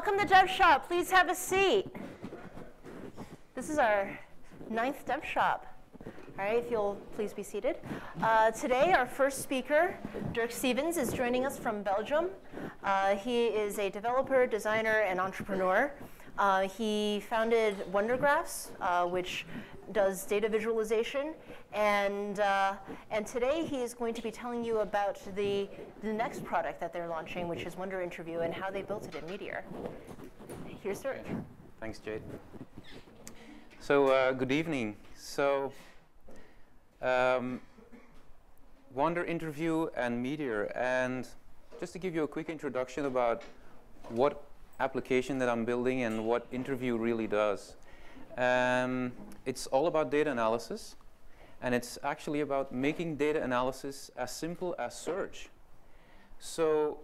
Welcome to Devshop. Please have a seat. This is our 9th Devshop. All right, if you'll please be seated. Today, our first speaker, Dirk Stevens, is joining us from Belgium. He is a developer, designer, and entrepreneur. He founded WonderGraphs, which does data visualization, and today he is going to be telling you about the next product that they're launching, which is WonderInterview, and how they built it in Meteor. Here's Dirk. Thanks, Jade. So good evening. So WonderInterview and Meteor, and just to give you a quick introduction about what application that I'm building and what Interview really does. It's all about data analysis, and it's actually about making data analysis as simple as search. So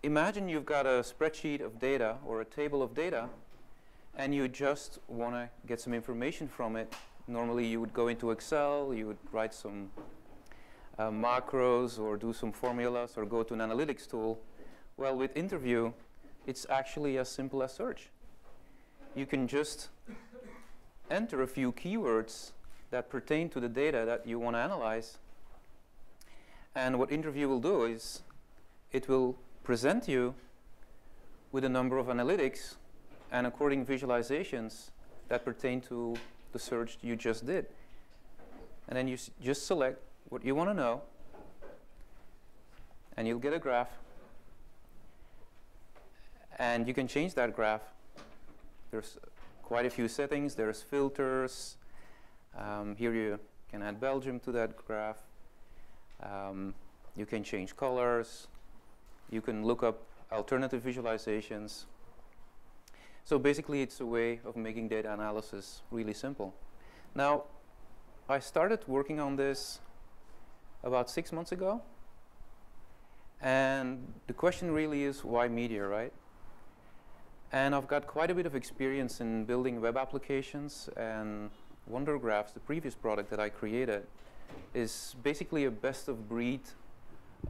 imagine you've got a spreadsheet of data or a table of data, and you just want to get some information from it. Normally you would go into Excel, you would write some macros or do some formulas or go to an analytics tool. Well, with Interview, it's actually as simple as search. You can just enter a few keywords that pertain to the data that you want to analyze. And what Interview will do is it will present you with a number of analytics and according visualizations that pertain to the search you just did. And then you just select what you want to know, and you'll get a graph. And you can change that graph. There's quite a few settings. There's filters. Here you can add Belgium to that graph. You can change colors. You can look up alternative visualizations. So basically, it's a way of making data analysis really simple. Now, I started working on this about 6 months ago. And the question really is, why Meteor, right? And I've got quite a bit of experience in building web applications, and WonderGraphs, the previous product that I created, is basically a best-of-breed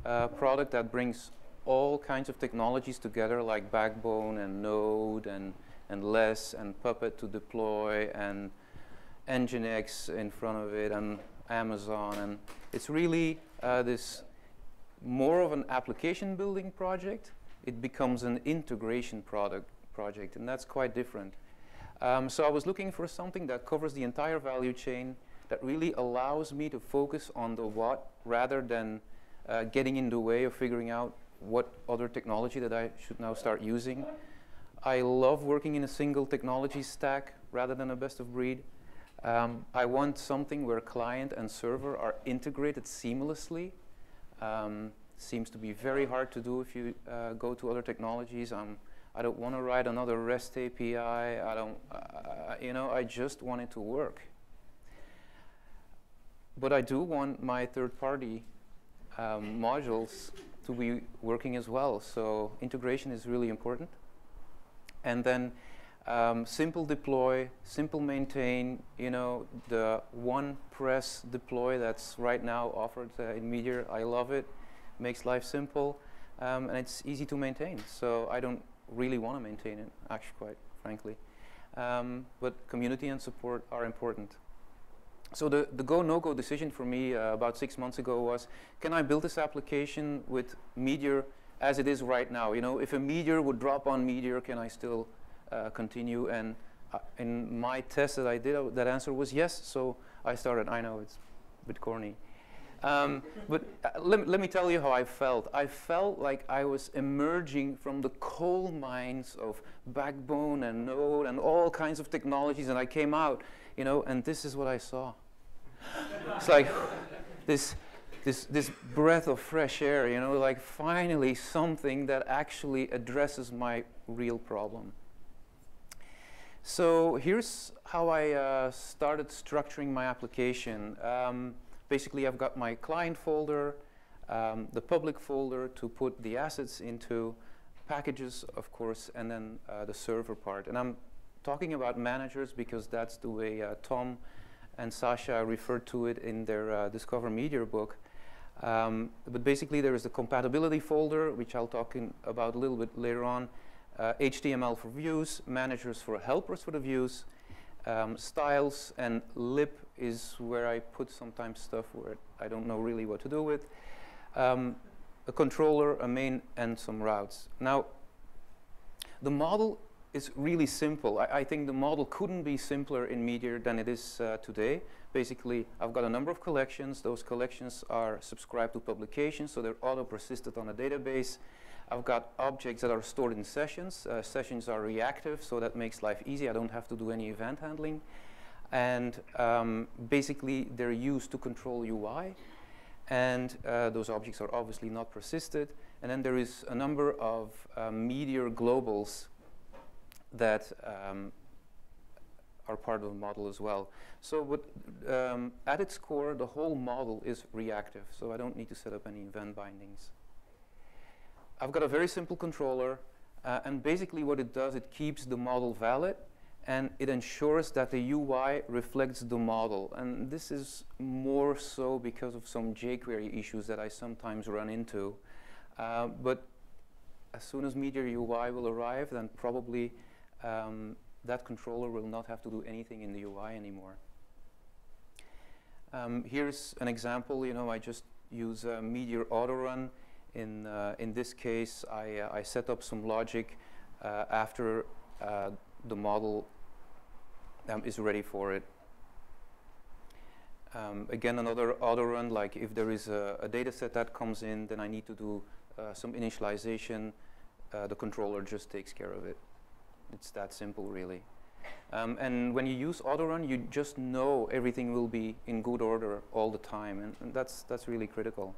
product that brings all kinds of technologies together, like Backbone and Node and Less and Puppet to deploy and Nginx in front of it and Amazon. And it's really this more of an application building project. It becomes an integration project, and that's quite different. So I was looking for something that covers the entire value chain, that really allows me to focus on the what rather than getting in the way of figuring out what other technology that I should now start using. I love working in a single technology stack rather than a best of breed. I want something where client and server are integrated seamlessly. Seems to be very hard to do if you go to other technologies. I don't want to write another REST API. I just want it to work. But I do want my third-party modules to be working as well. So integration is really important. And then simple deploy, simple maintain. The one press deploy that's right now offered in Meteor. I love it. Makes life simple, and it's easy to maintain. So I don't really want to maintain it, actually, quite frankly. But community and support are important. So the go, no-go decision for me about 6 months ago was, can I build this application with Meteor as it is right now? If a Meteor would drop on Meteor, can I still continue? And in my test that I did, that answer was yes. So I started. I know it's a bit corny. But let me tell you how I felt. I felt like I was emerging from the coal mines of Backbone and Node and all kinds of technologies, and I came out, and this is what I saw. It's like this breath of fresh air, like finally something that actually addresses my real problem. So here's how I started structuring my application. Basically, I've got my client folder, the public folder to put the assets into, packages, of course, and then the server part. And I'm talking about managers because that's the way Tom and Sasha referred to it in their Discover Meteor book. But basically, there is the compatibility folder, which I'll talk about a little bit later on. HTML for views, managers for helpers for the views, styles, and lib is where I put sometimes stuff where I don't know really what to do with. A controller, a main, and some routes. Now, the model is really simple. I think the model couldn't be simpler in Meteor than it is today. Basically, I've got a number of collections. Those collections are subscribed to publications, so they're auto-persisted on a database. I've got objects that are stored in sessions. Sessions are reactive, so that makes life easy. I don't have to do any event handling. And basically, they're used to control UI. And those objects are obviously not persisted. And then there is a number of Meteor globals that are part of the model as well. So at its core, the whole model is reactive. So I don't need to set up any event bindings. I've got a very simple controller. And basically what it does, it keeps the model valid. And it ensures that the UI reflects the model. And this is more so because of some jQuery issues that I sometimes run into. But as soon as Meteor UI will arrive, then probably that controller will not have to do anything in the UI anymore. Here's an example. You know, I just use Meteor autorun. In this case, I set up some logic after the model is ready for it. Again, another autorun, like if there is a data set that comes in, then I need to do some initialization. The controller just takes care of it. It's that simple, really. And when you use autorun, you just know everything will be in good order all the time, and that's really critical.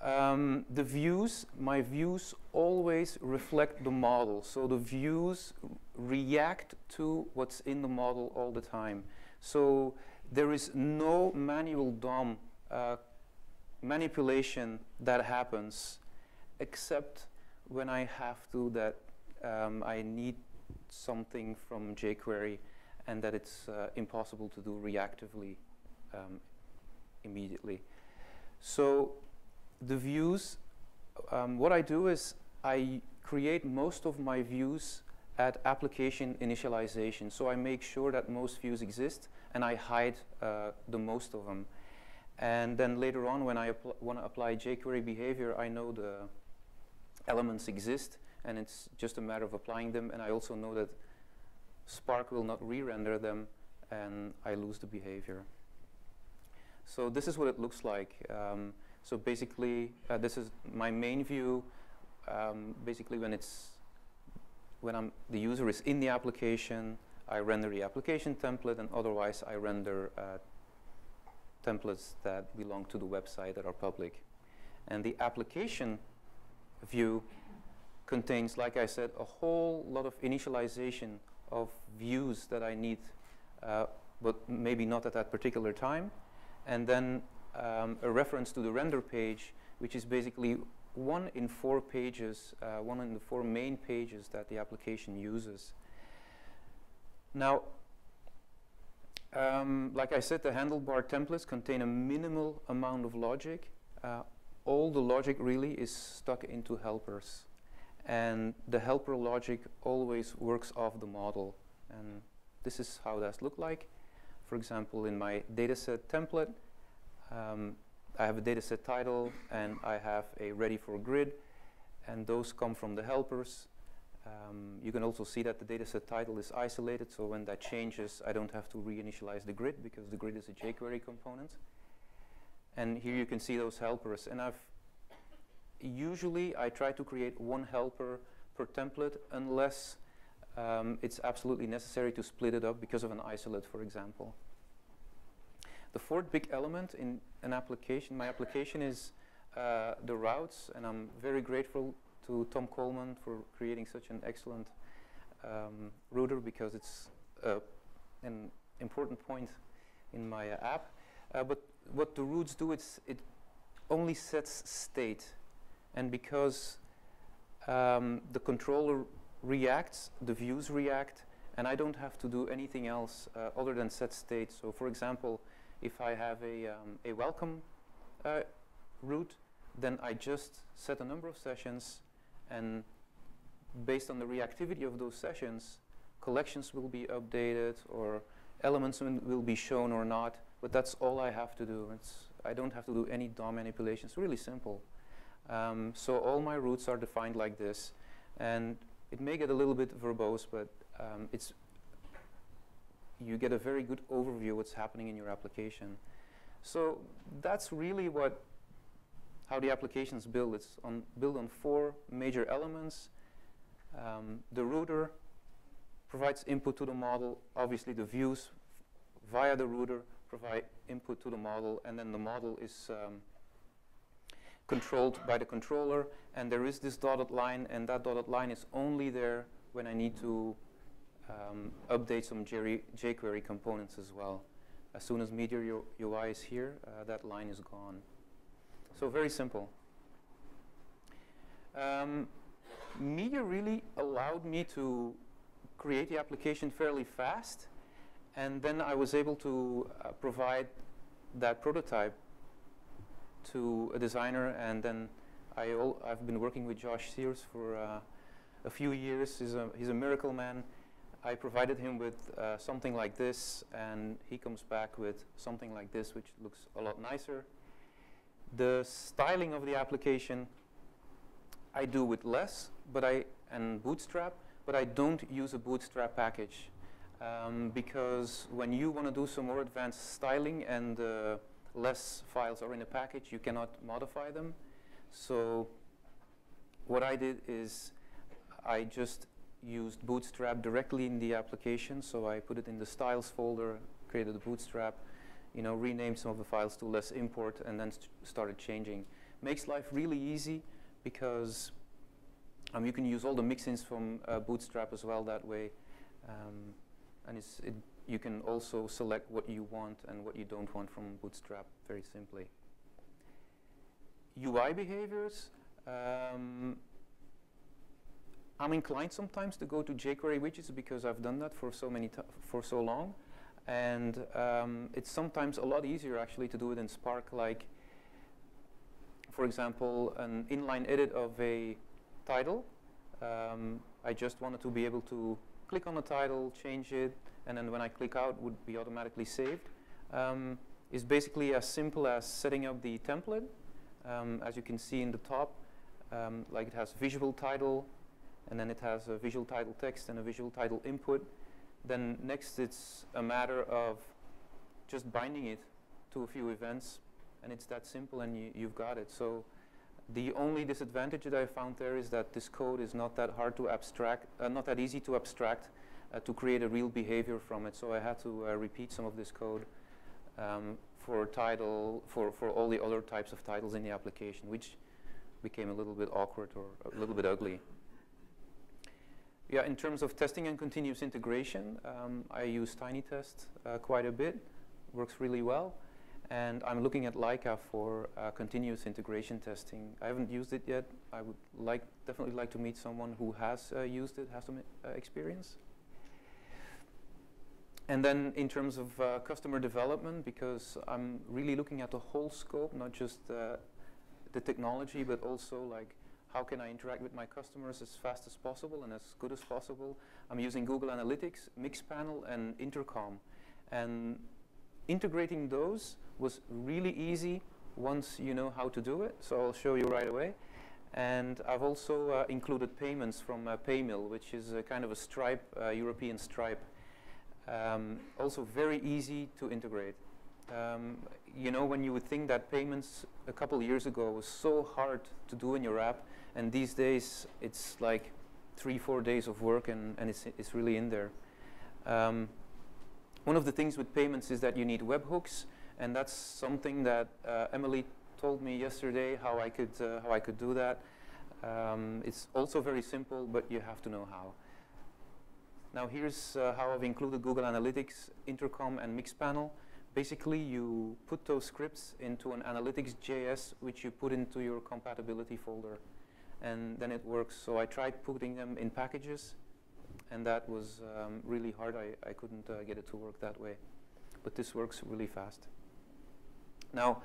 The views, my views always reflect the model. So the views react to what's in the model all the time. So there is no manual DOM manipulation that happens except when I have to, that I need something from jQuery and that it's impossible to do reactively immediately. So the views, what I do is I create most of my views at application initialization. So I make sure that most views exist and I hide the most of them. And then later on, when I want to apply jQuery behavior, I know the elements exist and it's just a matter of applying them. And I also know that Spark will not re-render them and I lose the behavior. So this is what it looks like. So basically, this is my main view. Basically, when the user is in the application, I render the application template, and otherwise I render templates that belong to the website that are public. And the application view contains, like I said, a whole lot of initialization of views that I need, but maybe not at that particular time. And then a reference to the render page, which is basically one in four pages, one in the four main pages that the application uses. Now, like I said, the handlebar templates contain a minimal amount of logic. All the logic really is stuck into helpers. And the helper logic always works off the model. And this is how that looks like. For example, in my dataset template, I have a dataset title and I have a ready for grid, and those come from the helpers. You can also see that the dataset title is isolated, so when that changes, I don't have to reinitialize the grid because the grid is a jQuery component. And here you can see those helpers. And usually I try to create one helper per template unless it's absolutely necessary to split it up because of an isolate, for example. The fourth big element in an application, my application, is the routes, and I'm very grateful to Tom Coleman for creating such an excellent router because it's an important point in my app. But what the routes do, it only sets state, and because the controller reacts, the views react, and I don't have to do anything else other than set state. So, for example, if I have a welcome route, then I just set a number of sessions and based on the reactivity of those sessions, collections will be updated or elements will be shown or not, but that's all I have to do. I don't have to do any DOM manipulation. It's really simple. So all my routes are defined like this, and it may get a little bit verbose, but you get a very good overview of what's happening in your application. So that's really how the application is built. It's built on 4 major elements. The router provides input to the model. Obviously, the views via the router provide input to the model, and then the model is controlled by the controller. And there is this dotted line, and that dotted line is only there when I need to update some jQuery components as well. As soon as Meteor UI is here, that line is gone. So very simple. Meteor really allowed me to create the application fairly fast, and then I was able to provide that prototype to a designer, and then I've been working with Josh Sears for a few years. He's a miracle man. I provided him with something like this, and he comes back with something like this, which looks a lot nicer. The styling of the application I do with less, and Bootstrap, but I don't use a Bootstrap package because when you want to do some more advanced styling and less files are in a package, you cannot modify them. So what I did is I just used Bootstrap directly in the application. So I put it in the styles folder, created a Bootstrap, renamed some of the files to less import, and then started changing. Makes life really easy because you can use all the mix-ins from Bootstrap as well that way. And you can also select what you want and what you don't want from Bootstrap very simply. UI behaviors. I'm inclined sometimes to go to jQuery widgets because I've done that for so long, and it's sometimes a lot easier actually to do it in Spark. Like, for example, an inline edit of a title. I just wanted to be able to click on the title, change it, and then when I click out, it would be automatically saved. It's basically as simple as setting up the template. As you can see in the top, like it has visual title, and then it has a visual title text and a visual title input. Then next it's a matter of just binding it to a few events, and it's that simple, and you've got it. So the only disadvantage that I found there is that this code is not that hard to abstract, not that easy to abstract to create a real behavior from it. So I had to repeat some of this code for title, for all the other types of titles in the application, which became a little bit awkward or a little bit ugly. Yeah, in terms of testing and continuous integration, I use TinyTest quite a bit. Works really well. And I'm looking at Leica for continuous integration testing. I haven't used it yet. I would definitely like to meet someone who has used it, has some experience. And then in terms of customer development, because I'm really looking at the whole scope, not just the technology, but also like how can I interact with my customers as fast as possible and as good as possible. I'm using Google Analytics, Mixpanel, and Intercom. And integrating those was really easy once you know how to do it, so I'll show you right away. And I've also included payments from Paymill, which is a kind of a Stripe, European Stripe. Also very easy to integrate. When you would think that payments a couple years ago was so hard to do in your app, and these days it's like 3-4 days of work, and it's really in there. One of the things with payments is that you need webhooks, and that's something that Emily told me yesterday how I could do that. It's also very simple, but you have to know how. Now here's how I've included Google Analytics, Intercom, and Mixpanel. Basically, you put those scripts into an analytics.js, which you put into your compatibility folder, and then it works. So I tried putting them in packages, and that was really hard. I couldn't get it to work that way, but this works really fast. Now,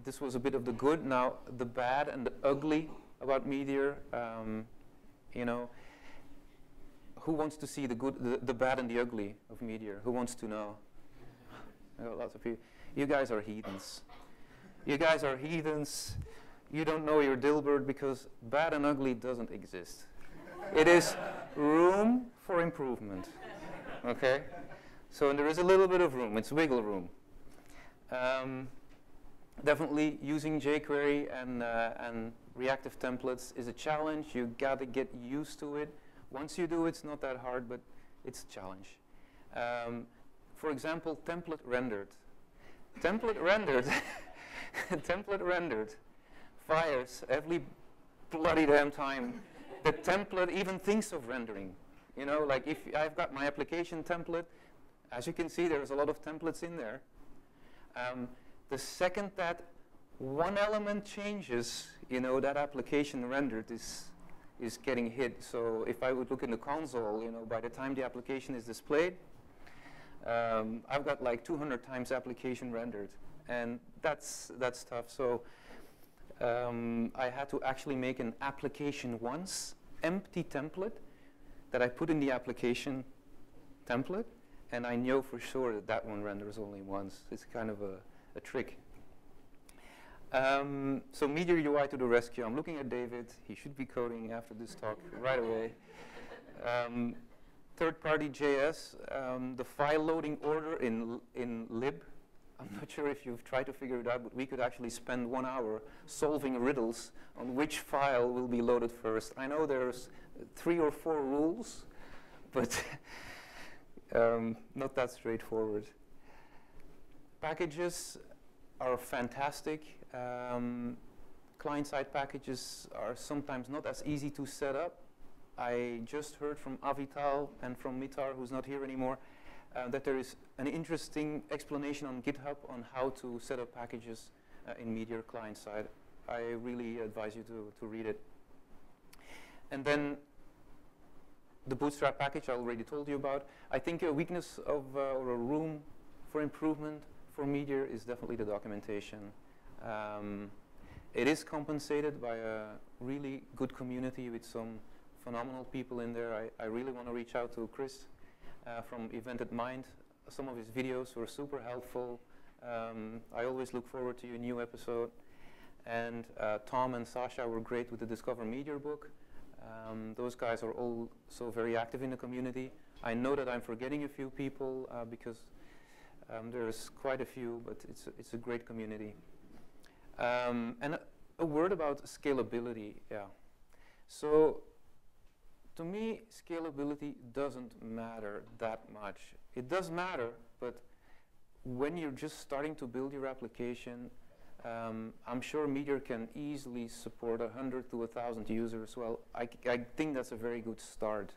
this was a bit of the good. Now, the bad and the ugly about Meteor. You know, who wants to see the good, the bad and the ugly of Meteor? Who wants to know? Lots of you. You guys are heathens. You guys are heathens. You don't know your Dilbert because bad and ugly doesn't exist. It is room for improvement. Okay? So there is a little bit of room. It's wiggle room. Definitely using jQuery and reactive templates is a challenge. You got to get used to it. Once you do, it's not that hard, but it's a challenge. For example, template rendered. Template rendered. Template rendered fires every bloody damn time the template even thinks of rendering. You know, like if I've got my application template, as you can see, there's a lot of templates in there. The second that one element changes, you know, that application rendered is getting hit. So if I would look in the console, you know, by the time the application is displayed, I've got like 200 times application rendered, and that's tough. So I had to actually make an application once empty template that I put in the application template, and I know for sure that that one renders only once. It's kind of a trick. So Meteor UI to the rescue. I'm looking at David. He should be coding after this talk right away. Third-party JS, the file loading order in lib. I'm not sure if you've tried to figure it out, but we could actually spend 1 hour solving riddles on which file will be loaded first. I know there's 3 or 4 rules, but not that straightforward. Packages are fantastic. Client-side packages are sometimes not as easy to set up. I just heard from Avital and from Mitar, who's not here anymore, that there is an interesting explanation on GitHub on how to set up packages in Meteor client-side. I really advise you to read it. And then the Bootstrap package I already told you about. I think a weakness of or a room for improvement for Meteor is definitely the documentation. It is compensated by a really good community with some phenomenal people in there. I really want to reach out to Chris from Evented Mind. Some of his videos were super helpful. I always look forward to your new episode. And Tom and Sasha were great with the Discover Meteor book. Those guys are also very active in the community. I know that I'm forgetting a few people because there's quite a few, but it's a great community. And a word about scalability, yeah. So to me, scalability doesn't matter that much. It does matter, but when you're just starting to build your application, I'm sure Meteor can easily support 100 to 1,000 users. Well, I think that's a very good start.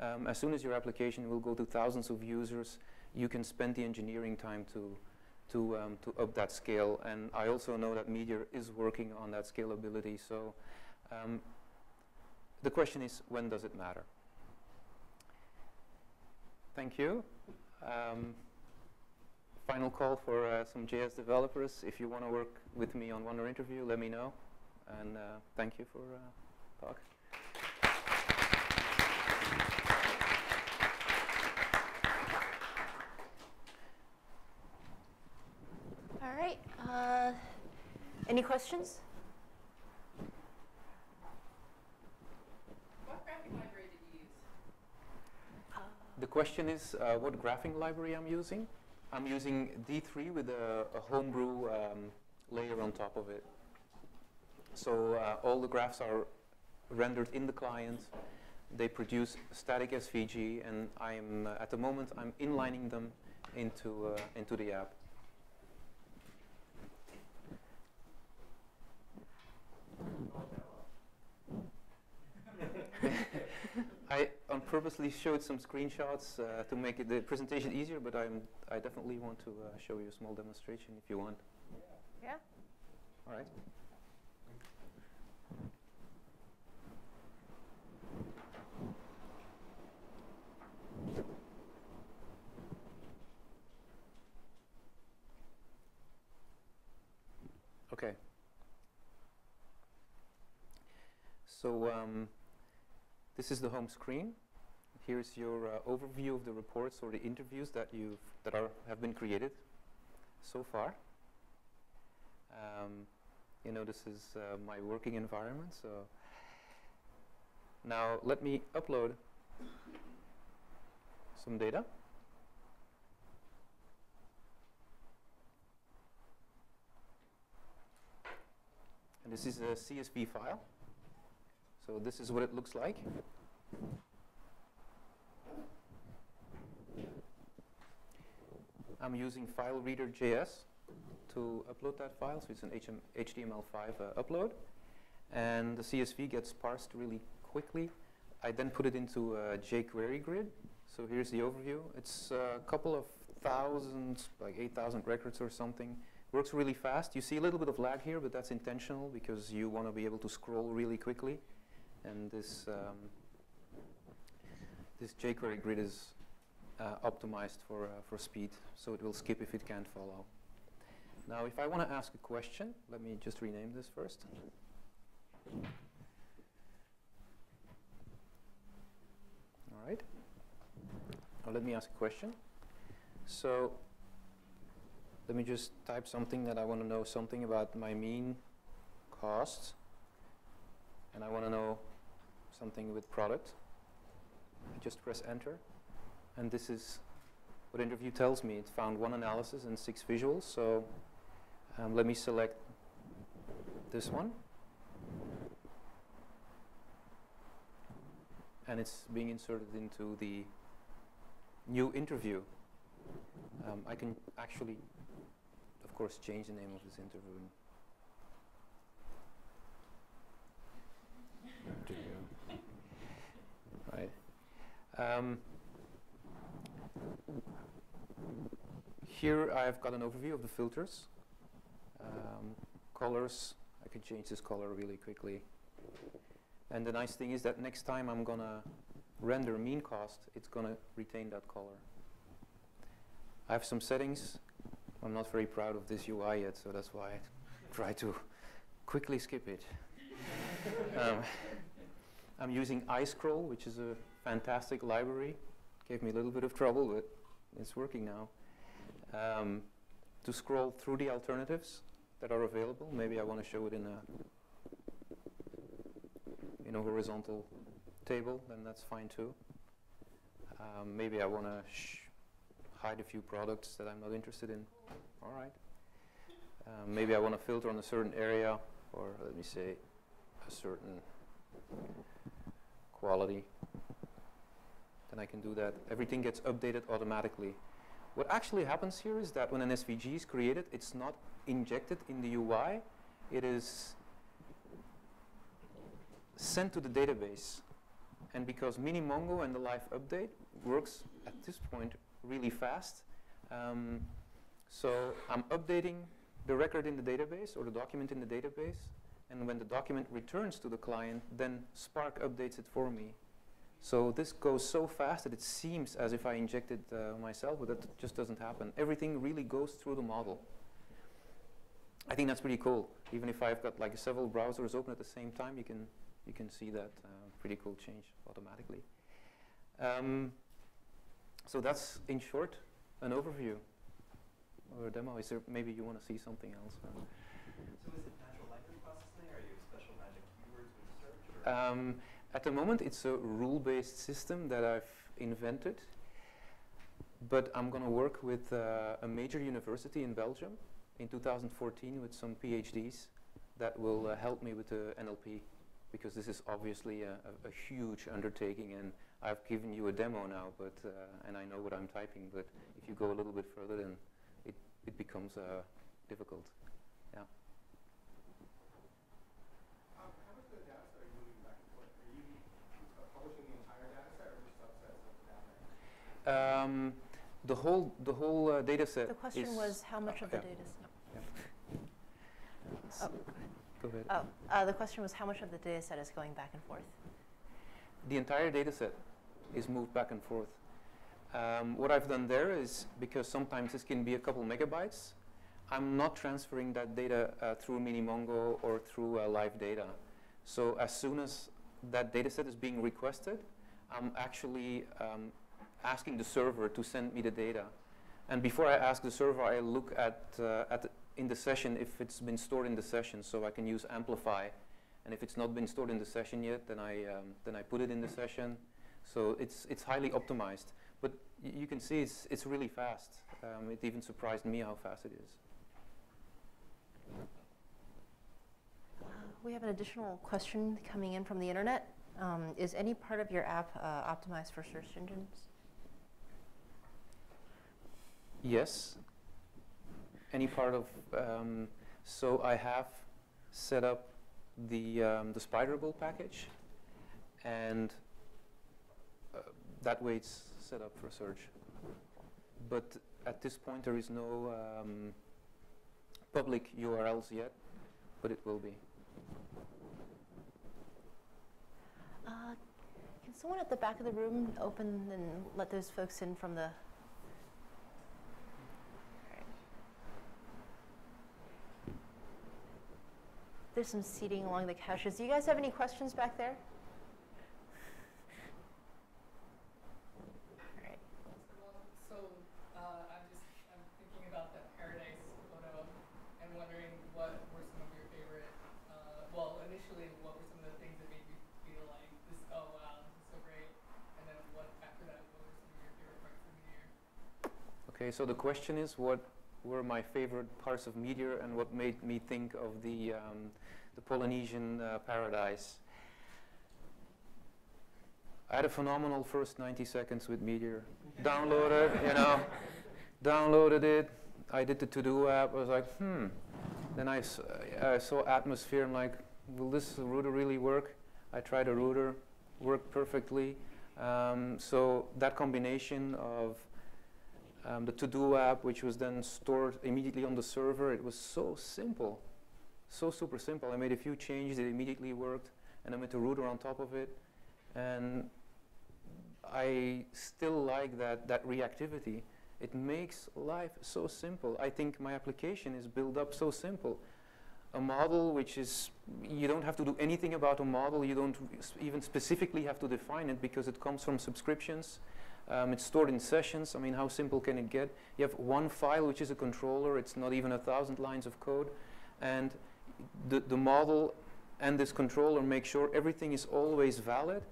As soon as your application will go to thousands of users, you can spend the engineering time to up that scale. And I also know that Meteor is working on that scalability. So the question is, when does it matter? Thank you. Final call for some JS developers. If you want to work with me on WonderInterview, let me know. And thank you for talk. All right. Any questions? What graphing library did you use? The question is what graphing library I'm using. I'm using D3 with a homebrew layer on top of it. So all the graphs are rendered in the client. They produce static SVG, and I'm at the moment I'm inlining them into the app. I purposely showed some screenshots to make the presentation easier, but I definitely want to show you a small demonstration if you want. Yeah. All right. Okay. So this is the home screen. Here's your overview of the reports or the interviews that have been created so far. You know, this is my working environment. So now let me upload some data. And this is a CSV file. So this is what it looks like. I'm using FileReader.js to upload that file. So it's an HTML5 upload. And the CSV gets parsed really quickly. I then put it into a jQuery grid. So here's the overview. It's a couple of thousands, like 8,000 records or something. Works really fast. You see a little bit of lag here, but that's intentional because you want to be able to scroll really quickly. And this jQuery grid is optimized for speed, so it will skip if it can't follow. Now, if I want to ask a question, let me just rename this first. All right. Now let me ask a question. So let me just type something that I want to know something about my mean cost, and I want to know something with product. I just press enter, and this is what interview tells me. It found 1 analysis and 6 visuals. So let me select this one, and it's being inserted into the new interview. I can actually, of course, change the name of this interview. Right. Here I've got an overview of the filters. Colors, I can change this color really quickly. And the nice thing is that next time I'm going to render mean cost, it's going to retain that color. I have some settings. I'm not very proud of this UI yet, so that's why I try to quickly skip it. I'm using iScroll, which is a fantastic library. Gave me a little bit of trouble, but it's working now. To scroll through the alternatives that are available. Maybe I want to show it in a horizontal table, then that's fine too. Maybe I want to hide a few products that I'm not interested in. All right. Maybe I want to filter on a certain area, or let me say a certain quality. Then I can do that. Everything gets updated automatically. What actually happens here is that when an SVG is created, it's not injected in the UI. It is sent to the database. And because Minimongo and the live update works at this point really fast, so I'm updating the record in the database or the document in the database. And when the document returns to the client, then Spark updates it for me. So this goes so fast that it seems as if I injected myself, but that just doesn't happen. Everything really goes through the model. I think that's pretty cool. Even if I've got like several browsers open at the same time, you can see that pretty cool change automatically. So that's, in short, an overview or a demo. Is there, maybe you want to see something else? So is it natural language processing, or are you special magic keywords with search? At the moment, it's a rule-based system that I've invented, but I'm going to work with a major university in Belgium in 2014 with some PhDs that will help me with the NLP, because this is obviously a huge undertaking, and I've given you a demo now, but and I know what I'm typing, but if you go a little bit further, then it becomes difficult. Yeah. How much of the data set are you moving back and forth? Are you publishing the entire data set or just subsets of the data? The whole data set. The question was how much of the data set? Yeah. Oh, go ahead. the question was how much of the data set is going back and forth? The entire data set is moved back and forth. What I've done there is, because sometimes this can be a couple megabytes, I'm not transferring that data through Minimongo or through live data. So as soon as that data set is being requested, I'm actually asking the server to send me the data. And before I ask the server, I look at in the session if it's been stored in the session, so I can use amplify. And if it's not been stored in the session yet, then I put it in the session. So it's highly optimized. But you can see it's really fast. It even surprised me how fast it is. We have an additional question coming in from the internet. Is any part of your app optimized for search engines? Yes. Any part of, so I have set up the Spiderable package, and that way it's set up for search. But at this point there is no public URLs yet, but it will be. Can someone at the back of the room open and let those folks in from the... There's some seating along the couches. Do you guys have any questions back there? All right. So I'm thinking about that Paradise photo and wondering what were some of your favorite, well, initially, what were some of the things that made you feel like this, oh wow, this is so great, and then what, after that, what were some of your favorite parts of Meteor? Okay, so the question is what were my favorite parts of Meteor and what made me think of the Polynesian paradise. I had a phenomenal first 90 seconds with Meteor. Downloaded, downloaded it. I did the to-do app. I was like, Then I saw Atmosphere. I'm like, will this router really work? I tried a router, worked perfectly. So that combination of the to-do app, which was then stored immediately on the server, it was so simple, so super simple. I made a few changes, it immediately worked, and I made a router on top of it. And I still like that reactivity. It makes life so simple. I think my application is built up so simple. A model which is, you don't have to do anything about a model, you don't even specifically have to define it because it comes from subscriptions. It's stored in sessions. I mean, how simple can it get? You have one file, which is a controller. It's not even 1,000 lines of code. And the model and this controller make sure everything is always valid.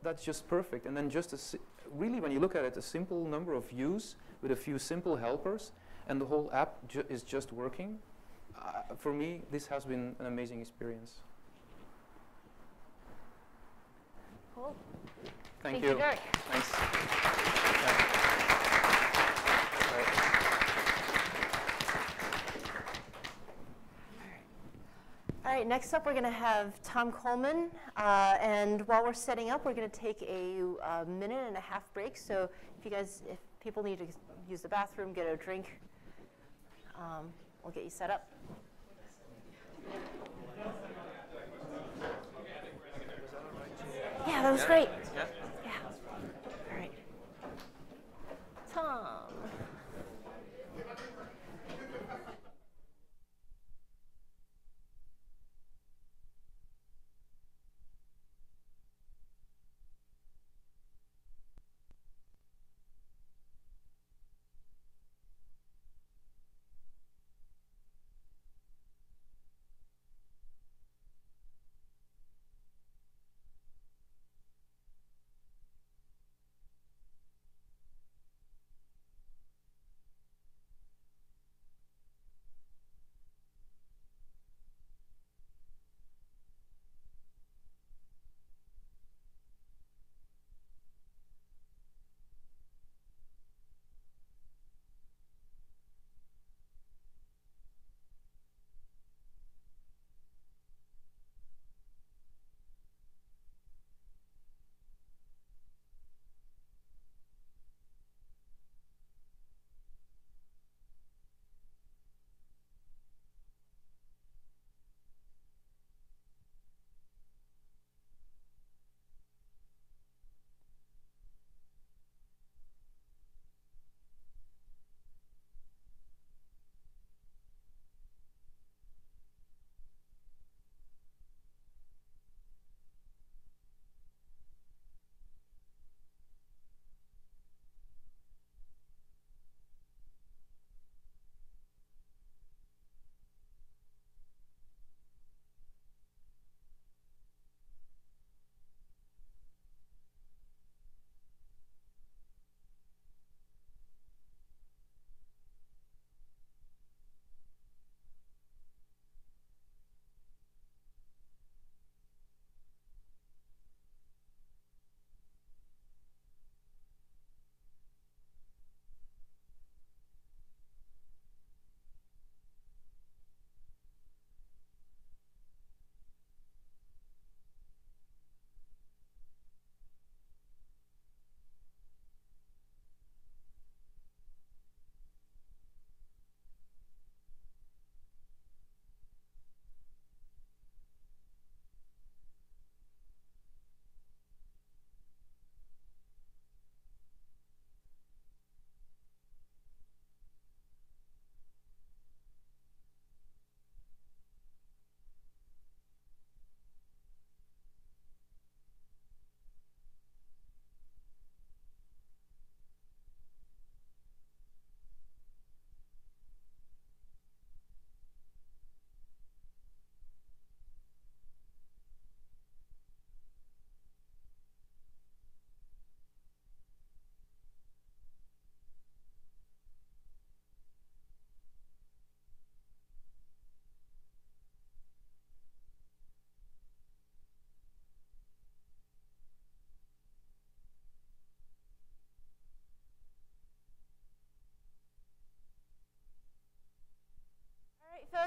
That's just perfect. And then just really, when you look at it, a simple number of views with a few simple helpers, and the whole app is just working. For me, this has been an amazing experience. Cool. Thank you, you. Dirk. Thanks. All right, next up we're going to have Tom Coleman, and while we're setting up, we're going to take a minute and a half break. So if people need to use the bathroom, get a drink, we'll get you set up. Yeah, that was great. Yeah. All right. Tom.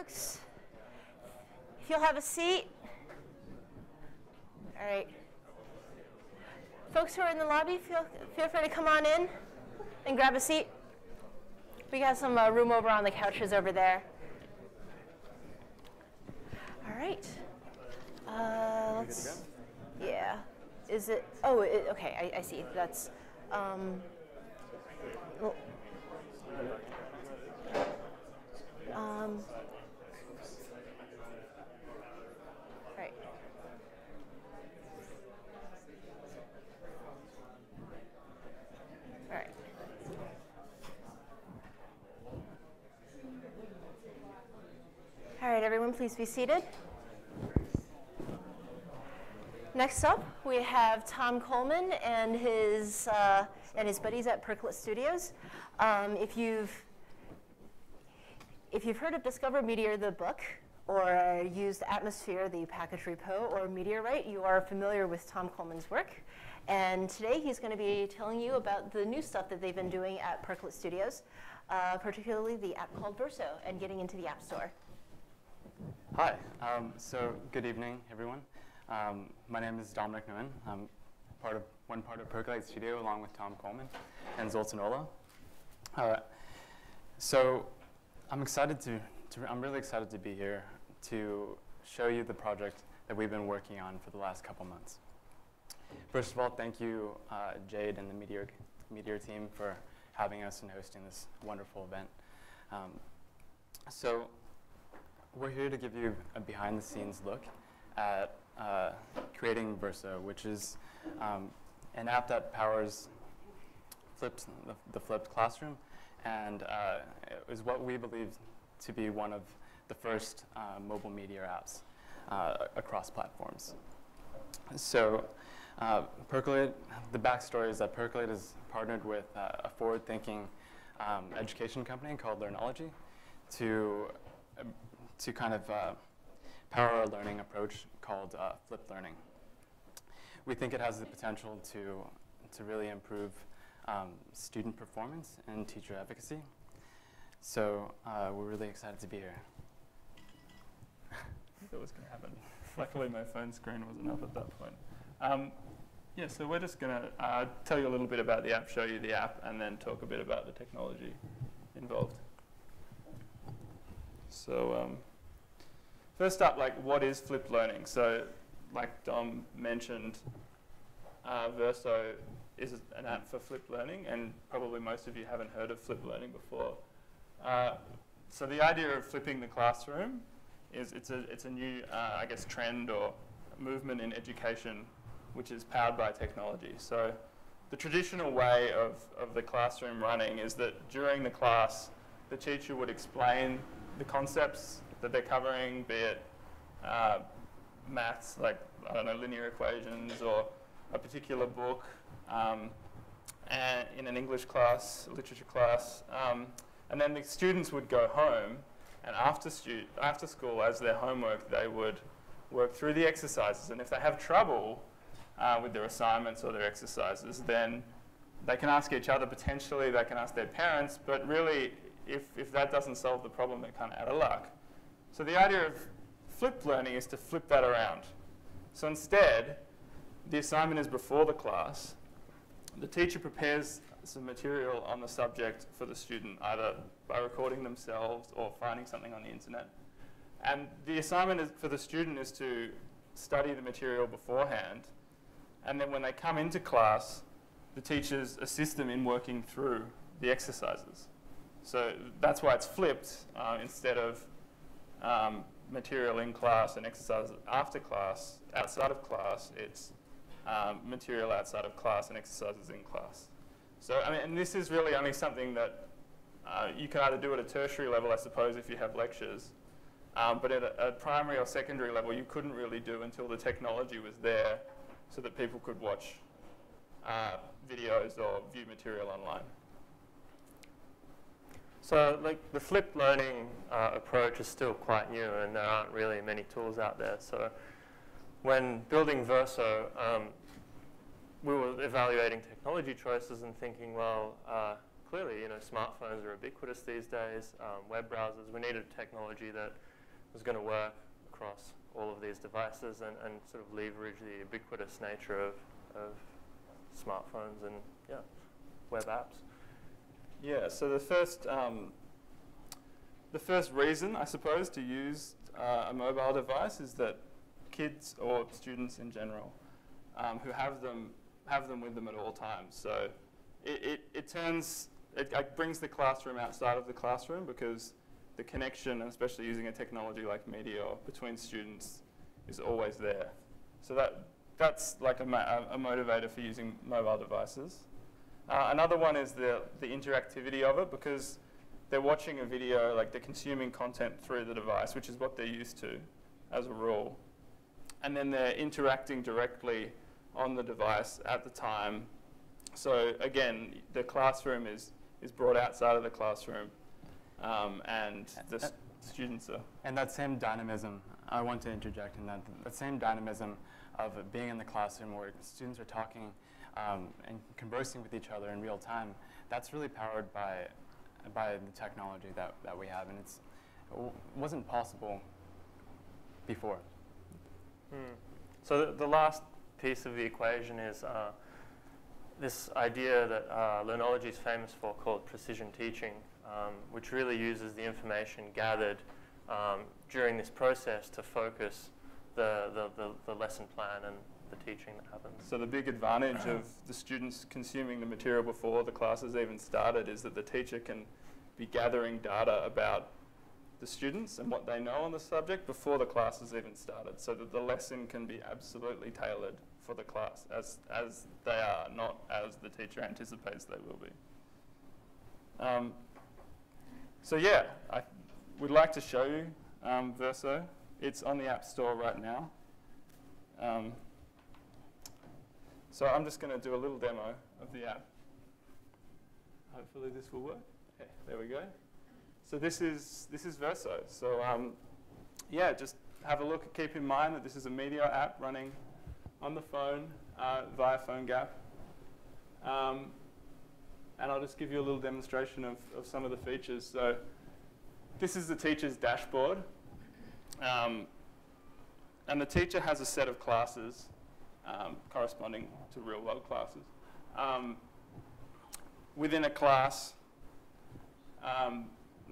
folks. If you'll have a seat. All right. Folks who are in the lobby, feel free to come on in and grab a seat. We got some room over on the couches over there. All right. Let's, yeah. Is it? Oh, okay. I see. That's. Well, right. All right. All right, everyone, please be seated. Next up, we have Tom Coleman and his buddies at Percolate Studios. If you've heard of Discover Meteor, the book, or used Atmosphere, the package repo, or Meteorite, you are familiar with Tom Coleman's work. And today he's going to be telling you about the new stuff that they've been doing at Percolate Studios, particularly the app called Verso, and getting into the App Store. Hi. So good evening, everyone. My name is Dominic Nguyen. I'm one part of Percolate Studio along with Tom Coleman and Zoltan Ola. So I'm really excited to be here to show you the project that we've been working on for the last couple months. First of all, thank you, Jade and the Meteor team for having us and hosting this wonderful event. So we're here to give you a behind-the-scenes look at creating Verso, which is an app that powers the flipped classroom, and is what we believe to be one of the first mobile Meteor apps across platforms. So Percolate, the backstory is that Percolate is partnered with a forward-thinking education company called Learnology to kind of power a learning approach called flipped learning. We think it has the potential to really improve student performance and teacher efficacy. So we're really excited to be here. I think that was going to happen. Luckily, my phone screen wasn't up at that point. Yeah, so we're just going to tell you a little bit about the app, show you the app, and then talk a bit about the technology involved. So first up, what is flipped learning? So like Dom mentioned, Verso is an app for flipped learning, and probably most of you haven't heard of flipped learning before. So the idea of flipping the classroom is it's a new, I guess, trend or movement in education, which is powered by technology. So the traditional way of the classroom running is that during the class, the teacher would explain the concepts that they're covering, be it maths, like, I don't know, linear equations, or a particular book, and in an English class, literature class. And then the students would go home, and after school, as their homework, they would work through the exercises. And if they have trouble with their assignments or their exercises, then they can ask each other potentially, they can ask their parents, but really, if that doesn't solve the problem, they're kind of out of luck. So the idea of flipped learning is to flip that around. So instead, the assignment is before the class. The teacher prepares some material on the subject for the student, either by recording themselves or finding something on the internet. And the assignment for the student is to study the material beforehand. And then when they come into class, the teachers assist them in working through the exercises. So that's why it's flipped. Instead of material in class and exercises after class, outside of class, it's material outside of class and exercises in class. So, I mean, and this is really only something that you can either do at a tertiary level, I suppose, if you have lectures. But at a primary or secondary level, you couldn't really do until the technology was there so that people could watch videos or view material online. So the flipped learning approach is still quite new, and there aren't really many tools out there. So when building Verso, we were evaluating technology choices and thinking, well, clearly, smartphones are ubiquitous these days, web browsers. We needed technology that was going to work across all of these devices and sort of leverage the ubiquitous nature of smartphones and web apps. Yeah, so the first reason, I suppose, to use a mobile device is that kids or students in general who have them with them at all times. So it brings the classroom outside of the classroom, because the connection, and especially using a technology like Meteor, between students is always there. So that's like a motivator for using mobile devices. Another one is the interactivity of it, because they're watching a video, like they're consuming content through the device, which is what they're used to as a rule. And then they're interacting directly on the device at the time. So again, the classroom is brought outside of the classroom, and the students are. And that same dynamism, I want to interject in that same dynamism of being in the classroom where students are talking and conversing with each other in real time, that's really powered by the technology that we have, and it wasn't possible before. So the last piece of the equation is this idea that learnology is famous for, called precision teaching, which really uses the information gathered during this process to focus the lesson plan and the teaching that happens. So the big advantage of the students consuming the material before the classes even started is that the teacher can be gathering data about the students and what they know on the subject before the class has even started, so that the lesson can be absolutely tailored for the class as they are, not as the teacher anticipates they will be. So yeah, I would like to show you Verso. It's on the App Store right now. So I'm just going to do a little demo of the app. Hopefully this will work. Okay, there we go. So this is Verso. So yeah, just have a look. Keep in mind that this is a Meteor app running on the phone via PhoneGap. And I'll just give you a little demonstration of some of the features. So this is the teacher's dashboard. And the teacher has a set of classes corresponding to real-world classes. Within a class,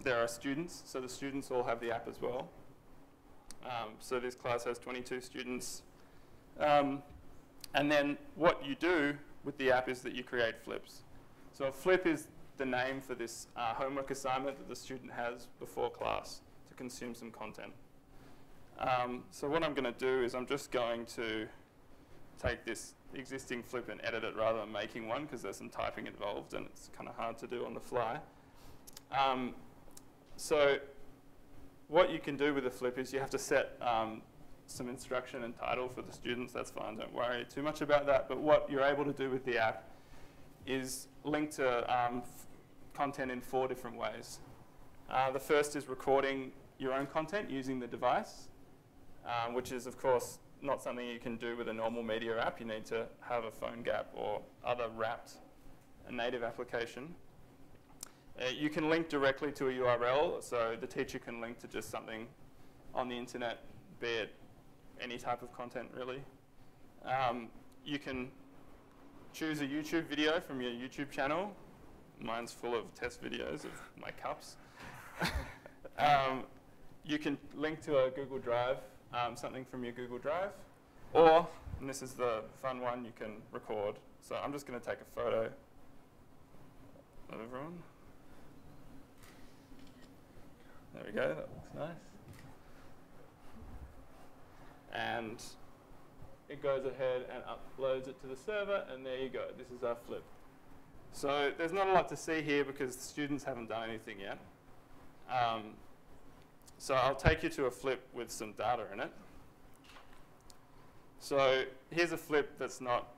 there are students, so the students all have the app as well. So this class has 22 students. And then what you do with the app is that you create flips. So a flip is the name for this homework assignment that the student has before class to consume some content. So what I'm going to do is I'm just going to take this existing flip and edit it rather than making one, because there's some typing involved and it's kind of hard to do on the fly. So what you can do with a flip is you have to set some instruction and title for the students. That's fine, don't worry too much about that. But what you're able to do with the app is link to content in 4 different ways. The first is recording your own content using the device, which is, of course, not something you can do with a normal Meteor app. You need to have a PhoneGap or other wrapped native application. You can link directly to a URL, so the teacher can link to just something on the internet, be it any type of content, really. You can choose a YouTube video from your YouTube channel. Mine's full of test videos of my cups. You can link to a Google Drive, something from your Google Drive. Or, and this is the fun one, you can record. So I'm just going to take a photo of everyone. There we go, that looks nice. And it goes ahead and uploads it to the server, and there you go. This is our flip. So there's not a lot to see here because the students haven't done anything yet. So I'll take you to a flip with some data in it. So here's a flip that's not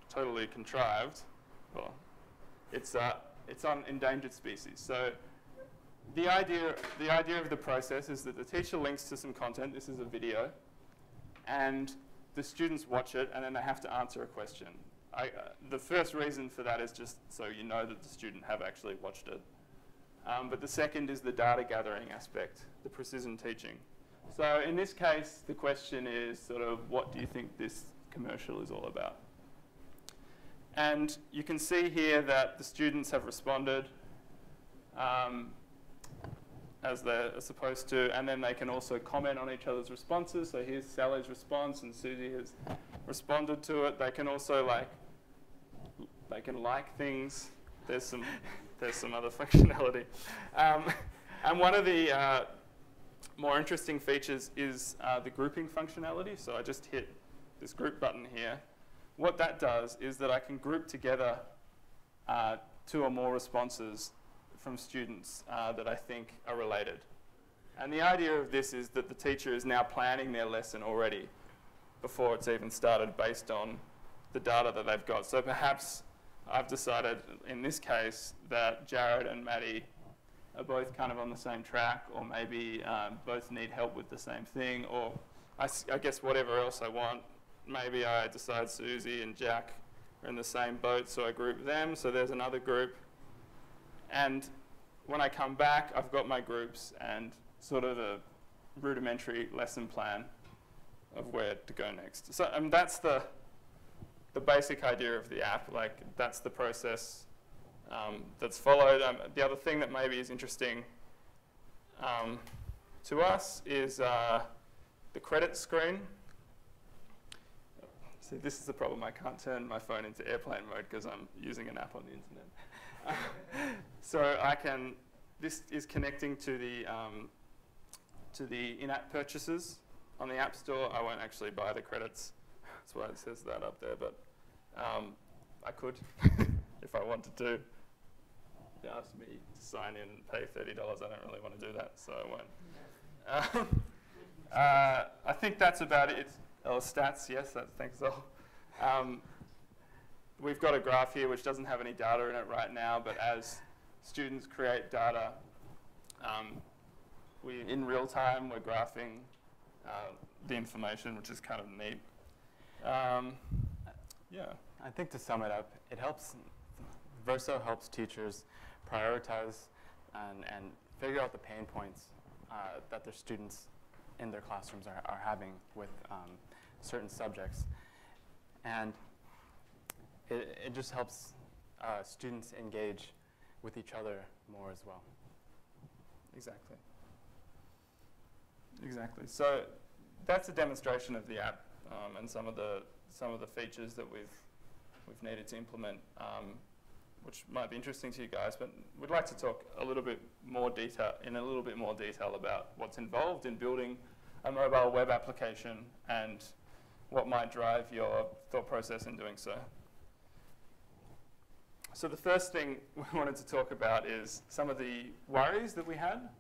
totally contrived. Well, it's on endangered species. So the idea of the process is that the teacher links to some content. This is a video. And the students watch it, and then they have to answer a question. The first reason for that is just so you know that the student have actually watched it. But the second is the data gathering aspect, the precision teaching. So in this case, the question is sort of, what do you think this commercial is all about? And you can see here that the students have responded as they're supposed to, and then they can also comment on each other's responses. So here's Sally's response, and Susie has responded to it. They can also like things. There's some other functionality, and one of the more interesting features is the grouping functionality. So I just hit this group button here. What that does is that I can group together 2 or more responses from students that I think are related. And the idea of this is that the teacher is now planning their lesson already before it's even started based on the data that they've got. So perhaps I've decided in this case that Jared and Maddie are both kind of on the same track, or maybe both need help with the same thing, or I guess whatever else I want. Maybe I decide Susie and Jack are in the same boat, so I group them. So there's another group. And when I come back, I've got my groups and sort of a rudimentary lesson plan of where to go next. So that's the basic idea of the app. Like, that's the process that's followed. The other thing that maybe is interesting to us is the credit screen. See, this is the problem. I can't turn my phone into airplane mode because I'm using an app on the internet. So this is connecting to the in-app purchases on the App Store. I won't actually buy the credits. That's why it says that up there, but I could if I wanted to. They asked me to sign in and pay $30. I don't really want to do that, so I won't. I think that's about it. Oh, stats, yes, thanks all. We've got a graph here which doesn't have any data in it right now, but as students create data, in real time, we're graphing the information, which is kind of neat. Yeah. I think to sum it up, Verso helps teachers prioritize and figure out the pain points that their students in their classrooms are having with certain subjects. And it just helps students engage with each other more as well. Exactly. Exactly. So that's a demonstration of the app and some of the features that we've needed to implement, which might be interesting to you guys. But we'd like to talk a little bit more detail about what's involved in building a mobile web application and what might drive your thought process in doing so. So the first thing we wanted to talk about is some of the worries that we had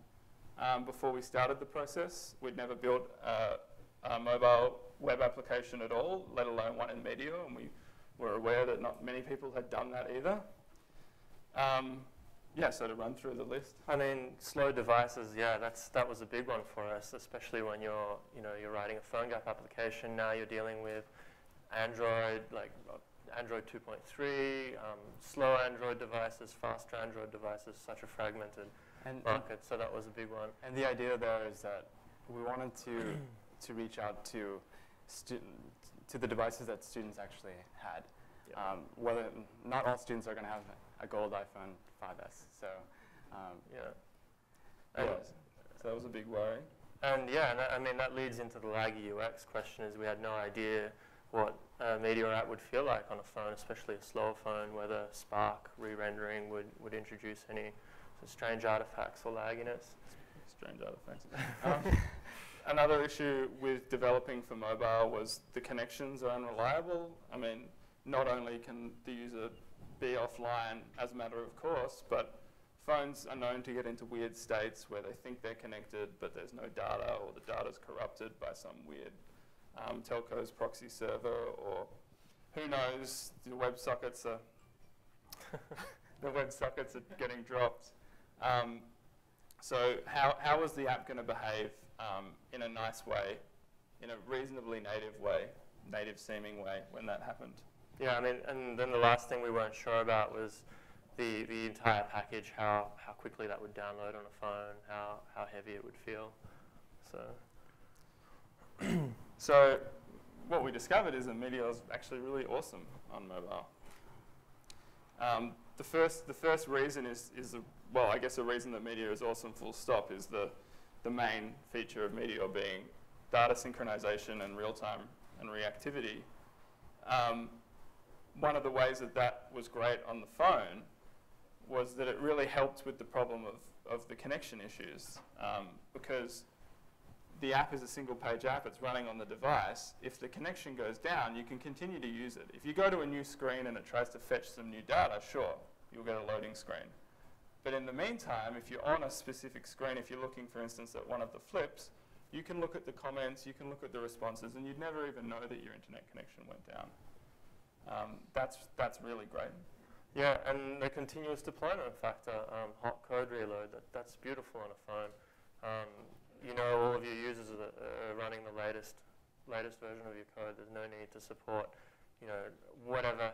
before we started the process. We'd never built a mobile web application at all, let alone one in Meteor, and we were aware that not many people had done that either. Yeah, so to run through the list. I mean, slow devices, yeah, that was a big one for us, especially when you're writing a phone gap application. Now you're dealing with Android, like Android 2.3, slow Android devices, faster Android devices, such a fragmented market, so that was a big one. And the idea there is that we wanted to reach out to the devices that students actually had. Yeah. Whether not all students are going to have a gold iPhone 5S, so so that was a big worry. And yeah, I mean that leads into the laggy UX question. Is we had no idea what a Meteor app would feel like on a phone, especially a slower phone, whether Spark re-rendering would introduce any strange artifacts or lagginess. Strange artifacts. Another issue with developing for mobile was the connections are unreliable. I mean, not only can the user be offline as a matter of course, but phones are known to get into weird states where they think they're connected, but there's no data, or the data's corrupted by some weird telco's proxy server, or who knows, the WebSockets are getting dropped. So how was the app going to behave in a nice way, in a reasonably native seeming way when that happened? Yeah, I mean, and then the last thing we weren't sure about was the entire package, how quickly that would download on a phone, how heavy it would feel. So So what we discovered is that Meteor is actually really awesome on mobile. The first reason is well, I guess a reason that Meteor is awesome full stop is the main feature of Meteor being data synchronization and real-time and reactivity. One of the ways that was great on the phone was that it really helped with the problem of the connection issues, because the app is a single-page app. It's running on the device. If the connection goes down, you can continue to use it. If you go to a new screen and it tries to fetch some new data, sure, you'll get a loading screen. But in the meantime, if you're on a specific screen, if you're looking, for instance, at one of the flips, you can look at the comments, you can look at the responses, and you'd never even know that your internet connection went down. That's really great. Yeah, and the continuous deployment factor, hot code reload, that's beautiful on a phone. You know, all of your users are running the latest version of your code. There's no need to support, you know,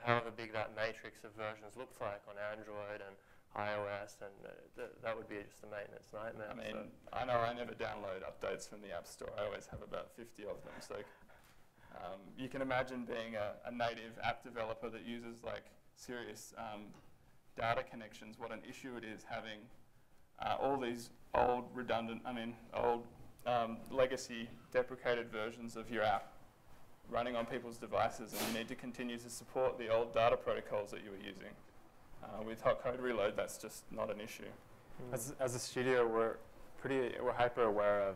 however big that matrix of versions looks like on Android and iOS, and that would be just a maintenance nightmare. I mean, I know I never download updates from the App Store. I always have about 50 of them. So you can imagine being a native app developer that uses like serious data connections, what an issue it is having all these old legacy deprecated versions of your app running on people's devices, and you need to continue to support the old data protocols that you were using. With hot code reload, that's just not an issue. As a studio, we're hyper aware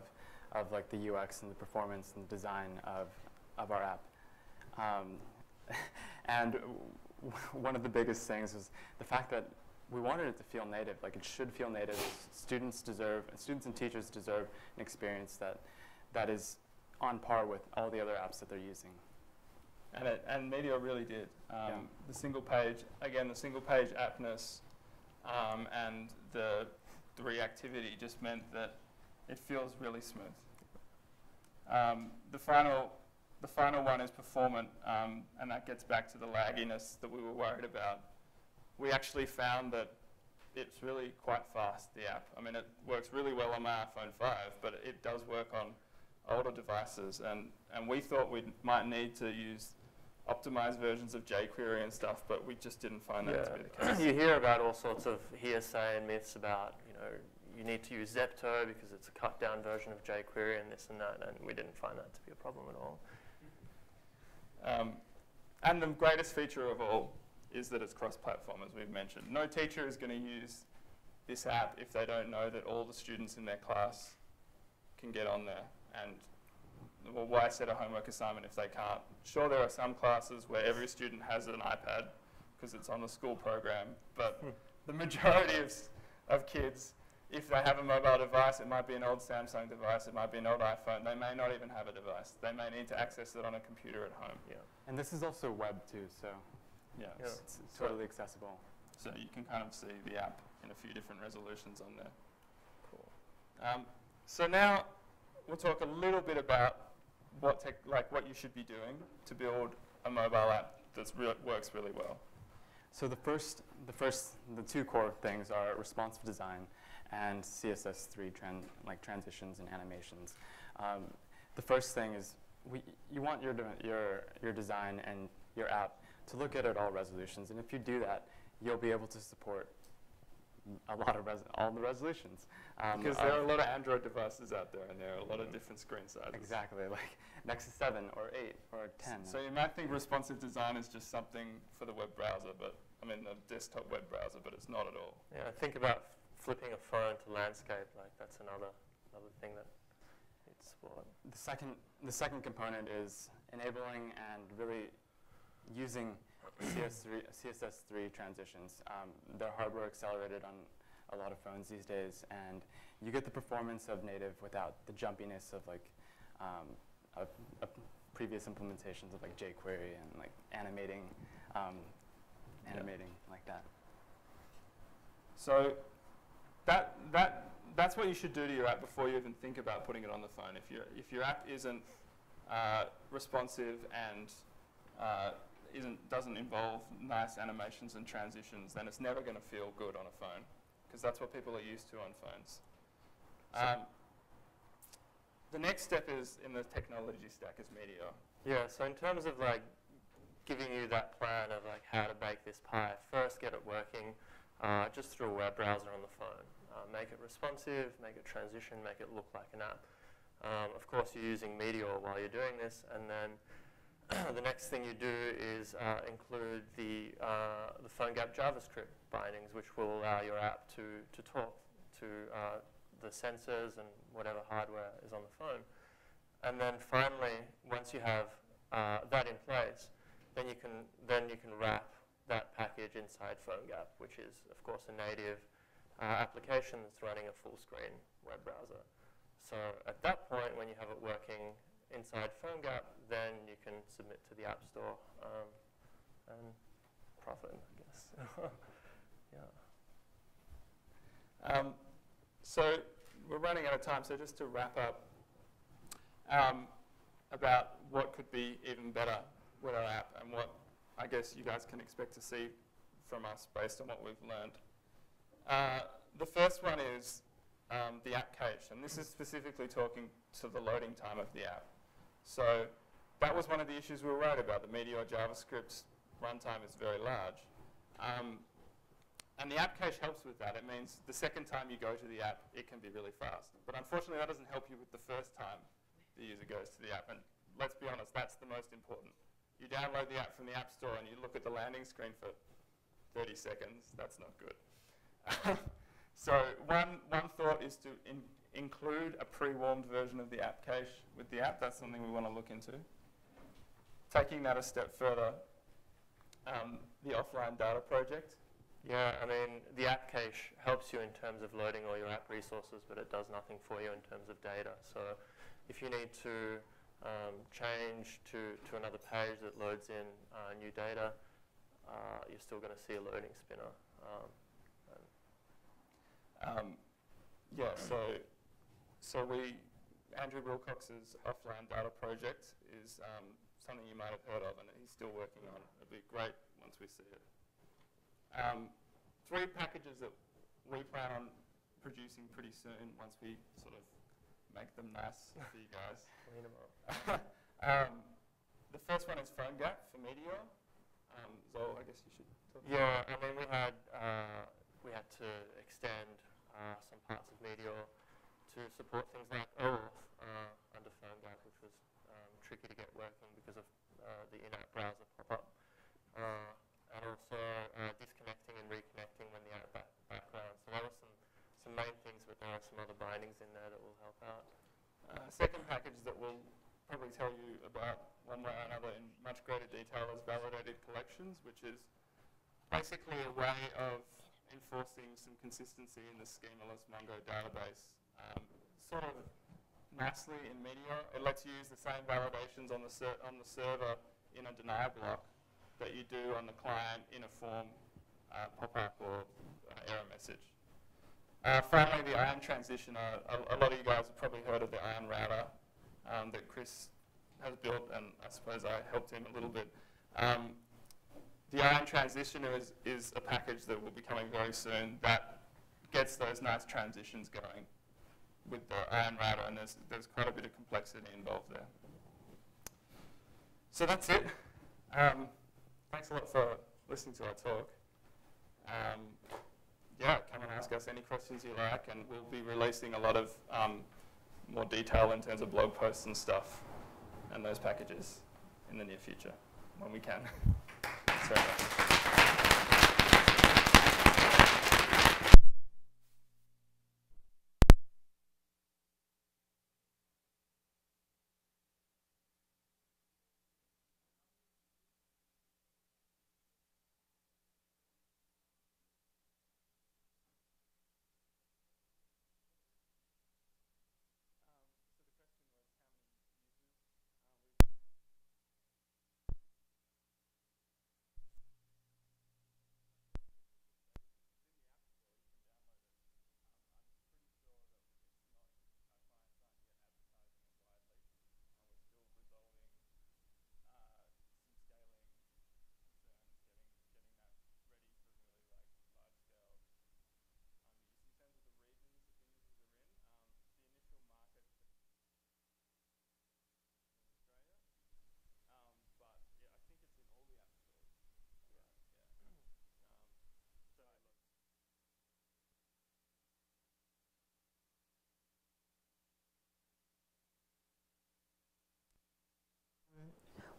of like the UX and the performance and the design of our app. And one of the biggest things was the fact that we wanted it to feel native, like it should feel native. Students and teachers deserve an experience that is on par with all the other apps that they're using. And Meteor really did. The single page appness and the reactivity just meant that it feels really smooth. The final one is performant, and that gets back to the lagginess that we were worried about. We actually found that it's really quite fast, the app. I mean, it works really well on my iPhone 5, but it does work on older devices, and we thought we might need to use optimized versions of jQuery and stuff, but we just didn't find that to be the case. You hear about all sorts of hearsay and myths about, you know, you need to use Zepto because it's a cut-down version of jQuery and this and that, and we didn't find that to be a problem at all. And the greatest feature of all is that it's cross-platform, as we've mentioned. No teacher is going to use this app if they don't know that all the students in their class can get on there. And well, why set a homework assignment if they can't? Sure, there are some classes where every student has an iPad because it's on the school program, but the majority of kids, if they have a mobile device, it might be an old Samsung device, it might be an old iPhone, they may not even have a device. They may need to access it on a computer at home. Yeah. And this is also web too, so Yeah. it's totally accessible. So you can kind of see the app in a few different resolutions on there. Cool. So now we'll talk a little bit about what you should be doing to build a mobile app that works really well. So the two core things are responsive design and CSS3 transitions and animations. The first thing is you want your design and your app to look good at all resolutions, and if you do that, you'll be able to support all the resolutions. Because there are a lot of Android devices out there, and there are a lot of different screen sizes. Exactly, like Nexus 7 or 8 or 10. So you might think responsive design is just something for the web browser, but I mean the desktop web browser, but it's not at all. Yeah, think about flipping a phone to landscape. Like that's another thing that needs support. The second component is enabling and really using CSS3 transitions. They're hardware accelerated on a lot of phones these days, and you get the performance of native without the jumpiness of like previous implementations of like jQuery and like animating like that. So that's what you should do to your app before you even think about putting it on the phone. If your app isn't responsive and doesn't involve nice animations and transitions, then it's never going to feel good on a phone, because that's what people are used to on phones. the next step is in the technology stack is Meteor. Yeah, so in terms of like giving you that plan of like how to bake this pie, first get it working just through a web browser on the phone. Make it responsive, make it transition, make it look like an app. Of course, you're using Meteor while you're doing this, and then the next thing you do is include the PhoneGap JavaScript bindings, which will allow your app to talk to the sensors and whatever hardware is on the phone. And then finally, once you have that in place, then you can wrap that package inside PhoneGap, which is, of course, a native application that's running a full-screen web browser. So at that point, when you have it working inside PhoneGap, then you can submit to the App Store and profit, I guess. Yeah. So we're running out of time, so just to wrap up about what could be even better with our app and what I guess you guys can expect to see from us based on what we've learned. The first one is the app cache, and this is specifically talking to the loading time of the app. So that was one of the issues we were worried about. The Meteor JavaScript runtime is very large. And the app cache helps with that. It means the second time you go to the app, it can be really fast. But unfortunately, that doesn't help you with the first time the user goes to the app. And let's be honest, that's the most important. You download the app from the App Store and you look at the landing screen for 30 seconds. That's not good. So one thought is to include a pre-warmed version of the app cache with the app. That's something we want to look into. Taking that a step further, the offline data project. Yeah, I mean, the app cache helps you in terms of loading all your app resources, but it does nothing for you in terms of data. So if you need to change to another page that loads in new data, you're still going to see a loading spinner. Yeah, so Andrew Wilcox's offline data project is something you might have heard of, and he's still working on. It'll be great once we see it. 3 packages that we plan on producing pretty soon once we sort of make them nice for you guys. Clean them up. The first one is PhoneGap for Meteor. Zol, I guess you should talk about Yeah, I mean, we had to extend some parts of Meteor to support things like OAuth under PhoneGap, which was tricky to get working because of the in-app browser pop-up. And also disconnecting and reconnecting when the app background. So there were some main things, but there are some other bindings in there that will help out. Second package that we'll probably tell you about one way or another in much greater detail is validated collections, which is basically a way of enforcing some consistency in the schemaless Mongo database. Sort of nicely in Meteor, it lets you use the same validations on the server in a denial block that you do on the client in a form pop-up or error message. Finally, the iron transition. A lot of you guys have probably heard of the iron router that Chris has built, and I suppose I helped him a little bit. The iron transitioner is a package that will be coming very soon that gets those nice transitions going with the iron router, and there's quite a bit of complexity involved there. So that's it. Thanks a lot for listening to our talk. Yeah, come and ask us any questions you like, and we'll be releasing a lot of more detail in terms of blog posts and stuff and those packages in the near future when we can. So.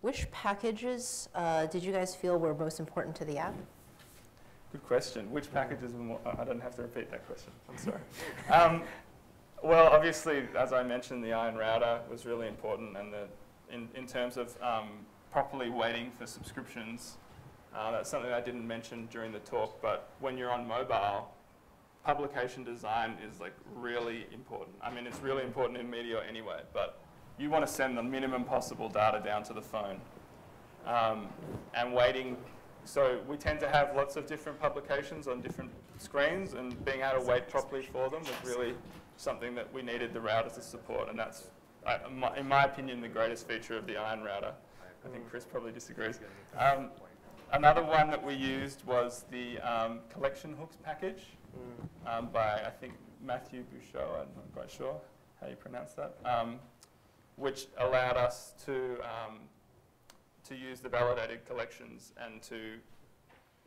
which packages did you guys feel were most important to the app? Good question. Which packages were more, I don't have to repeat that question. I'm sorry. Well, obviously, as I mentioned, the iron router was really important, and in terms of properly waiting for subscriptions, that's something I didn't mention during the talk, but when you're on mobile, publication design is like really important. I mean, it's really important in Meteor anyway, but you want to send the minimum possible data down to the phone. And waiting, so we tend to have lots of different publications on different screens, and being able to wait properly for them was really something that we needed the router to support, and that's, in my opinion, the greatest feature of the iron router. I think Chris probably disagrees. Another one that we used was the collection hooks package by, I think, Matthew Bouchot, I'm not quite sure how you pronounce that, which allowed us to use the validated collections, and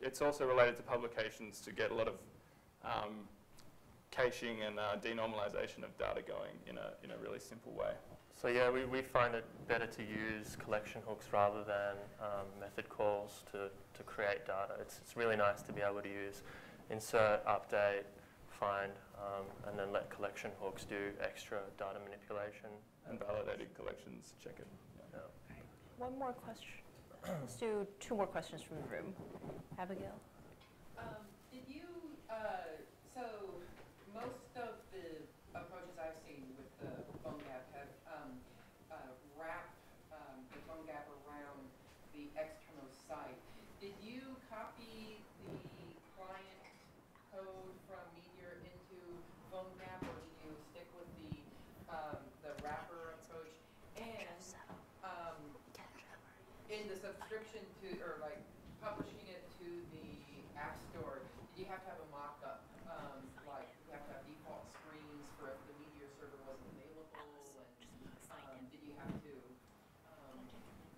it's also related to publications to get a lot of caching and denormalization of data going in a really simple way. So yeah, we find it better to use collection hooks rather than method calls to create data. It's really nice to be able to use insert, update, find, and then let collection hooks do extra data manipulation. And validated collections, check it. Yeah. One more question. Let's do 2 more questions from the room. Abigail. Did you, so most of the approaches I've seen with the phone gap have wrapped the phone gap around the external site. Did you copy the client code from Meteor into phone gap, or did you stick with the wrapper approach? And in the subscription to, or like publishing it to the App Store, did you have to have a mock-up? Like you have to have default screens for if the Meteor server wasn't available, and did you have to?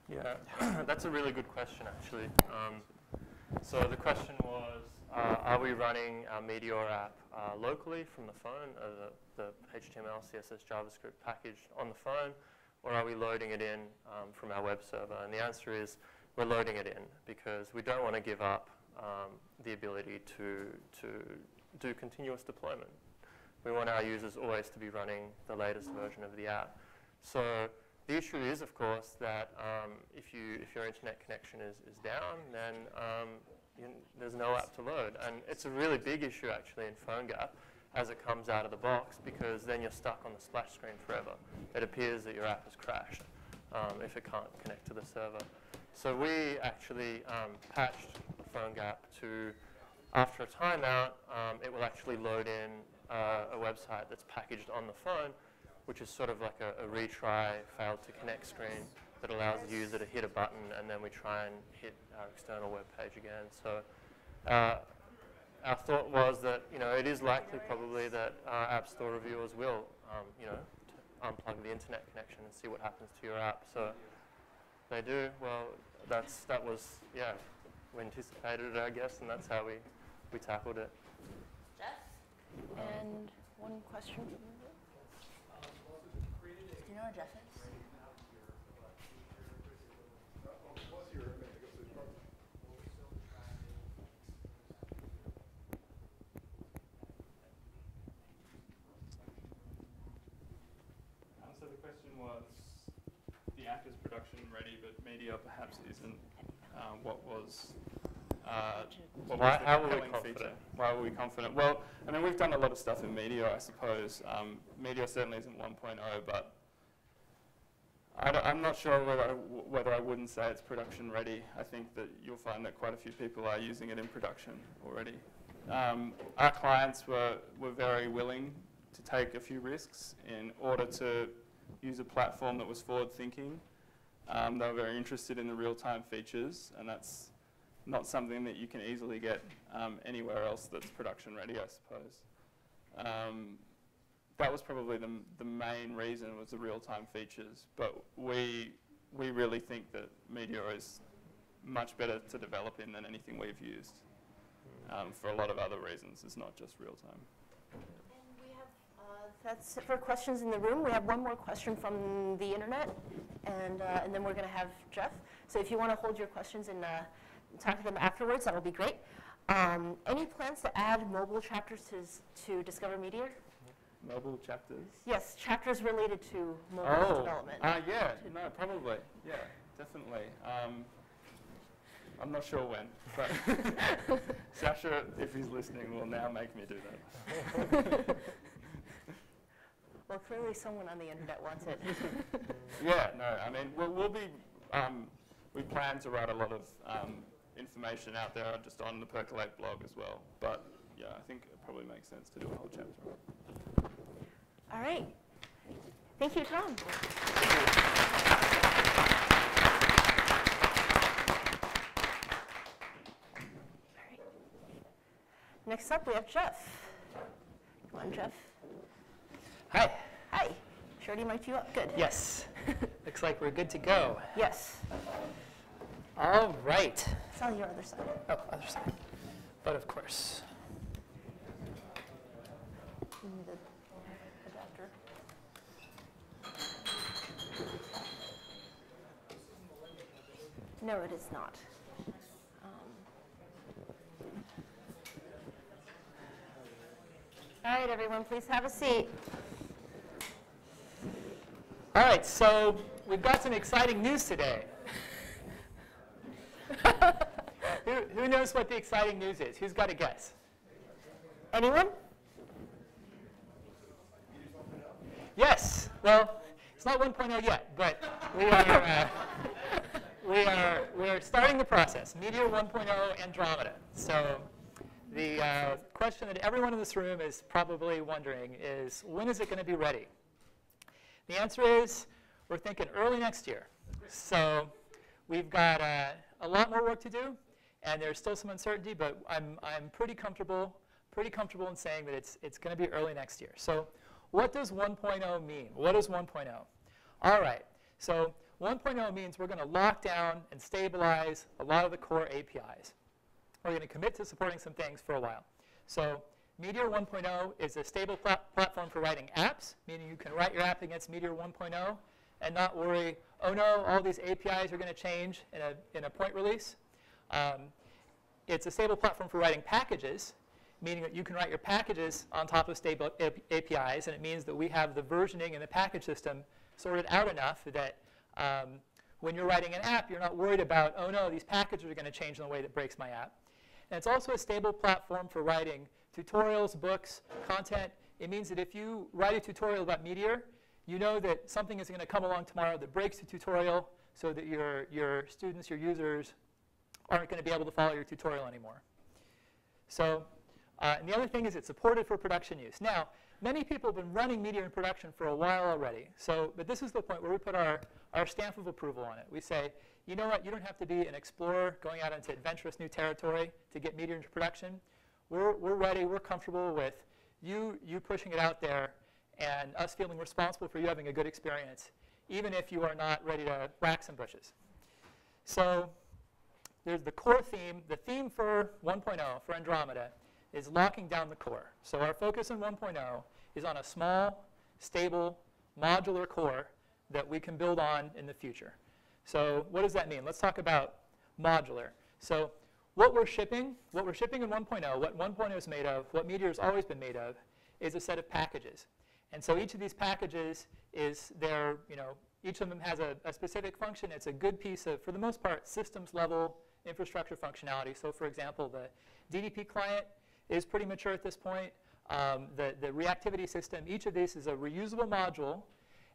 Yeah, that's a really good question, actually. So the question was, are we running our Meteor app locally from the phone, the HTML, CSS, JavaScript package on the phone, or are we loading it in from our web server? And the answer is we're loading it in because we don't want to give up the ability to do continuous deployment. We want our users always to be running the latest version of the app. So the issue is, of course, that if your internet connection is down, then there's no app to load. And it's a really big issue, actually, in PhoneGap as it comes out of the box, because then you're stuck on the splash screen forever. It appears that your app has crashed if it can't connect to the server. So we actually patched PhoneGap to, after a timeout, it will actually load in a website that's packaged on the phone, which is sort of like a retry, failed to connect screen that allows the user to hit a button, and then we try and hit our external web page again. So our thought was that it is likely probably that App Store reviewers will unplug the internet connection and see what happens to your app. So they do. Well, that was we anticipated it, I guess, and that's how we tackled it. Geoff? And one question from the room. Do you know where Geoff is? So the question was, the app is production ready, but Meteor perhaps isn't. What was the compelling feature? Why were we confident? Well, I mean, we've done a lot of stuff in Meteor, I suppose. Meteor certainly isn't 1.0, but I'm not sure whether I wouldn't say it's production ready. I think that you'll find that quite a few people are using it in production already. Our clients were very willing to take a few risks in order to use a platform that was forward-thinking. They were very interested in the real-time features, and that's not something that you can easily get anywhere else that's production ready, I suppose. That was probably the main reason, was the real-time features. But we really think that Meteor is much better to develop in than anything we've used for a lot of other reasons. It's not just real-time. And we have That's it for questions in the room. We have one more question from the internet, and then we're going to have Geoff. So if you want to hold your questions and talk to them afterwards, that'll be great. Any plans to add mobile chapters to Discover Meteor? Mobile chapters? Yes, chapters related to mobile development. Yeah, no, probably. Yeah, definitely. I'm not sure when, but Sasha, if he's listening, will now make me do that. Well, clearly someone on the internet wants it. Yeah, no, I mean, we'll be, we plan to write a lot of information out there just on the Percolate blog as well. But yeah, I think it probably makes sense to do a whole chapter. All right. Thank you, Tom. Next up, we have Geoff. Come on, Geoff. Hi. Hi. Shorty mic'd you up. Good. Yes. Looks like we're good to go. Yes. All right. It's on your other side. Oh, other side. But of course. You need an adapter. No, it is not. All right, everyone, please have a seat. All right, so we've got some exciting news today. Who knows what the exciting news is? Who's got a guess? Anyone? Yes. Well, it's not 1.0 yet, but we're starting the process. Meteor 1.0 Andromeda. So the question that everyone in this room is probably wondering is, when is it going to be ready? The answer is, we're thinking early next year. So we've got a lot more work to do, and there's still some uncertainty, but I'm pretty comfortable in saying that it's going to be early next year. So what does 1.0 mean? What is 1.0? All right, so 1.0 means we're going to lock down and stabilize a lot of the core APIs. We're going to commit to supporting some things for a while. So Meteor 1.0 is a stable platform for writing apps, meaning you can write your app against Meteor 1.0 and not worry, oh no, all these APIs are going to change in a point release. It's a stable platform for writing packages, meaning that you can write your packages on top of stable APIs, and it means that we have the versioning and the package system sorted out enough that when you're writing an app, you're not worried about, oh no, these packages are going to change in a way that breaks my app. And it's also a stable platform for writing tutorials, books, content. It means that if you write a tutorial about Meteor, you know that something is going to come along tomorrow that breaks the tutorial so that your students, your users, aren't going to be able to follow your tutorial anymore. So, and the other thing is it's supported for production use. Now, many people have been running Meteor in production for a while already. So, but this is the point where we put our stamp of approval on it. We say, you know what, you don't have to be an explorer going out into adventurous new territory to get Meteor into production. We're ready, we're comfortable with you pushing it out there and us feeling responsible for you having a good experience, even if you are not ready to rack some bushes. So there's the core theme. The theme for 1.0, for Andromeda, is locking down the core. So our focus in 1.0 is on a small, stable, modular core that we can build on in the future. So what does that mean? Let's talk about modular. So what we're shipping in 1.0, what 1.0 is made of, what Meteor has always been made of, is a set of packages. And so each of these packages is each of them has a specific function. It's a good piece of, for the most part, systems level infrastructure functionality. So for example, the DDP client is pretty mature at this point. The reactivity system, each of these is a reusable module.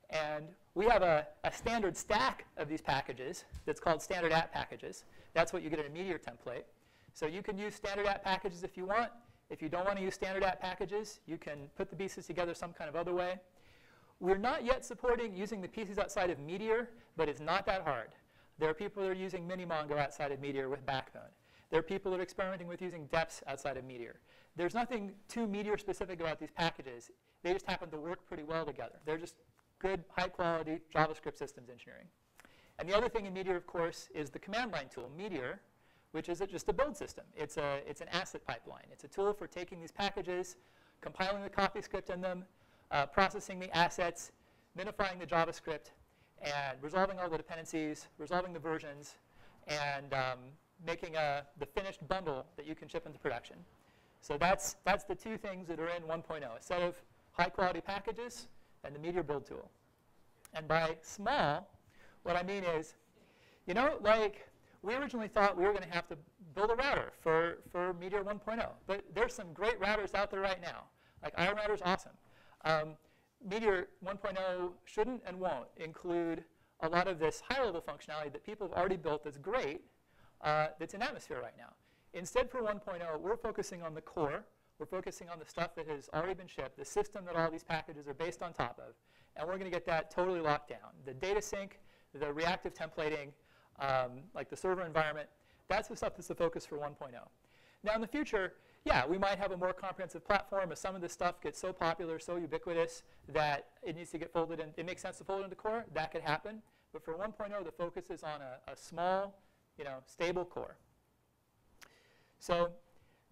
And we have a standard stack of these packages that's called standard app packages. That's what you get in a Meteor template. So you can use standard app packages if you want. If you don't want to use standard app packages, you can put the pieces together some kind of other way. We're not yet supporting using the pieces outside of Meteor, but it's not that hard. There are people that are using Minimongo outside of Meteor with Backbone. There are people that are experimenting with using depths outside of Meteor. There's nothing too Meteor specific about these packages. They just happen to work pretty well together. They're just good, high-quality JavaScript systems engineering. And the other thing in Meteor, of course, is the command line tool, Meteor, which is just a build system. It's an asset pipeline. It's a tool for taking these packages, compiling the copy script in them, processing the assets, minifying the JavaScript, and resolving all the dependencies, resolving the versions, and making the finished bundle that you can ship into production. So that's the two things that are in 1.0, a set of high-quality packages and the Meteor build tool. And by small, what I mean is, you know, like we originally thought we were going to have to build a router for Meteor 1.0. But there's some great routers out there right now. Like Iron Router's awesome. Meteor 1.0 shouldn't and won't include a lot of this higher-level functionality that people have already built that's great, that's in Atmosphere right now. Instead, for 1.0, we're focusing on the core. We're focusing on the stuff that has already been shipped, the system that all these packages are based on top of. And we're going to get that totally locked down. The data sync, the reactive templating, like the server environment, that's the stuff that's the focus for 1.0. Now, in the future, yeah, we might have a more comprehensive platform as some of this stuff gets so popular, so ubiquitous, that it needs to get folded in. It makes sense to fold it into core. That could happen. But for 1.0, the focus is on a small, stable core. So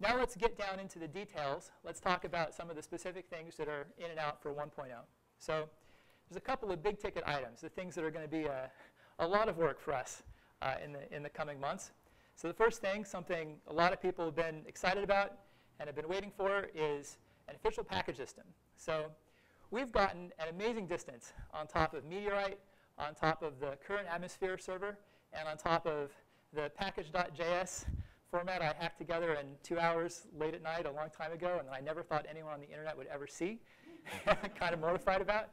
now let's get down into the details. Let's talk about some of the specific things that are in and out for 1.0. So there's a couple of big ticket items, the things that are going to be a lot of work for us in the coming months. So the first thing, something a lot of people have been excited about and have been waiting for, is an official package system. So we've gotten an amazing distance on top of Meteorite, on top of the current Atmosphere server, and on top of the package.js format I hacked together in 2 hours late at night a long time ago, and that I never thought anyone on the internet would ever see. Kind of mortified about.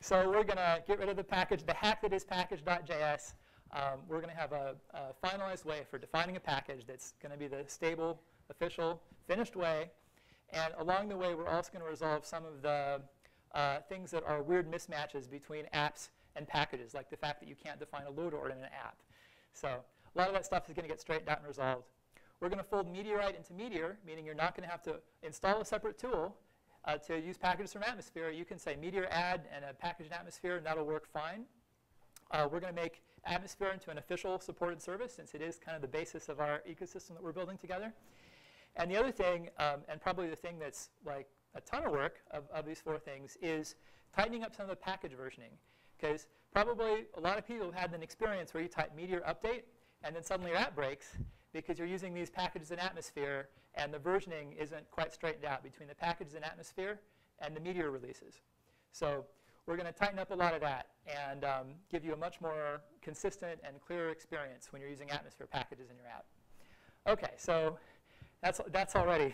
So we're going to get rid of the package, the hack that is package.js. We're going to have a finalized way for defining a package that's going to be the stable, official, finished way. And along the way, we're also going to resolve some of the things that are weird mismatches between apps and packages, like the fact that you can't define a load order in an app. So a lot of that stuff is going to get straightened out and resolved. We're going to fold Meteorite into Meteor, meaning you're not going to have to install a separate tool to use packages from Atmosphere. You can say Meteor add and a package in Atmosphere, and that'll work fine. We're going to make Atmosphere into an official supported service, since it is kind of the basis of our ecosystem that we're building together. And the other thing, and probably the thing that's like a ton of work of these four things, is tightening up some of the package versioning. Because probably a lot of people have had an experience where you type Meteor update, and then suddenly your app breaks because you're using these packages in Atmosphere, and the versioning isn't quite straightened out between the packages in Atmosphere and the Meteor releases. So we're going to tighten up a lot of that and give you a much more consistent and clearer experience when you're using Atmosphere packages in your app. OK, so that's already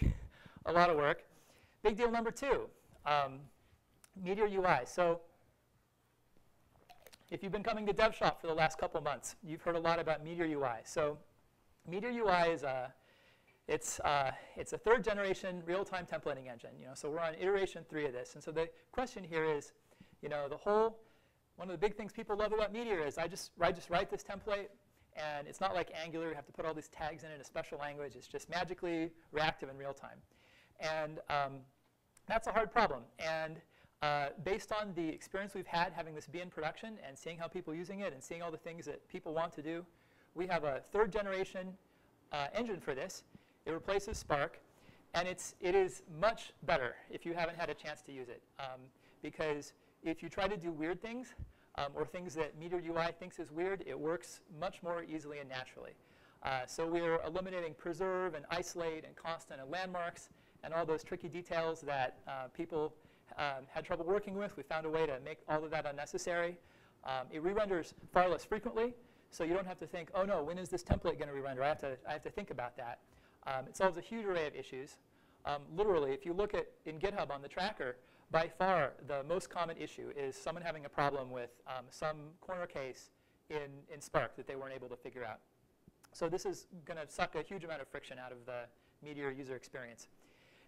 a lot of work. Big deal number 2, Meteor UI. So if you've been coming to Devshop for the last couple months, you've heard a lot about Meteor UI. So Meteor UI is it's a 3rd generation real-time templating engine. So we're on iteration 3 of this. And so the question here is, one of the big things people love about Meteor is I just write this template, and it's not like Angular. You have to put all these tags in a special language. It's just magically reactive in real time. And that's a hard problem. And based on the experience we've had having this be in production and seeing how people are using it and seeing all the things that people want to do, we have a 3rd generation engine for this. It replaces Spark. And it is much better if you haven't had a chance to use it. Because if you try to do weird things, or things that Meteor UI thinks is weird, it works much more easily and naturally. So we're eliminating preserve and isolate and constant and landmarks and all those tricky details that people had trouble working with. We found a way to make all of that unnecessary. It re-renders far less frequently, so you don't have to think, oh no, when is this template going to re-render? I have to think about that. It solves a huge array of issues. Literally, if you look at in GitHub on the tracker, by far the most common issue is someone having a problem with some corner case in Spark that they weren't able to figure out. So this is going to suck a huge amount of friction out of the Meteor user experience.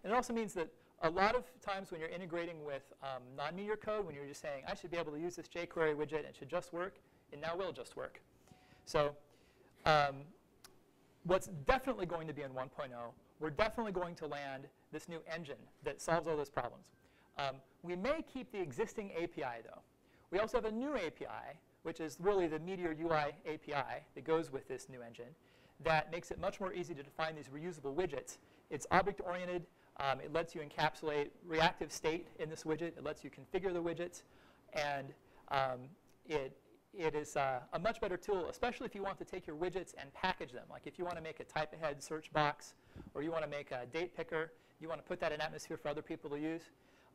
And it also means that a lot of times when you're integrating with non-Meteor code, when you're just saying, I should be able to use this jQuery widget and it should just work, it now will just work. So what's definitely going to be in 1.0, we're definitely going to land this new engine that solves all those problems. We may keep the existing API, though. We also have a new API, which is really the Meteor UI API that goes with this new engine, that makes it much more easy to define these reusable widgets. It's object-oriented. It lets you encapsulate reactive state in this widget. It lets you configure the widgets. And it is a much better tool, especially if you want to take your widgets and package them. Like if you want to make a type-ahead search box, or you want to make a date picker, you want to put that in Atmosphere for other people to use,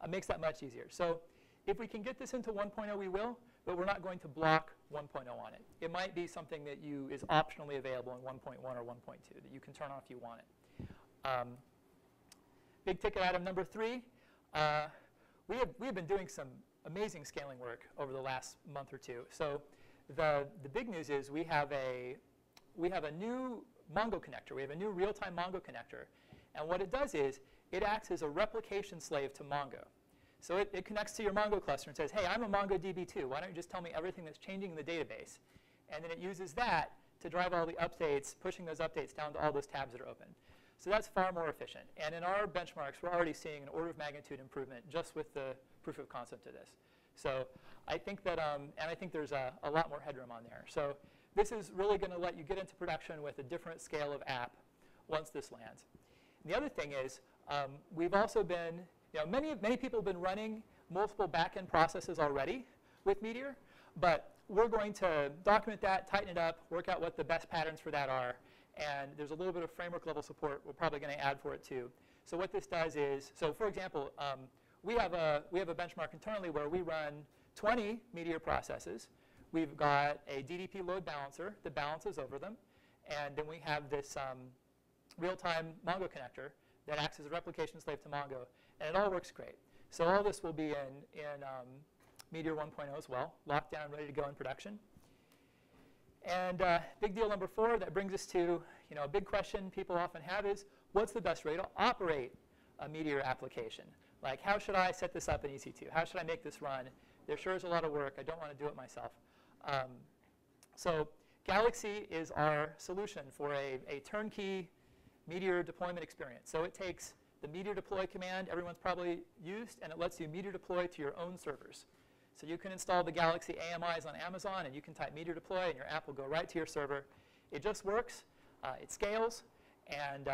it makes that much easier. So if we can get this into 1.0, we will, but we're not going to block 1.0 on it. It might be something that is optionally available in 1.1 or 1.2 that you can turn on if you want it. Big ticket item number 3, we have been doing some amazing scaling work over the last month or two. So the big news is we have a new Mongo connector. We have a new real-time Mongo connector. And what it does is it acts as a replication slave to Mongo. So it connects to your Mongo cluster and says, hey, I'm a MongoDB too. Why don't you just tell me everything that's changing in the database? And then it uses that to drive all the updates, pushing those updates down to all those tabs that are open. So that's far more efficient. And in our benchmarks, we're already seeing an order of magnitude improvement just with the proof of concept of this. So I think that, and I think there's a lot more headroom on there. So this is really going to let you get into production with a different scale of app once this lands. And the other thing is, we've also been, many people have been running multiple back-end processes already with Meteor, but we're going to document that, tighten it up, work out what the best patterns for that are, and there's a little bit of framework level support we're probably going to add for it too. So what this does is, so for example, we have a benchmark internally where we run 20 Meteor processes. We've got a DDP load balancer that balances over them, and then we have this real-time Mongo connector that acts as a replication slave to Mongo, and it all works great. So all this will be in Meteor 1.0 as well, locked down, ready to go in production. And big deal number 4, that brings us to a big question people often have is, what's the best way to operate a Meteor application? Like, how should I set this up in EC2? How should I make this run? There sure is a lot of work. I don't want to do it myself. So Galaxy is our solution for a turnkey Meteor deployment experience. So it takes the Meteor deploy command everyone's probably used, and it lets you Meteor deploy to your own servers. So you can install the Galaxy AMIs on Amazon, and you can type Meteor deploy, and your app will go right to your server. It just works. It scales. And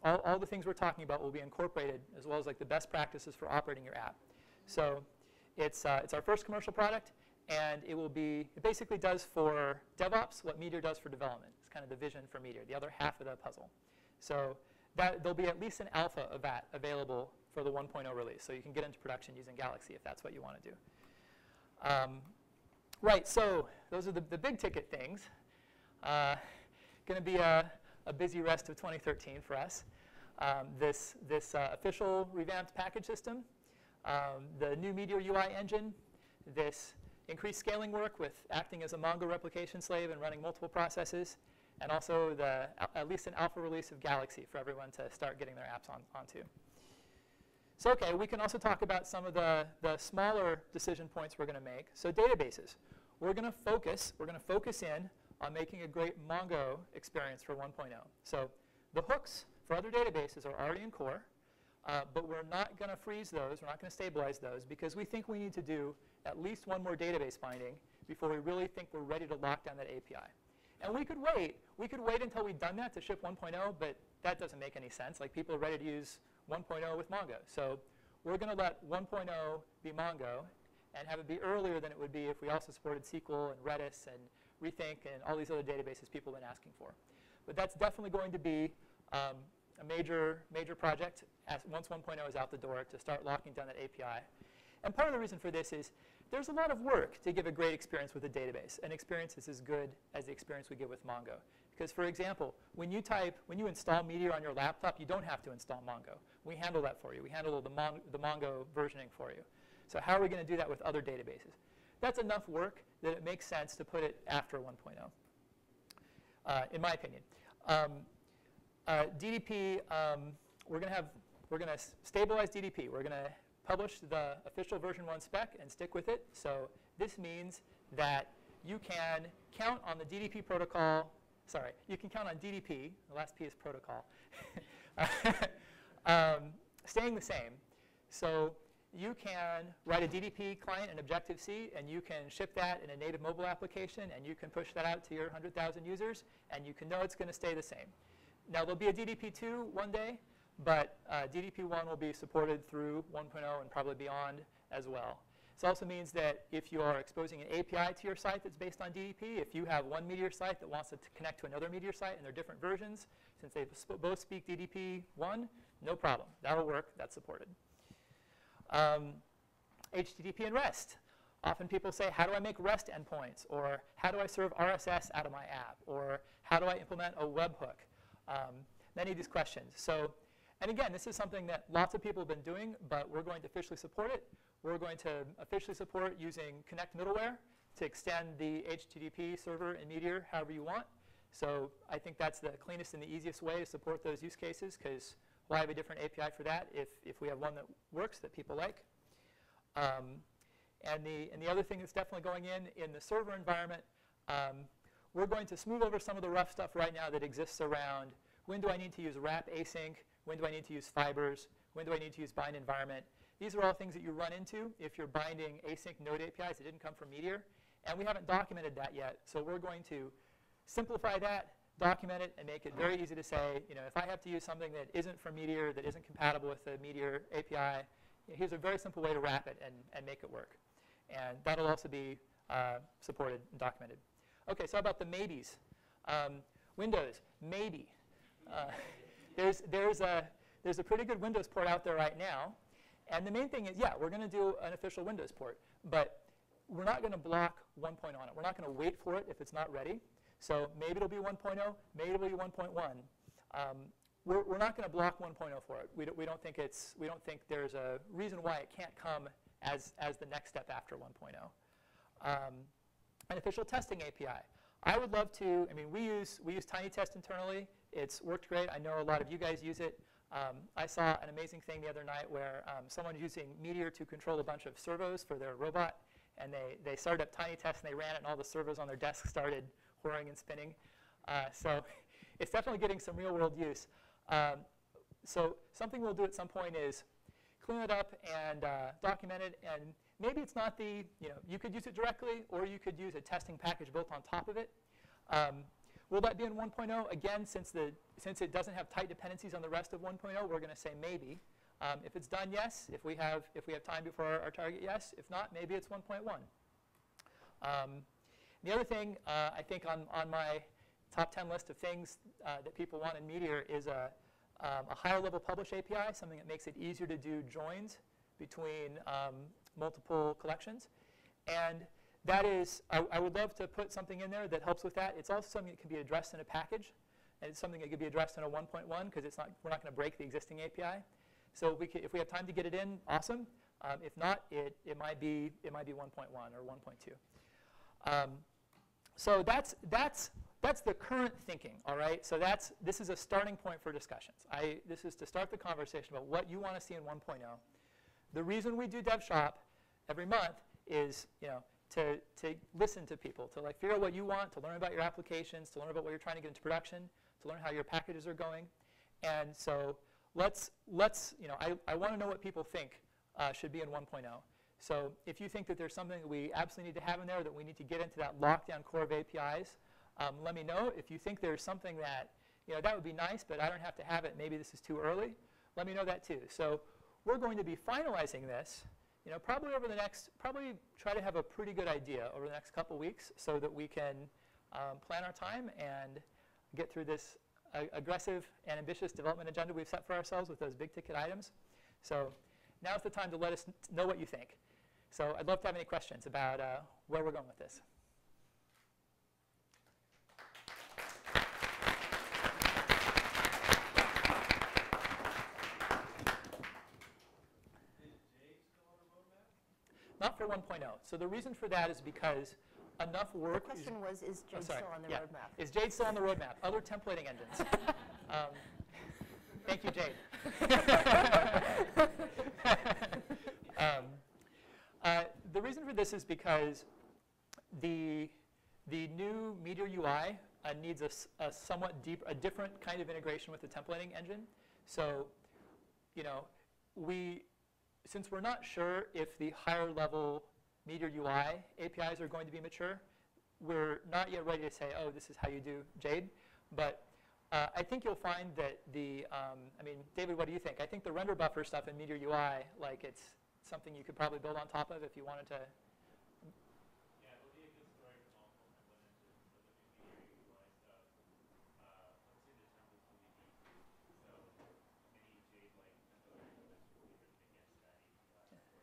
all the things we're talking about will be incorporated, as well as like the best practices for operating your app. So it's our first commercial product, and it basically does for DevOps what Meteor does for development. It's kind of the vision for Meteor, the other half of the puzzle. So there'll be at least an alpha of that available for the 1.0 release. So you can get into production using Galaxy if that's what you want to do. Right, so those are the big ticket things. Going to be a busy rest of 2013 for us. This official revamped package system, the new Meteor UI engine, this increased scaling work with acting as a Mongo replication slave and running multiple processes, and also at least an alpha release of Galaxy for everyone to start getting their apps onto. So OK, we can also talk about some of the smaller decision points we're going to make. So databases. We're going to focus in on making a great Mongo experience for 1.0. So the hooks for other databases are already in core, but we're not going to freeze those. We're not going to stabilize those, because we think we need to do at least one more database binding before we really think we're ready to lock down that API. And we could wait. We could wait until we've done that to ship 1.0, but that doesn't make any sense. Like, people are ready to use 1.0 with Mongo. So we're going to let 1.0 be Mongo and have it be earlier than it would be if we also supported SQL and Redis and Rethink and all these other databases people have been asking for. But that's definitely going to be a major project once 1.0 is out the door, to start locking down that API. And part of the reason for this is there's a lot of work to give a great experience with a database, an experience that's as good as the experience we give with Mongo. Because, for example, when you install Meteor on your laptop, you don't have to install Mongo. We handle that for you. We handle the Mongo versioning for you. So how are we going to do that with other databases? That's enough work that it makes sense to put it after 1.0, in my opinion. DDP, we're going to stabilize DDP. We're going to publish the official version 1 spec and stick with it. So this means that you can count on the DDP protocol. Sorry, you can count on DDP. The last P is protocol. Staying the same. So you can write a DDP client in Objective-C, and you can ship that in a native mobile application, and you can push that out to your 100,000 users, and you can know it's going to stay the same. Now, there'll be a DDP2 one day, but DDP1 will be supported through 1.0 and probably beyond as well. This also means that if you are exposing an API to your site that's based on DDP, if you have one Meteor site that wants to connect to another Meteor site and they're different versions, since they both speak DDP1, no problem. That'll work. That's supported. HTTP and REST. Often people say, how do I make REST endpoints? Or how do I serve RSS out of my app? Or how do I implement a webhook? Many of these questions. So, and again, this is something that lots of people have been doing, but we're going to officially support it. We're going to officially support using Connect middleware to extend the HTTP server in Meteor however you want. So I think that's the cleanest and the easiest way to support those use cases, because why have a different API for that if we have one that works that people like? And the other thing that's definitely going in the server environment, we're going to smooth over some of the rough stuff right now that exists around when do I need to use wrap async, when do I need to use fibers, when do I need to use bind environment. These are all things that you run into if you're binding async node APIs that didn't come from Meteor. And we haven't documented that yet. So we're going to simplify that, document it, and make it very easy to say, if I have to use something that isn't from Meteor, that isn't compatible with the Meteor API, here's a very simple way to wrap it and make it work. And that'll also be supported and documented. OK, so how about the maybes? Windows, maybe. There's a pretty good Windows port out there right now. And the main thing is, yeah, we're going to do an official Windows port. But we're not going to block 1.0 on it. We're not going to wait for it if it's not ready. So maybe it'll be 1.0, maybe it'll be 1.1. We're not going to block 1.0 for it. We don't think there's a reason why it can't come as the next step after 1.0. An official testing API. I would love to. I mean, we use TinyTest internally. It's worked great. I know a lot of you guys use it. I saw an amazing thing the other night where someone using Meteor to control a bunch of servos for their robot, and they started up TinyTest and they ran it, and all the servos on their desk started whirring and spinning. So it's definitely getting some real-world use. So something we'll do at some point is clean it up and document it. And maybe it's not you could use it directly, or you could use a testing package built on top of it. Will that be in 1.0? Again, since it doesn't have tight dependencies on the rest of 1.0, we're going to say maybe. If it's done, yes. If we have time before our target, yes. If not, maybe it's 1.1. The other thing I think on my top 10 list of things that people want in Meteor is a higher level publish API, something that makes it easier to do joins between multiple collections. And that is, I would love to put something in there that helps with that. It's also something that can be addressed in a package. And it's something that could be addressed in a 1.1, because we're not going to break the existing API. So if we have time to get it in, awesome. If not, it might be 1.1 or 1.2. So that's the current thinking, all right? So this is a starting point for discussions. This is to start the conversation about what you want to see in 1.0. The reason we do DevShop every month is, to listen to people, to figure out what you want, to learn about your applications, to learn about what you're trying to get into production, to learn how your packages are going. And so let's I want to know what people think should be in 1.0. So if you think that there's something that we absolutely need to have in there, that we need to get into that lockdown core of APIs, let me know. If you think there's something that, that would be nice, but I don't have to have it, maybe this is too early, let me know that too. So we're going to be finalizing this, probably over the next, try to have a pretty good idea over the next couple weeks, so that we can plan our time and get through this aggressive and ambitious development agenda we've set for ourselves with those big ticket items. So now's the time to let us know what you think. So I'd love to have any questions about where we're going with this. Not for 1.0. So the reason for that is because enough work. The question was, is Jade still on the roadmap? Is Jade still on the roadmap? Other templating engines. Thank you, Jade. The reason for this is because the new Meteor UI needs a somewhat different kind of integration with the templating engine. So, since we're not sure if the higher level Meteor UI APIs are going to be mature, we're not yet ready to say, oh, this is how you do Jade. But I think you'll find that I mean, David, what do you think? I think the render buffer stuff in Meteor UI, like it's something you could probably build on top of if you wanted to. Yeah, it would be a good story for multiple template engines, but the new Meteor UI stuff, let's say the templates really deep, so any Jade-like template engine that's really written against that API for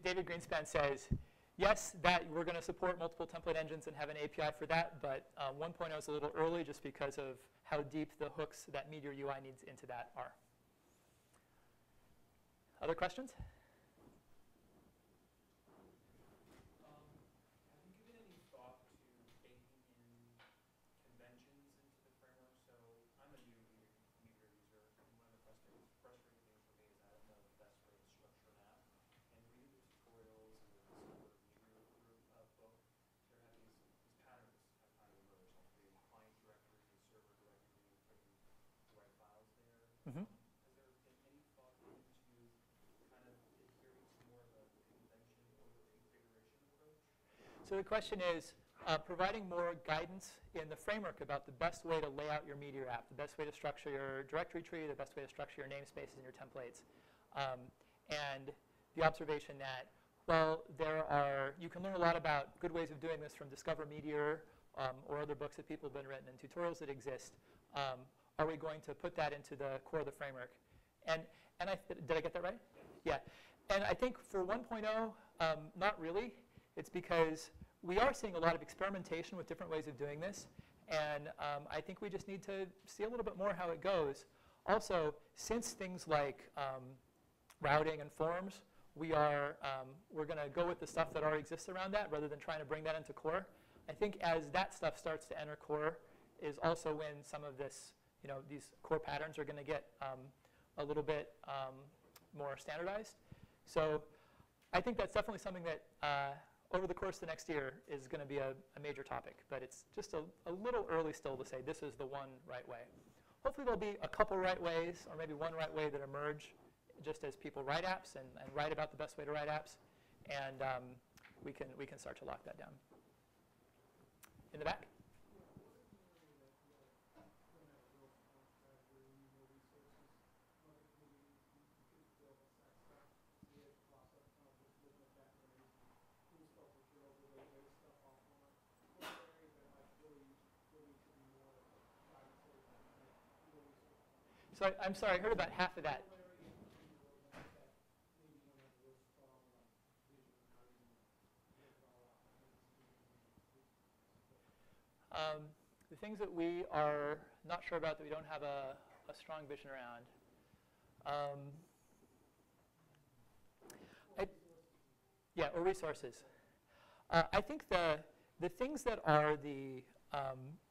David Greenspan says, yes, that we're going to support multiple template engines and have an API for that, but 1.0 is a little early just because of how deep the hooks that Meteor UI needs into that are. Other questions? Have you given any thought to baking in conventions into the framework? So I'm a new Meteor user, and one of the frustrating things for me is I don't know the best way to structure an app. And reading the tutorials and the support Meteor book, there have these patterns have kind of emerged, like creating client directory and server directory, putting the right files there. Mm-hmm. Has there been any thought into kind of adhering to more of a convention or configuration approach? So the question is, providing more guidance in the framework about the best way to lay out your Meteor app, the best way to structure your directory tree, the best way to structure your namespaces and your templates. And the observation that, well, you can learn a lot about good ways of doing this from Discover Meteor or other books that people have been written and tutorials that exist. Are we going to put that into the core of the framework? And did I get that right? Yeah. And I think for 1.0, not really. It's because we are seeing a lot of experimentation with different ways of doing this. And I think we just need to see a little bit more how it goes. Also, since things like routing and forms, we're going to go with the stuff that already exists around that rather than trying to bring that into core. I think as that stuff starts to enter core is also when some of this, these core patterns are going to get a little bit more standardized. So I think that's definitely something that over the course of the next year is going to be a major topic. But it's just a little early still to say this is the one right way. Hopefully there'll be a couple right ways or maybe one right way that emerge just as people write apps and write about the best way to write apps. And we can start to lock that down. In the back? So I'm sorry, I heard about half of that. The things that we are not sure about that we don't have a strong vision around. Yeah, or resources. I think the things that are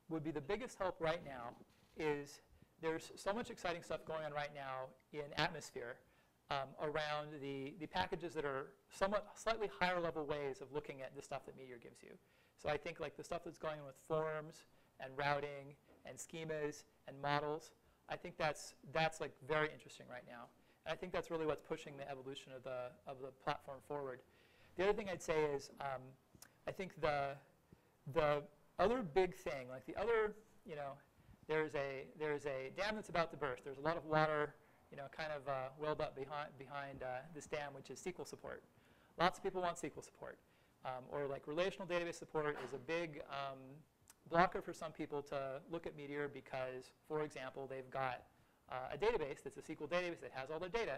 would be the biggest help right now is there's so much exciting stuff going on right now in Atmosphere around the packages that are slightly higher level ways of looking at the stuff that Meteor gives you. So I think like the stuff that's going on with forms and routing and schemas and models, I think that's like very interesting right now. And I think that's really what's pushing the evolution of the platform forward. The other thing I'd say is I think the other big thing, like the other, there's a dam that's about to burst. There's a lot of water, kind of welled up behind this dam, which is SQL support. Lots of people want SQL support. Or like relational database support is a big blocker for some people to look at Meteor because, for example, they've got a database that's a SQL database that has all their data.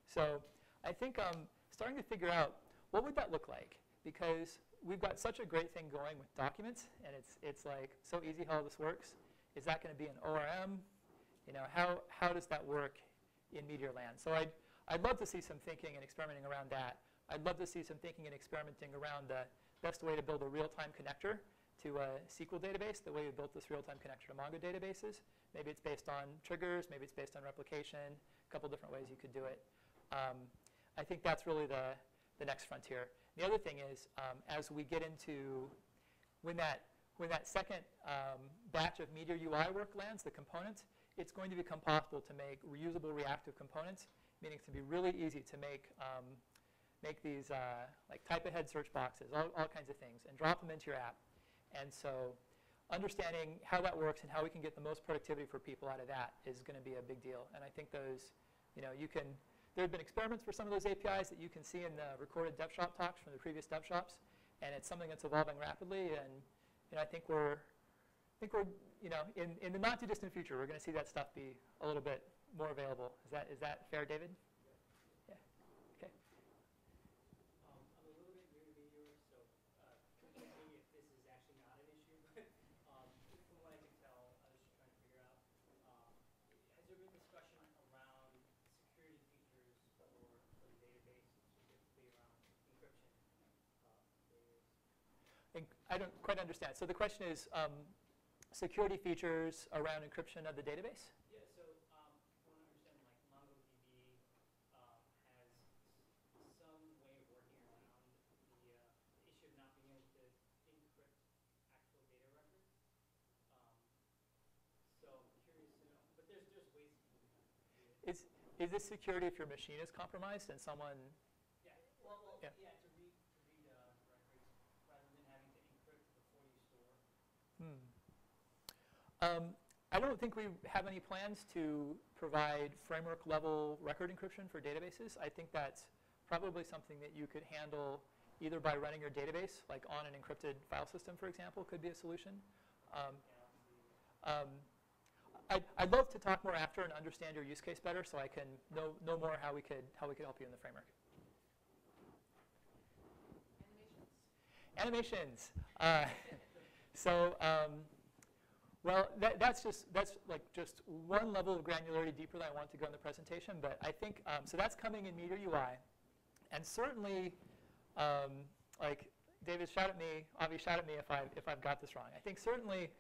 So I think starting to figure out what would that look like, because we've got such a great thing going with documents, and it's like so easy how this works. Is that going to be an ORM? How does that work in Meteor land? So I'd love to see some thinking and experimenting around that. I'd love to see some thinking and experimenting around the best way to build a real-time connector to a SQL database, the way we built this real-time connector to Mongo databases. Maybe it's based on triggers, maybe it's based on replication, a couple different ways you could do it. I think that's really the next frontier. The other thing is, as we get into, when that second batch of Meteor UI work lands, the components, it's going to become possible to make reusable reactive components, meaning it's going to be really easy to make these like type-ahead search boxes, all kinds of things, and drop them into your app. And so understanding how that works and how we can get the most productivity for people out of that is going to be a big deal. And I think those, there have been experiments for some of those APIs that you can see in the recorded Devshop talks from the previous Devshops, and it's something that's evolving rapidly. And I think we're in the not too distant future, we're going to see that stuff be a little bit more available. Is that fair, David? Yeah. Okay. I'm a little bit new to Meteor, so correct me if this is actually not an issue. But from what I can tell, I was just trying to figure out: has there been discussion around security features for the database, specifically around encryption? I don't quite understand. So the question is security features around encryption of the database? Yeah, so I want to understand, like MongoDB has some way of working around the issue of not being able to encrypt actual data records. So I'm curious to know, but there's ways to do that. Is this security if your machine is compromised and someone? Yeah, well yeah, to read records rather than having to encrypt before you store. I don't think we have any plans to provide framework-level record encryption for databases. I think that's probably something that you could handle either by running your database, like on an encrypted file system, for example, could be a solution. I'd love to talk more after and understand your use case better, so I can know more how we could help you in the framework. Animations. Well, that's like just one level of granularity deeper than I want to go in the presentation. But I think so that's coming in Meteor UI, and certainly, like David, shout at me, Avi, shout at me if I've got this wrong. I think certainly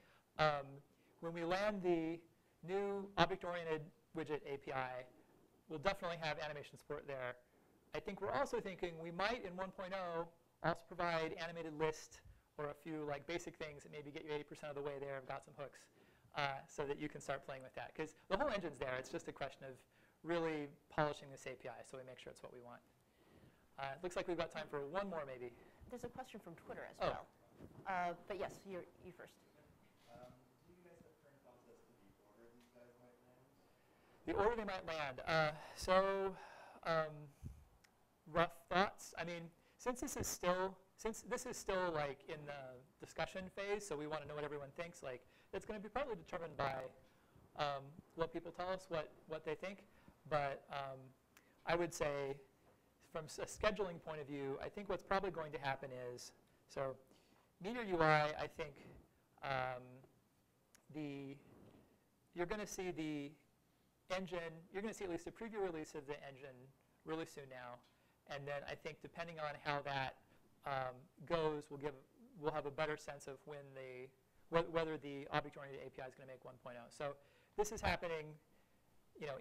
when we land the new object-oriented widget API, we'll definitely have animation support there. I think we're also thinking we might in 1.0 also provide animated list or a few like basic things that maybe get you 80% of the way there and got some hooks so that you can start playing with that. Because the whole engine's there. It's just a question of really polishing this API so we make sure it's what we want. It looks like we've got time for one more maybe. There's a question from Twitter as well. But yes, you first. Do you guys have current thoughts as to the order these guys might land? The order they might land. Rough thoughts. I mean, since this is still like in the discussion phase, so we want to know what everyone thinks. Like, it's going to be partly determined by what people tell us, what they think. But I would say, from a scheduling point of view, I think what's probably going to happen is, so Meteor UI, I think you're going to see the engine. You're going to see at least a preview release of the engine really soon now. And then I think depending on how that goes, we'll have a better sense of whether the object-oriented API is going to make 1.0. So this is happening,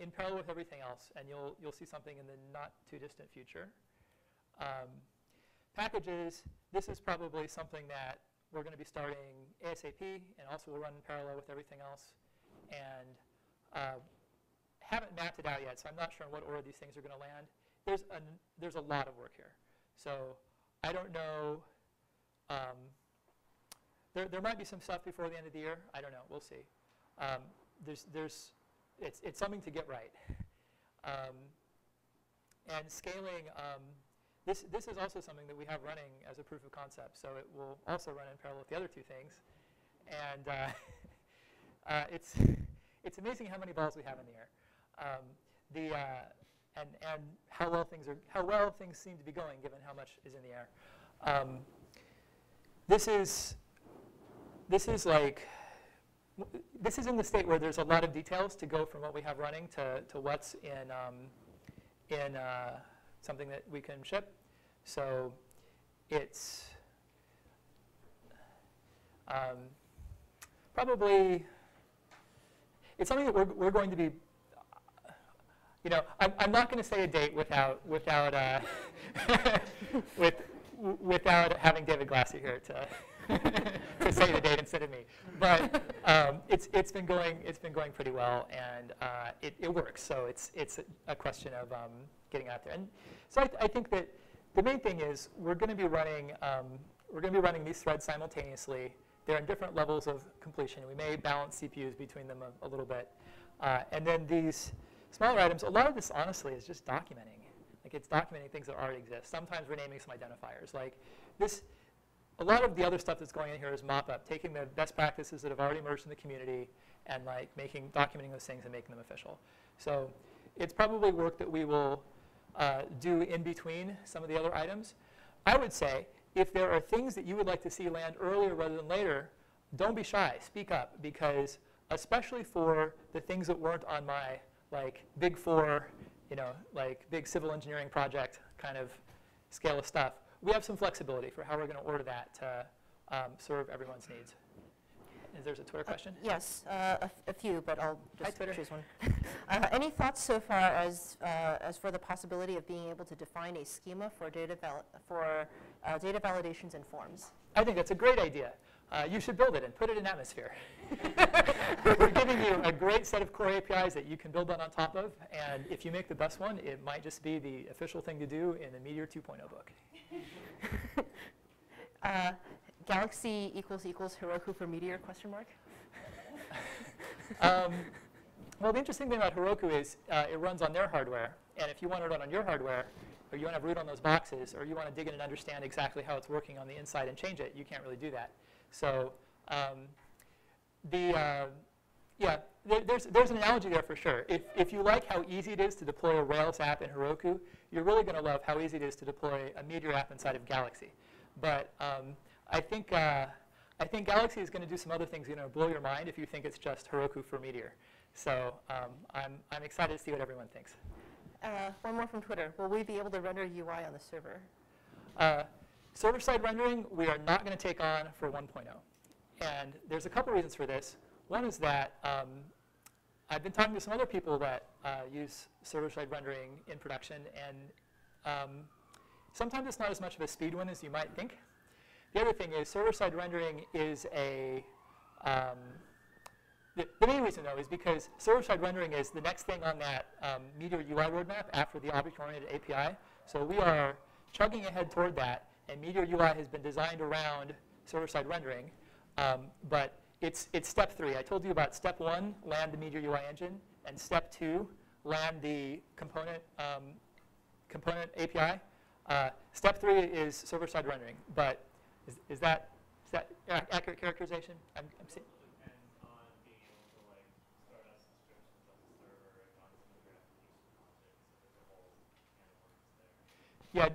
in parallel with everything else, and you'll see something in the not too distant future. Packages. This is probably something that we're going to be starting ASAP, and also will run in parallel with everything else. And haven't mapped it out yet, so I'm not sure in what order these things are going to land. There's a lot of work here. So I don't know. There might be some stuff before the end of the year. I don't know. We'll see. It's something to get right. And scaling. This is also something that we have running as a proof of concept. So it will also run in parallel with the other two things. And it's amazing how many balls we have in the air. And how well things seem to be going, given how much is in the air. This is in the state where there's a lot of details to go from what we have running to what's in something that we can ship. So it's probably something that we're going to be. I'm not going to say a date without having David Glassy here to say the date instead of me. But it's been going pretty well, and it works. So it's a question of getting out there. And so I think that the main thing is we're going to be running these threads simultaneously. they're in different levels of completion. We may balance CPUs between them a little bit. And then these smaller items, a lot of this, honestly, is just documenting. Like, it's documenting things that already exist. Sometimes we're naming some identifiers. Like this, a lot of the other stuff that's going in here is mop-up, taking the best practices that have already emerged in the community and like documenting those things and making them official. So it's probably work that we will do in between some of the other items. I would say if there are things that you would like to see land earlier rather than later, don't be shy, speak up, because especially for the things that weren't on my like big four, like big civil engineering project kind of scale of stuff, we have some flexibility for how we're going to order that to serve everyone's needs. Is there a Twitter question? Yes, a few, but I'll just Twitter. choose one. Any thoughts so far as for the possibility of being able to define a schema for data validations and forms? I think that's a great idea. You should build it and put it in Atmosphere. We're giving you a great set of core APIs that you can build on top of, and if you make the best one, it might just be the official thing to do in the Meteor 2.0 book. Galaxy equals Heroku for Meteor, question mark? Well, the interesting thing about Heroku is it runs on their hardware. And if you want to run on your hardware, or you want to have root on those boxes, or you want to dig in and understand exactly how it's working on the inside and change it, you can't really do that. So there's an analogy there for sure. If you like how easy it is to deploy a Rails app in Heroku, you're really going to love how easy it is to deploy a Meteor app inside of Galaxy. But I think Galaxy is going to do some other things that blow your mind if you think it's just Heroku for Meteor. So I'm excited to see what everyone thinks. One more from Twitter. Will we be able to render UI on the server? Server-side rendering, we are not going to take on for 1.0. And there's a couple reasons for this. One is that I've been talking to some other people that use server-side rendering in production, and sometimes it's not as much of a speed win as you might think. The other thing is server-side rendering is the main reason, though, is because server-side rendering is the next thing on that Meteor UI roadmap after the object-oriented API. So we are chugging ahead toward that, and Meteor UI has been designed around server-side rendering. But it's step 3. I told you about step 1, land the Meteor UI engine, and step 2, land the component API. Step 3 is server-side rendering. But is that accurate characterization? I'm seeing. Depends on being able to like start up subscriptions on the server and on some of your application objects. So there's a whole can of worms there. Yeah,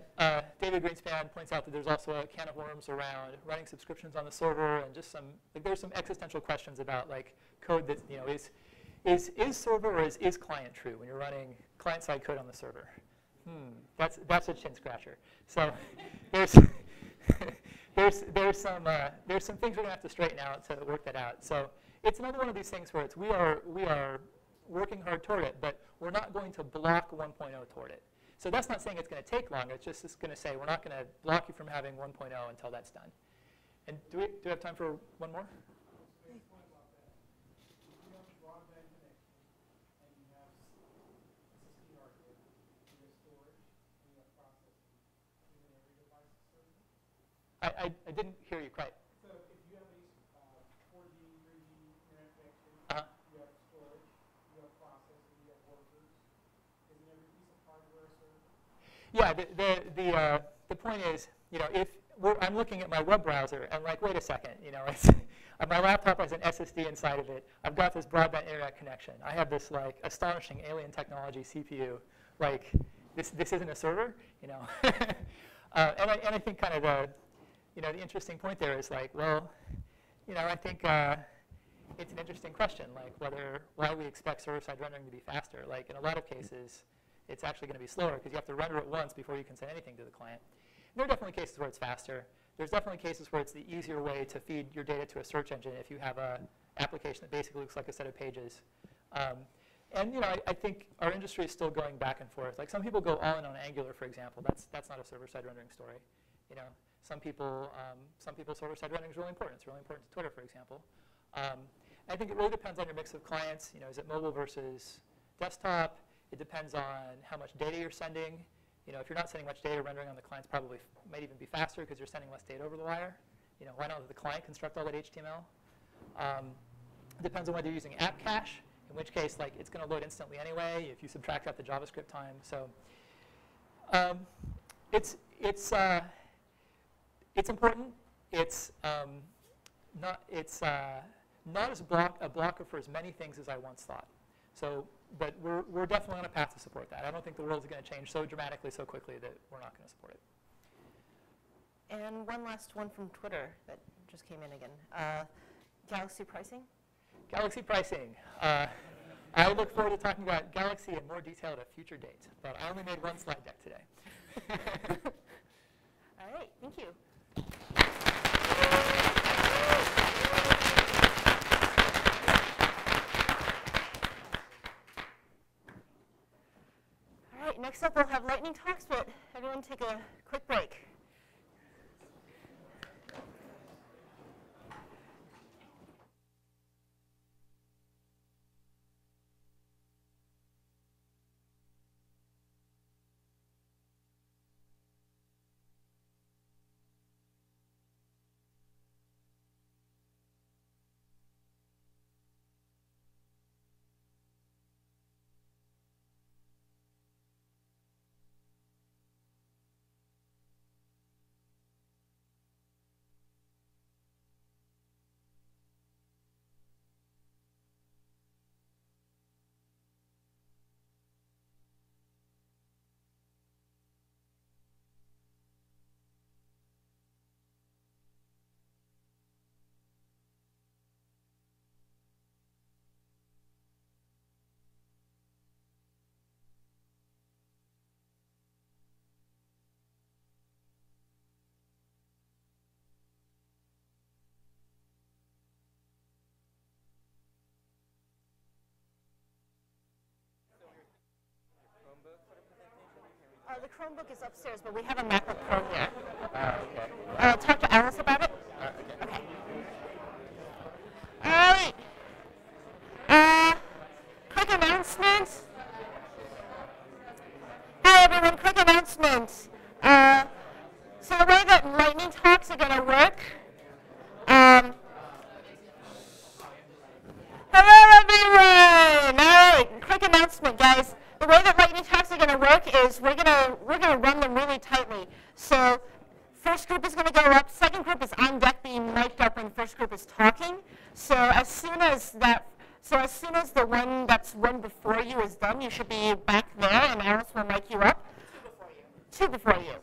David Greenspan points out that there's also a can of worms around running subscriptions on the server, and just there's some existential questions about like code that is server or is client true when you're running client-side code on the server. That's a chin scratcher. So there's some things we're going to have to straighten out to work that out. So it's another one of these things where we are working hard toward it, but we're not going to block 1.0 toward it. So that's not saying it's going to take long. It's going to say we're not going to block you from having 1.0 until that's done. And do we have time for one more? I didn't hear you quite. So if you have a 4G, 3G internet connection, you have storage, you have processing, you have workers. Isn't every piece of hardware a server? Yeah, the point is, if I'm looking at my web browser and like, wait a second, my laptop has an SSD inside of it. I've got this broadband internet connection. I have this like astonishing alien technology CPU. Like this isn't a server, And I think kind of the interesting point there is like, well, I think it's an interesting question, like why we expect server-side rendering to be faster. Like in a lot of cases, it's actually going to be slower because you have to render it once before you can send anything to the client. And there are definitely cases where it's faster. There's definitely cases where it's the easier way to feed your data to a search engine if you have an application that basically looks like a set of pages. And I think our industry is still going back and forth. Like some people go all in on Angular, for example. That's not a server-side rendering story. Some people server-side rendering is really important. It's really important to Twitter, for example. I think it really depends on your mix of clients. Is it mobile versus desktop? It depends on how much data you're sending. If you're not sending much data, rendering on the clients probably might even be faster because you're sending less data over the wire. why not let the client construct all that HTML? Depends on whether you're using app cache, in which case it's going to load instantly anyway if you subtract out the JavaScript time. So it's important. It's not as a blocker for as many things as I once thought. So, but we're definitely on a path to support that. I don't think the world is going to change so dramatically so quickly that we're not going to support it. And one last one from Twitter that just came in again. Galaxy pricing? Galaxy pricing. I look forward to talking about Galaxy in more detail at a future date, but I only made one slide deck today. All right, thank you. All right, next up we'll have lightning talks, but everyone take a quick break. The Chromebook is upstairs, but we have a MacBook Pro here. Okay. Talk to Alice about it. Okay. All right. Quick announcement. Hi, everyone. Quick announcement. So the way that lightning talks are going to work. Hello, everyone. All right. Quick announcement, guys. The way that lightning talks are going to work is we're gonna run them really tightly. So first group is going to go up. Second group is on deck being mic'd up when the first group is talking. So as soon as the one that's one before you is done, you should be back there, and Alice will mic you up. Two before you.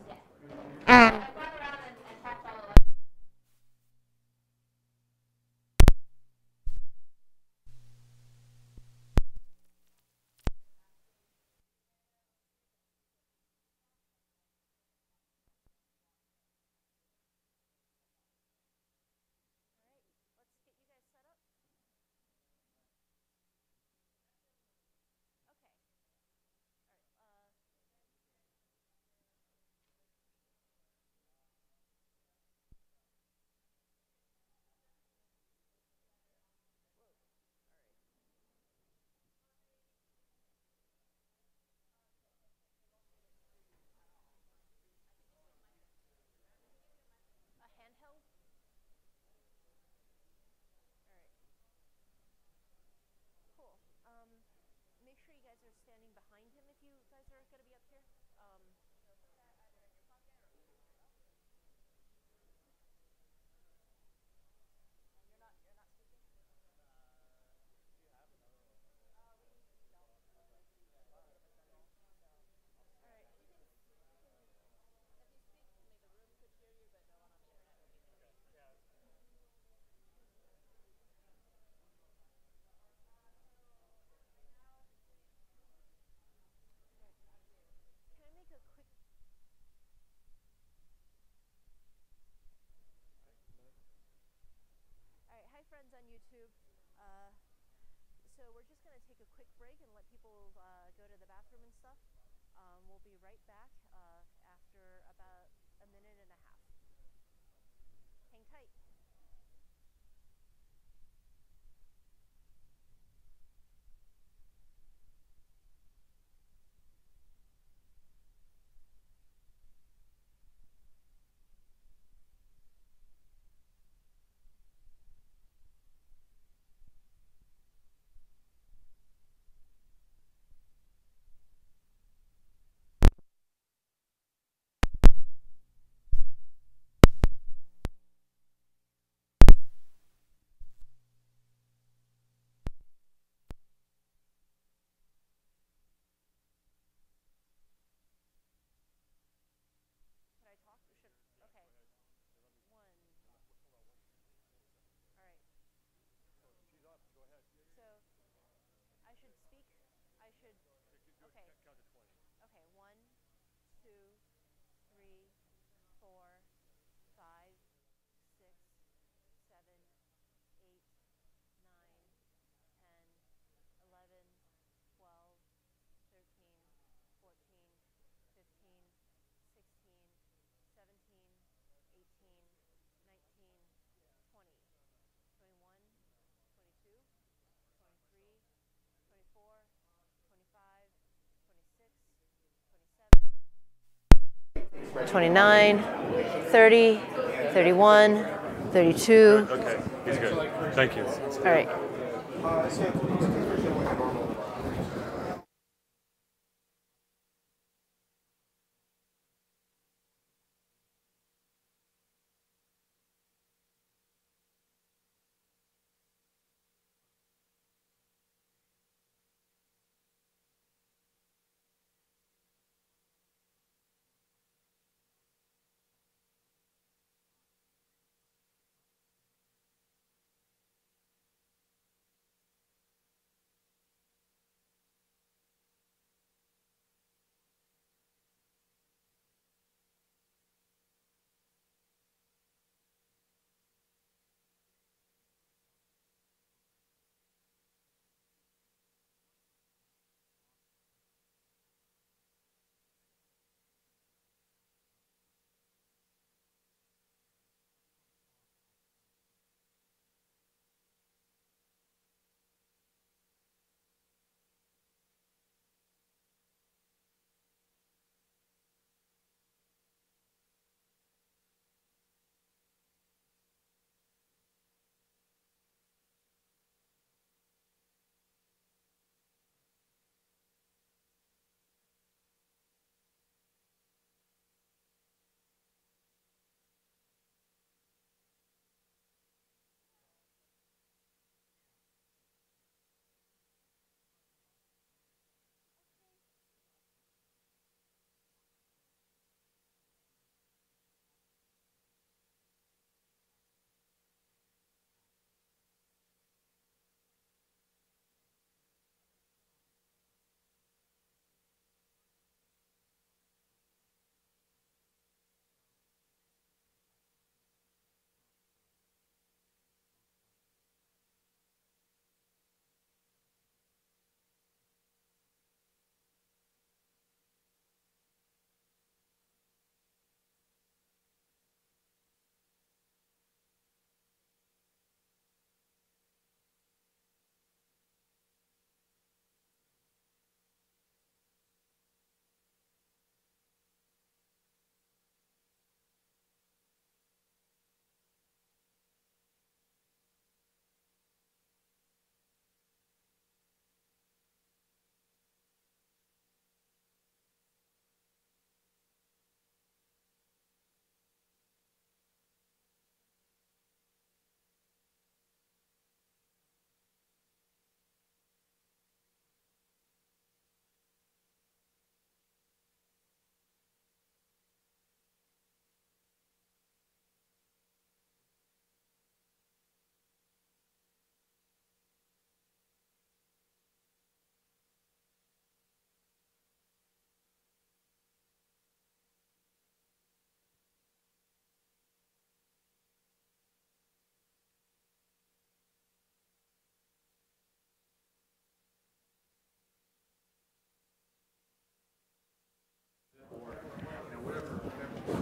Make sure you guys are standing behind him if you guys are going to be up here. On YouTube. So we're just going to take a quick break and let people go to the bathroom and stuff. We'll be right back after about a minute and a half. Hang tight. Okay. Okay, 1, 2, 3, 4, 5, 6, 7, 8, 9, 10, 11, 12, 13, 14, 15, 16, 17, 18, 19, 20, 21, 22, 23, 24, 25, 26, 27, 29, 30, 31, 32. Okay, he's good. Thank you. All right.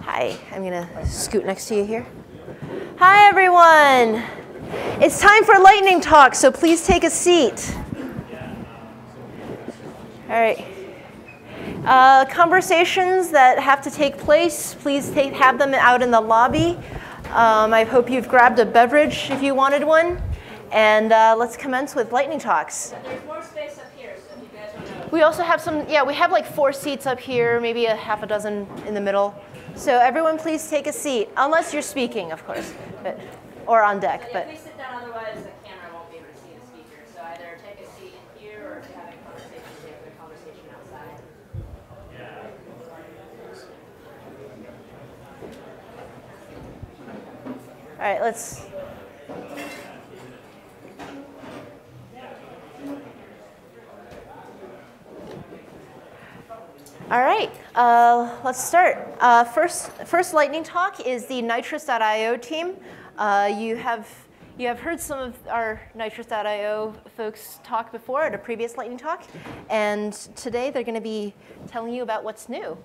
Hi, I'm going to scoot next to you here. Hi, everyone. It's time for lightning talk, so please take a seat. All right. Conversations that have to take place, please have them out in the lobby. I hope you've grabbed a beverage if you wanted one. And let's commence with lightning talks. There's more space up here, so if you guys want to... We also have some, we have like 4 seats up here, maybe a half a dozen in the middle. So everyone please take a seat, unless you're speaking, of course, or on deck. So please sit down, otherwise the camera won't be able to see the speaker. So either take a seat in here, or if you're having a conversation, take the conversation outside. All right, let's... All right, let's start. First lightning talk is the Nitrous.io team. You have heard some of our Nitrous.io folks talk before at a previous lightning talk, and today they're going to be telling you about what's new.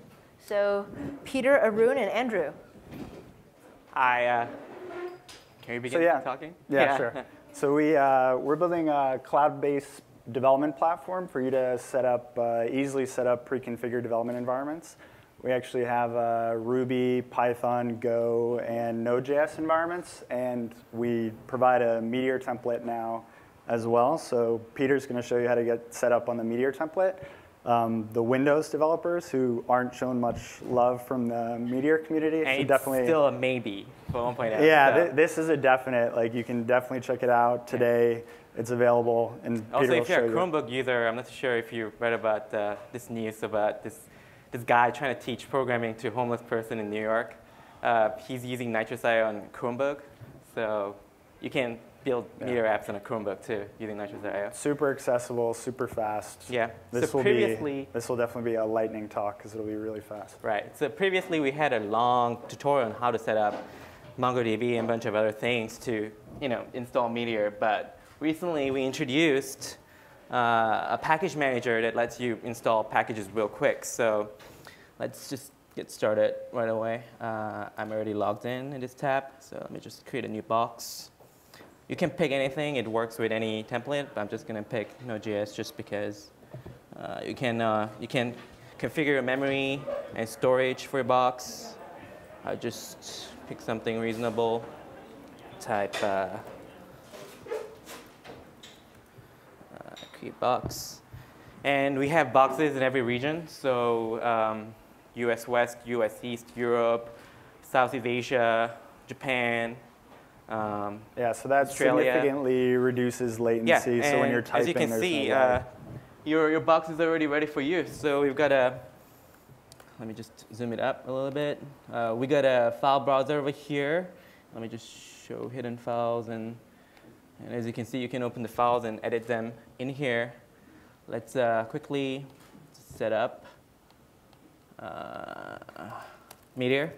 So Peter, Arun, and Andrew. Hi. Can we begin talking? Yeah, sure. So we're building a cloud-based development platform for you to set up, easily set up pre-configured development environments. We actually have Ruby, Python, Go, and Node.js environments, and we provide a Meteor template now as well. So Peter's going to show you how to get set up on the Meteor template. The Windows developers who aren't shown much love from the Meteor community, and so it's definitely still a maybe for 1.0. Yeah, so. This is a definite. Like, you can definitely check it out today. It's available, and also, Peter if you're a Chromebook user, I'm not sure if you read about this news about this guy trying to teach programming to a homeless person in New York. He's using Nitrous.io on Chromebook, so you can build Meteor apps on a Chromebook too using Nitrous.io. Super accessible, super fast. Yeah. This will definitely be a lightning talk because it'll be really fast. Right. So previously we had a long tutorial on how to set up MongoDB and a bunch of other things to install Meteor, but recently we introduced a package manager that lets you install packages real quick. So let's just get started right away. I'm already logged in this tab, so let me just create a new box. You can pick anything. It works with any template, but I'm just going to pick Node.js just because you can configure your memory and storage for your box. I'll just pick something reasonable. Type create box. And we have boxes in every region. So US West, US East, Europe, Southeast Asia, Japan. Yeah, so that Australia. significantly reduces latency. Yeah, so when you're typing, as you can there's see, no your box is already ready for use. So we've got a, let me just zoom it up a little bit. We got a file browser over here. Let me just show hidden files. And as you can see, you can open the files and edit them in here. Let's quickly set up Meteor.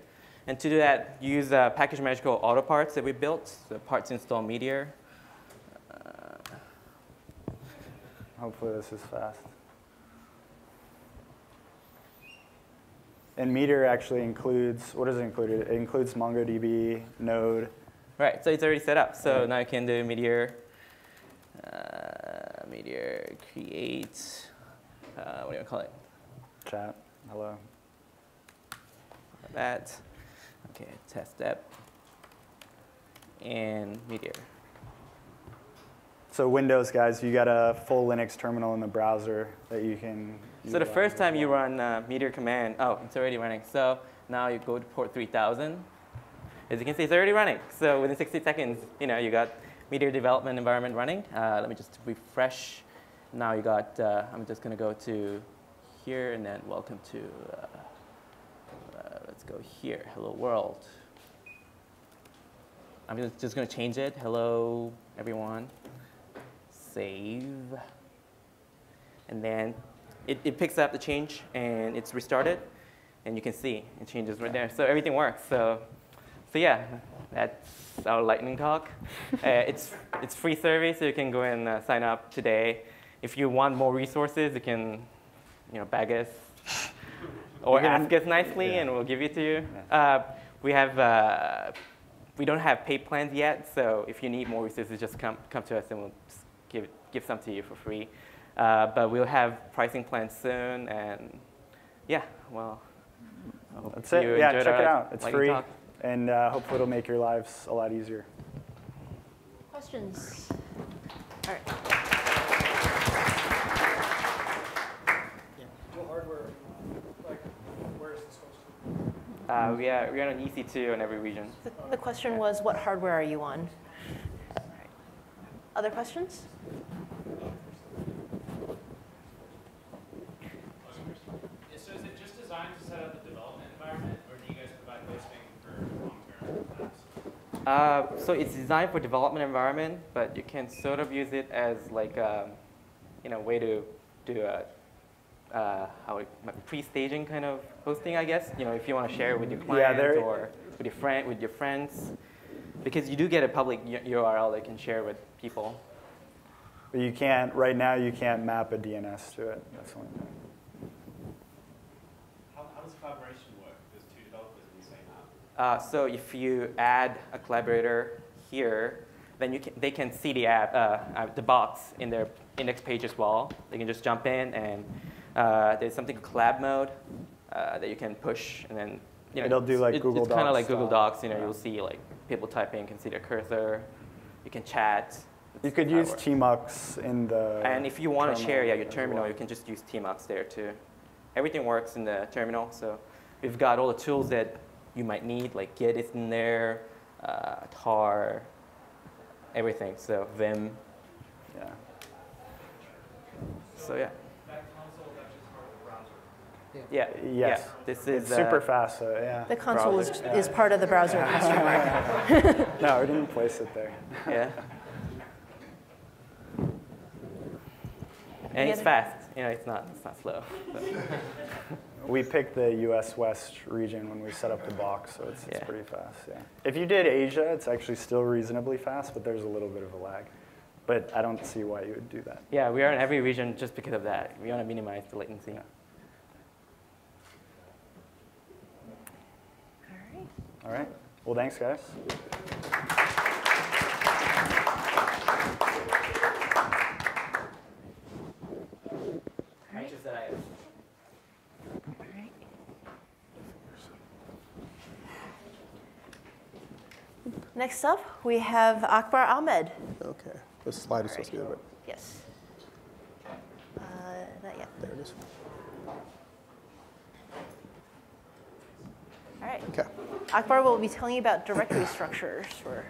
And to do that, use a package manager called AutoParts that we built. So parts install Meteor. Hopefully this is fast. And Meteor actually includes, what does it include? It includes MongoDB, Node. Right, so it's already set up. So now you can do Meteor, Meteor create, what do you call it? Chat, hello. That. Okay, test step, and Meteor. So Windows, guys, you got a full Linux terminal in the browser that you can So the first time you run Meteor command, it's already running. So now you go to port 3000. As you can see, it's already running. So within 60 seconds, you got Meteor development environment running. Let me just refresh. Now you got, I'm just going to go to here, and then welcome to, let's go here, hello world. I'm just going to change it. Hello, everyone. Save. And then it picks up the change, and it's restarted. And you can see it changes right there. So everything works. So yeah, that's our lightning talk. It's free service, so you can go and sign up today. If you want more resources, you can beg us or ask us nicely, and we'll give it to you. We don't have paid plans yet, so if you need more resources, just come to us, and we'll just give some to you for free. But we'll have pricing plans soon, and yeah, well, I hope that's you it. Yeah, enjoyed check our it out. It's lightning free, talk. and hopefully it'll make your lives a lot easier. Questions? All right. What hardware, where is this hosted? We're on EC2 in every region. The question was, what hardware are you on? Other questions? So is it just designed to set up the development environment, or do you guys provide hosting for long-term apps? So it's designed for development environment, but you can sort of use it as like a way to do pre-staging kind of hosting, I guess. If you want to share it with your clients or with your friends, because you do get a public URL that you can share with people. But you can't, right now, you can't map a DNS to it. That's the only thing. How does collaboration work? There's two developers in the same app. So if you add a collaborator here, then they can see the app, the box in their index page as well. They can just jump in, and there's something called collab mode that you can push, and then it'll do like Google Docs. It's kind of like Google Docs. You'll see like people typing, can see their cursor. You can chat. You could use tmux in the. And if you want to share your terminal, you can just use tmux there too. Everything works in the terminal, so we've got all the tools that you might need, like Git is in there, tar, everything. So Vim. Yeah. So yeah. That console, that's just part of the browser. Yeah. Yes. Yeah. This is it's super fast. So yeah. The console is part of the browser customer. No, we didn't place it there. Yeah. And it's fast. It's not slow. So. We picked the US West region when we set up the box, so it's pretty fast. Yeah. If you did Asia, it's actually still reasonably fast, but there's a little bit of a lag. But I don't see why you would do that. Yeah, we are in every region just because of that. We want to minimize the latency. Yeah. All right. All right. Well, thanks, guys. Next up, we have Akbar Ahmed. Okay. This slide is supposed to be over. Yes. Not yet. There it is. All right. Okay. Akbar will be telling you about directory structures.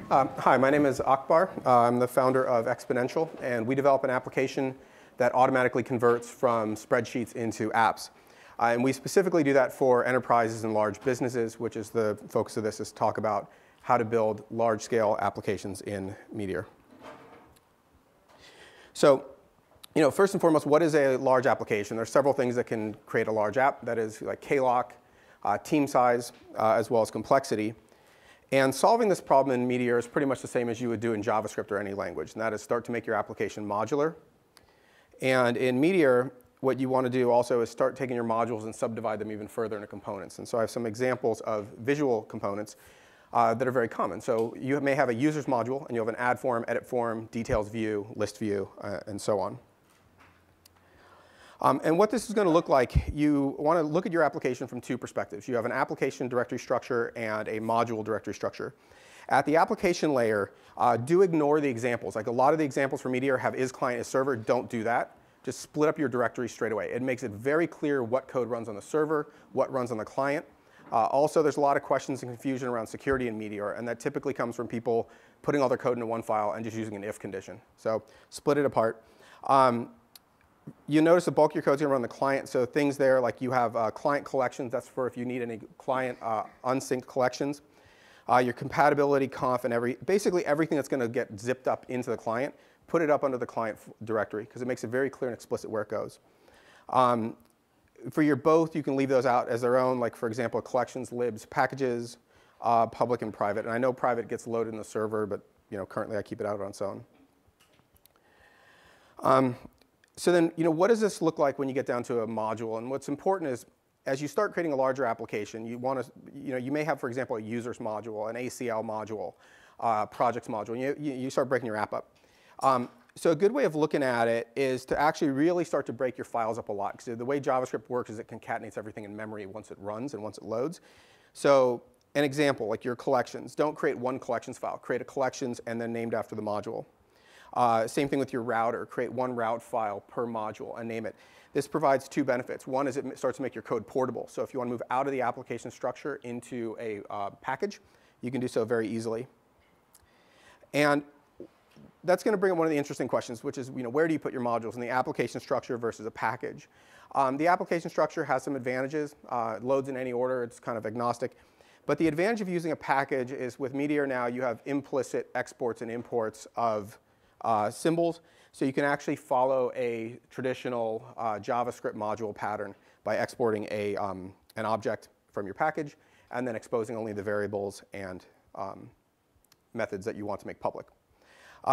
Hi, my name is Akbar. I'm the founder of Exponential, and we develop an application that automatically converts from spreadsheets into apps. And we specifically do that for enterprises and large businesses, which is the focus of this, is talk about how to build large-scale applications in Meteor. So, first and foremost, what is a large application? There's several things that can create a large app. That is like KLOC, team size, as well as complexity. And solving this problem in Meteor is pretty much the same as you would do in JavaScript or any language, and that is start to make your application modular. And in Meteor, what you want to do also is start taking your modules and subdivide them even further into components. And so I have some examples of visual components that are very common. So you may have a users module, and you have an add form, edit form, details view, list view, and so on. And what this is going to look like, you want to look at your application from two perspectives. You have an application directory structure and a module directory structure. At the application layer, do ignore the examples. Like a lot of the examples for Meteor have is client, is server. Don't do that. Just split up your directory straight away. It makes it very clear what code runs on the server, what runs on the client. Also, there's a lot of questions and confusion around security in Meteor, and that typically comes from people putting all their code into one file and just using an if condition. So split it apart. You notice the bulk of your code is going to run on the client, so things there like you have client collections. That's for if you need any client unsynced collections. Your compatibility conf and basically everything that's going to get zipped up into the client, put it up under the client directory because it makes it very clear and explicit where it goes. For your both, you can leave those out as their own, like for example, collections, libs, packages, public and private. And I know private gets loaded in the server, but currently I keep it out on its own. So then, what does this look like when you get down to a module? And what's important is, as you start creating a larger application, you want to, you may have, for example, a users module, an ACL module, projects module. And you start breaking your app up. So a good way of looking at it is to actually really start to break your files up a lot. Because the way JavaScript works is it concatenates everything in memory once it runs and once it loads. So an example, like your collections. Don't create one collections file. Create a collections and then named after the module. Same thing with your router. Create one route file per module and name it. This provides two benefits. One is it starts to make your code portable. So if you want to move out of the application structure into a package, you can do so very easily. And that's going to bring up one of the interesting questions, which is, where do you put your modules in the application structure versus a package? The application structure has some advantages. It loads in any order. It's kind of agnostic. But the advantage of using a package is with Meteor now, you have implicit exports and imports of symbols. So you can actually follow a traditional JavaScript module pattern by exporting an object from your package and then exposing only the variables and methods that you want to make public.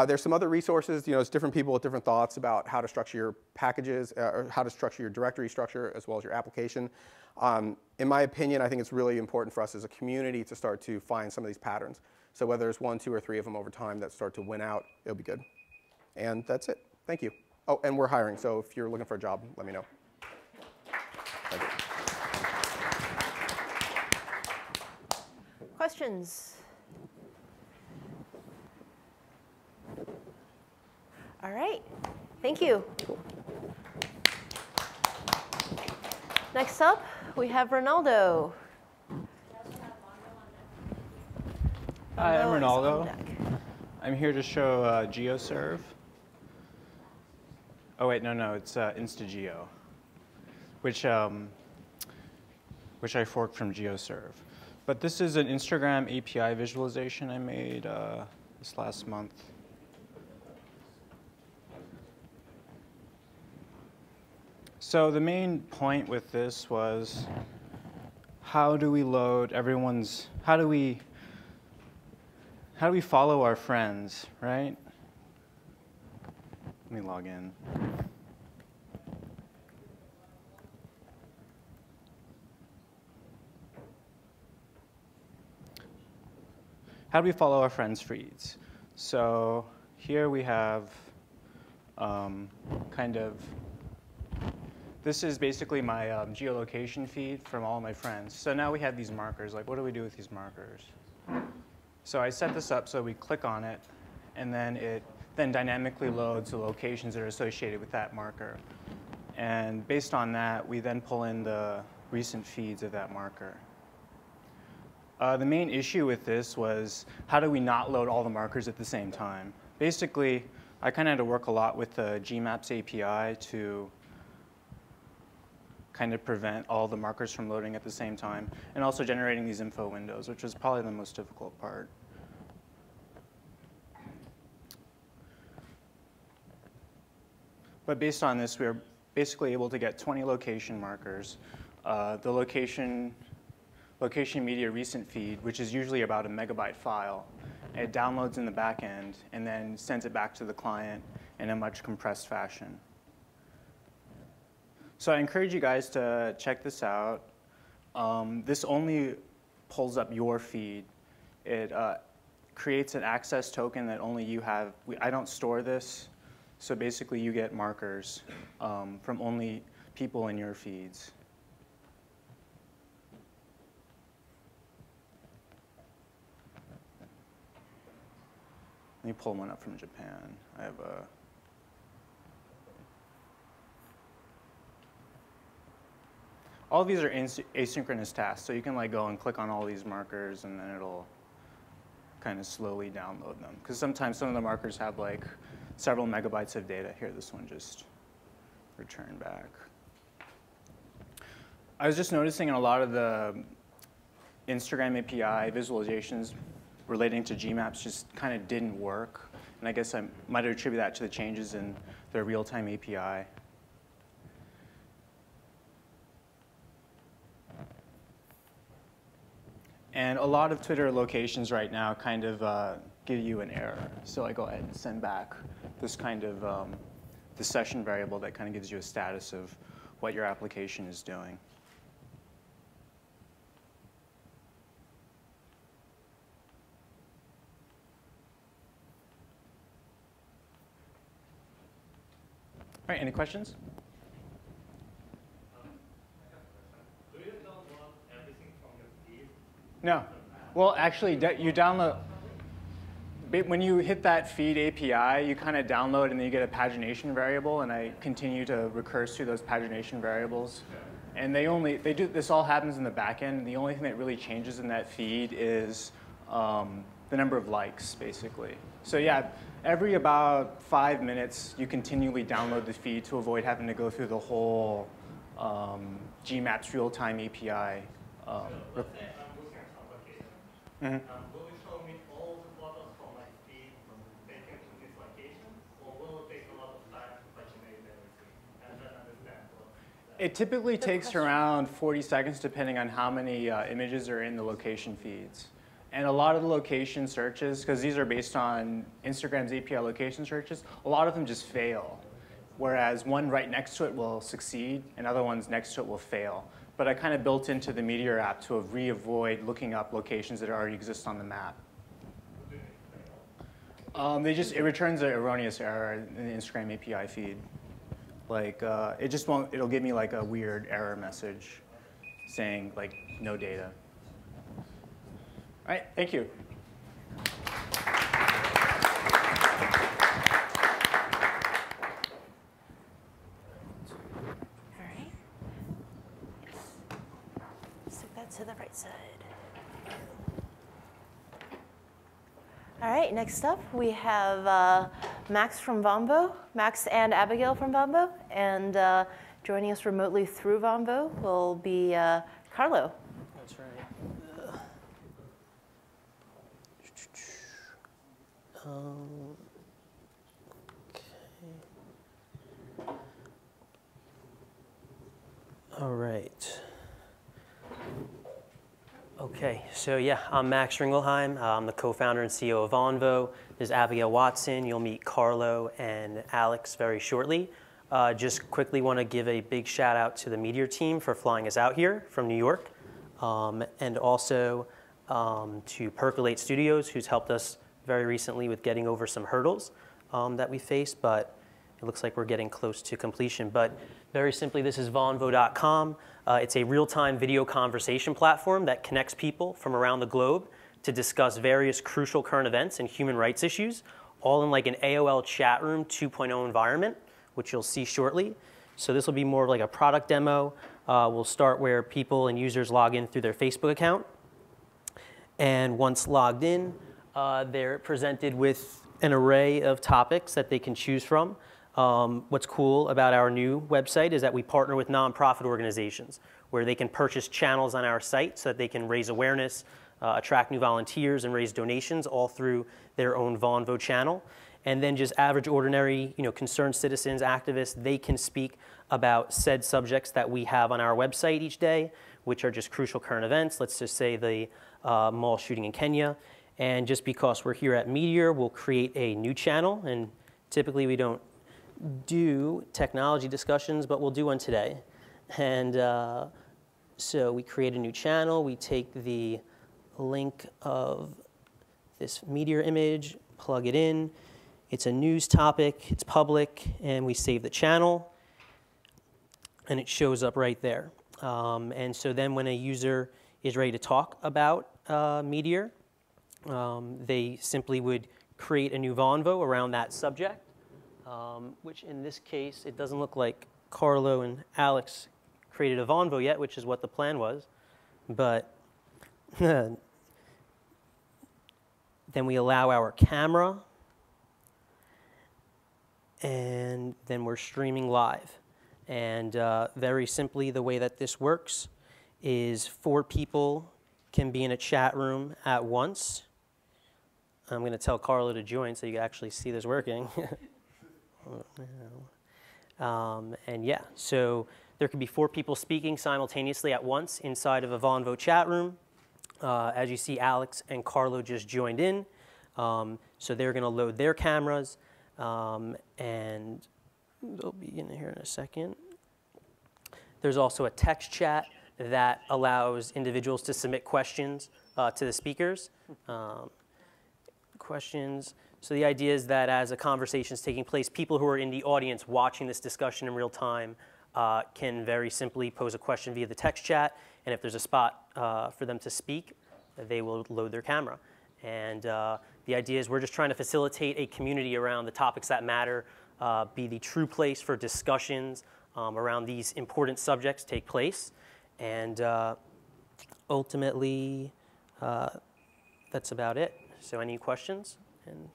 There's some other resources. There's different people with different thoughts about how to structure your packages, or how to structure your directory structure as well as your application. In my opinion, I think it's really important for us as a community to start to find some of these patterns. So whether there's 1, 2, or 3 of them over time that start to win out, it'll be good. And that's it. Thank you. Oh, and we're hiring, so if you're looking for a job, let me know. Thank you. Questions? All right. Thank you. Next up, we have Ronaldo. Hi, I'm Ronaldo is on Ronaldo. deck. I'm here to show GeoServe. Oh wait, no, it's InstaGeo, which I forked from GeoServe. But this is an Instagram API visualization I made this last month. So the main point with this was, how do we load everyone's, how do we follow our friends, right? Let me log in. How do we follow our friends' feeds? So here we have this is basically my geolocation feed from all my friends. So now we have these markers. Like, what do we do with these markers? So I set this up so we click on it, and then it then dynamically loads the locations that are associated with that marker. And based on that, we then pull in the recent feeds of that marker. The main issue with this was, how do we not load all the markers at the same time? Basically, I kind of had to work a lot with the Gmaps API to kind of prevent all the markers from loading at the same time, and also generating these info windows, which was probably the most difficult part. But based on this, we were basically able to get 20 location markers. The location media recent feed, which is usually about a megabyte file, it downloads in the back end and then sends it back to the client in a much compressed fashion. So I encourage you guys to check this out. This only pulls up your feed. It creates an access token that only you have. I don't store this. So basically, you get markers from only people in your feeds. Let me pull one up from Japan. I have a. All of these are asynchronous tasks, so you can like go and click on all these markers, and then it'll kind of slowly download them. Because sometimes some of the markers have like several megabytes of data. Here, this one just returned back. I was just noticing in a lot of the Instagram API visualizations relating to Gmaps just kind of didn't work. And I guess I might attribute that to the changes in the real-time API. And a lot of Twitter locations right now kind of give you an error. So I go ahead and send back this kind of the session variable that kind of gives you a status of what your application is doing. All right, any questions? Do you download everything from your feed? No. Well, actually, you download. When you hit that feed API, you kind of download and then you get a pagination variable, and I continue to recurse through those pagination variables. And this all happens in the back end. The only thing that really changes in that feed is the number of likes, basically. So yeah, every about 5 minutes, you continually download the feed to avoid having to go through the whole Gmaps real-time API. So let's say I'm looking at some location. Will you show me all the photos from my feed from taken to this location, or will it take a lot It typically takes around 40 seconds depending on how many images are in the location feeds. And a lot of the location searches, because these are based on Instagram's API location searches, a lot of them just fail. Whereas one right next to it will succeed, and other ones next to it will fail. But I kind of built into the Meteor app to avoid looking up locations that already exist on the map. It returns an erroneous error in the Instagram API feed. Like, it just won't, it'll give me like a weird error message saying like no data. All right, thank you. All right. Stick that to the right side. All right, next up we have Max from Vomo, Max and Abigail from Vomo, and joining us remotely through Vomo will be Carlo. That's right. Okay. All right. Okay, so yeah, I'm Max Ringelheim. I'm the co-founder and CEO of Vomo. There's Abigail Watson. You'll meet Carlo and Alex very shortly. Just quickly want to give a big shout out to the Meteor team for flying us out here from New York, and also to Percolate Studios, who's helped us very recently with getting over some hurdles that we faced, but it looks like we're getting close to completion. But very simply, this is vonvo.com. It's a real-time video conversation platform that connects people from around the globe to discuss various crucial current events and human rights issues, all in like an AOL chat room 2.0 environment, which you'll see shortly. So this will be more of like a product demo. We'll start where people and users log in through their Facebook account. And once logged in, they're presented with an array of topics that they can choose from. What's cool about our new website is that we partner with nonprofit organizations where they can purchase channels on our site so that they can raise awareness, attract new volunteers, and raise donations all through their own Vomo channel. And then just average, ordinary, concerned citizens, activists, they can speak about said subjects that we have on our website each day, which are just crucial current events. Let's just say the mall shooting in Kenya. And just because we're here at Meteor, we'll create a new channel. And typically we don't do technology discussions, but we'll do one today. And so we create a new channel. We take the link of this Meteor image, plug it in. It's a news topic, it's public, and we save the channel. And it shows up right there. And so then when a user is ready to talk about Meteor, they simply would create a new Vomo around that subject, which in this case, it doesn't look like Carlo and Alex created a Vomo yet, which is what the plan was. But then we allow our camera, and then we're streaming live. And very simply, the way that this works is 4 people can be in a chat room at once. I'm going to tell Carlo to join so you can actually see this working. And yeah, so there could be 4 people speaking simultaneously at once inside of a Vomo chat room. As you see, Alex and Carlo just joined in. So they're going to load their cameras, and they'll be in here in a second. There's also a text chat that allows individuals to submit questions to the speakers. Questions. So the idea is that as a conversation is taking place, people who are in the audience watching this discussion in real time can very simply pose a question via the text chat, and if there's a spot for them to speak, they will load their camera. And the idea is we're just trying to facilitate a community around the topics that matter, be the true place for discussions around these important subjects take place. And ultimately, that's about it. So any questions? And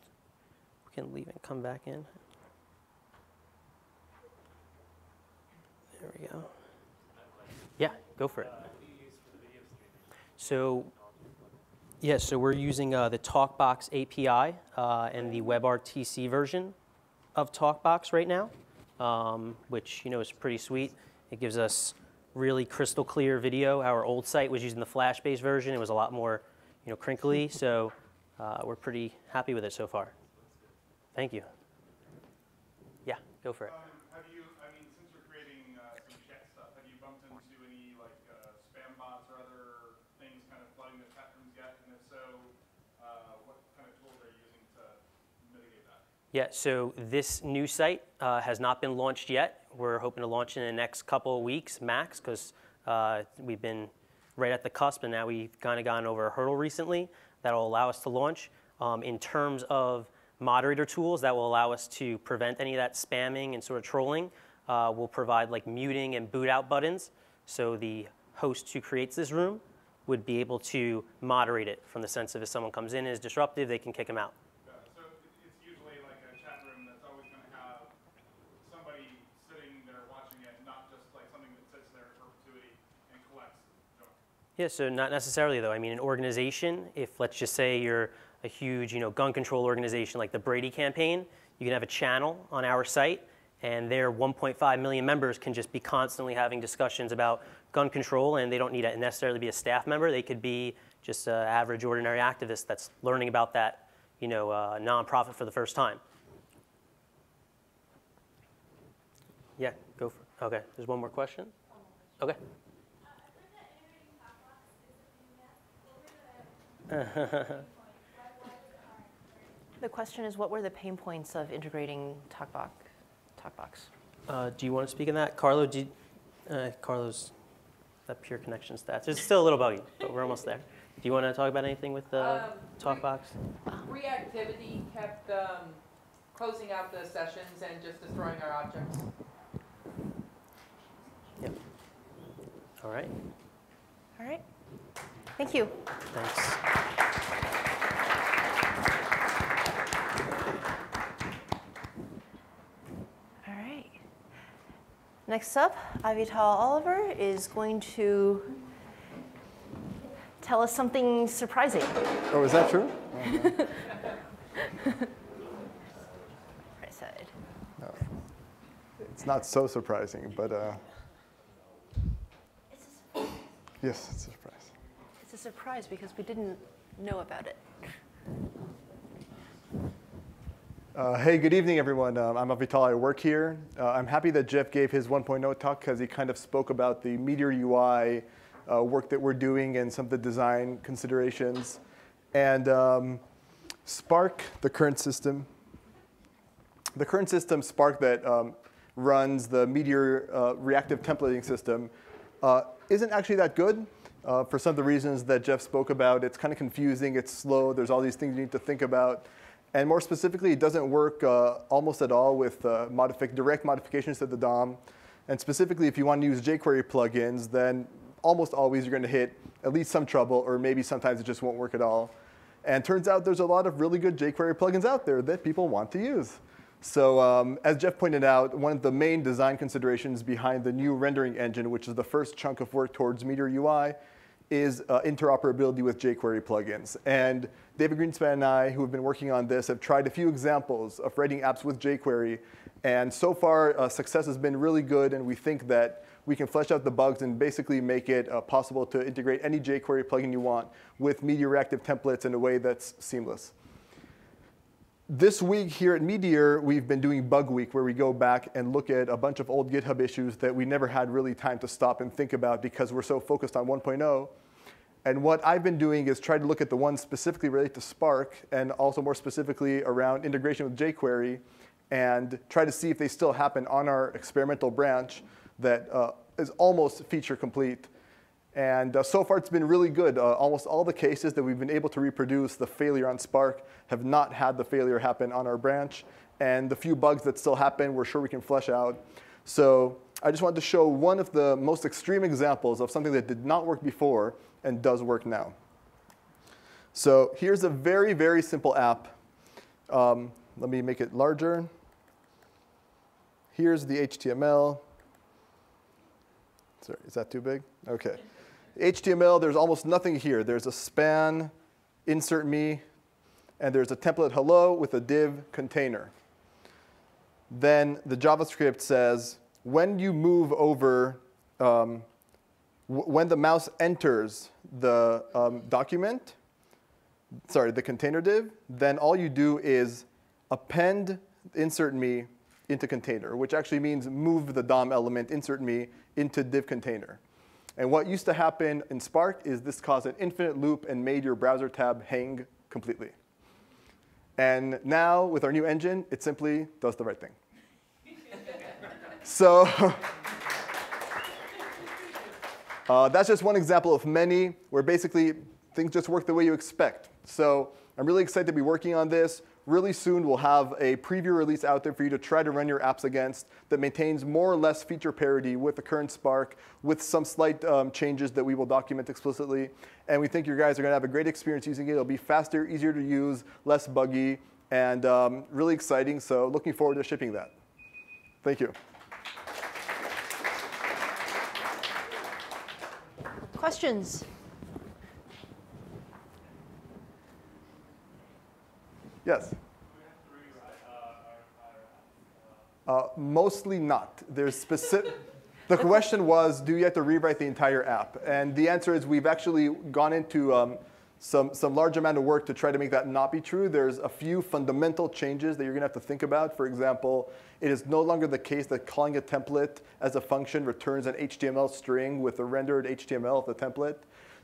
we can leave and come back in. There we go. Yeah, go for it. So, yeah, so we're using the TalkBox API and the WebRTC version of TalkBox right now, which is pretty sweet. It gives us really crystal clear video. Our old site was using the Flash-based version. It was a lot more, crinkly. So we're pretty happy with it so far. Thank you. Yeah, go for it. Since you're creating some chat stuff, have you bumped into any spam bots or other things kind of flooding the chat rooms yet? And if so, what kind of tools are you using to mitigate that? Yeah, so this new site has not been launched yet. We're hoping to launch in the next couple of weeks max, because we've been right at the cusp, and now we've kind of gone over a hurdle recently that will allow us to launch. In terms of moderator tools that will allow us to prevent any of that spamming and sort of trolling, we'll provide muting and boot out buttons, so the host who creates this room would be able to moderate it, from the sense of if someone comes in and is disruptive, they can kick them out. So it's usually like a chat room that's always going to have somebody sitting there watching it, not just something that sits there in perpetuity and collects. Yeah, so not necessarily though. I mean, an organization, if let's just say you're a huge gun control organization like the Brady campaign, you can have a channel on our site, and their 1.5 million members can just be constantly having discussions about gun control, and they don't need to necessarily be a staff member. They could be just an average, ordinary activist that's learning about that nonprofit for the first time. Yeah, go for it. Okay, there's one more question. Okay. The question is, what were the pain points of integrating TalkBox? Do you want to speak on that? Carlo, Carlo's that pure connection stats. It's still a little buggy, but we're almost there. Do you want to talk about anything with the TalkBox? Reactivity kept closing out the sessions and just destroying our objects. Yep. All right. All right. Thank you. Thanks. All right. Next up, Avital Oliver is going to tell us something surprising. Oh, is that true? Right side. No. It's not so surprising, but yes, it's a surprise. It's a surprise because we didn't know about it. Hey, good evening, everyone. I'm Avital. I work here. I'm happy that Geoff gave his 1.0 talk because he kind of spoke about the Meteor UI work that we're doing and some of the design considerations. And Spark, the current system Spark that runs the Meteor reactive templating system isn't actually that good. For some of the reasons that Geoff spoke about. It's kind of confusing, it's slow, there's all these things you need to think about. And more specifically, it doesn't work almost at all with direct modifications to the DOM. And specifically, if you want to use jQuery plugins, then almost always you're going to hit at least some trouble, or maybe sometimes it just won't work at all. And turns out there's a lot of really good jQuery plugins out there that people want to use. So as Geoff pointed out, one of the main design considerations behind the new rendering engine, which is the first chunk of work towards Meteor UI, is interoperability with jQuery plugins. And David Greenspan and I, who have been working on this, have tried a few examples of writing apps with jQuery. And so far, success has been really good. And we think that we can flesh out the bugs and basically make it possible to integrate any jQuery plugin you want with Meteor reactive templates in a way that's seamless. This week here at Meteor, we've been doing Bug Week, where we go back and look at a bunch of old GitHub issues that we never had really time to stop and think about because we're so focused on 1.0. And what I've been doing is try to look at the ones specifically related to Spark, and also more specifically around integration with jQuery, and try to see if they still happen on our experimental branch that is almost feature complete. And so far, it's been really good. Almost all the cases that we've been able to reproduce the failure on Spark have not had the failure happen on our branch. And the few bugs that still happen, we're sure we can flesh out. So I just wanted to show one of the most extreme examples of something that did not work before and does work now. So here's a very, very simple app. Let me make it larger. Here's the HTML. Sorry, is that too big? OK. HTML, there's almost nothing here. There's a span, insert me, and there's a template hello with a div container. Then the JavaScript says, when you move over when the mouse enters the document, sorry, the container div, then all you do is append insert me into container, which actually means move the DOM element insert me into div container. And what used to happen in Spark is this caused an infinite loop and made your browser tab hang completely. And now, with our new engine, it simply does the right thing. So that's just one example of many where basically things just work the way you expect. So I'm really excited to be working on this. Really soon, we'll have a preview release out there for you to try to run your apps against that maintains more or less feature parity with the current Spark, with some slight changes that we will document explicitly. And we think you guys are going to have a great experience using it. It'll be faster, easier to use, less buggy, and really exciting. So looking forward to shipping that. Thank you. Questions? Yes? Mostly not. There's specific. The question was, do you have to rewrite the entire app? And the answer is we've actually gone into some large amount of work to try to make that not be true. There's a few fundamental changes that you're going to have to think about. For example, it is no longer the case that calling a template as a function returns an HTML string with the rendered HTML of the template.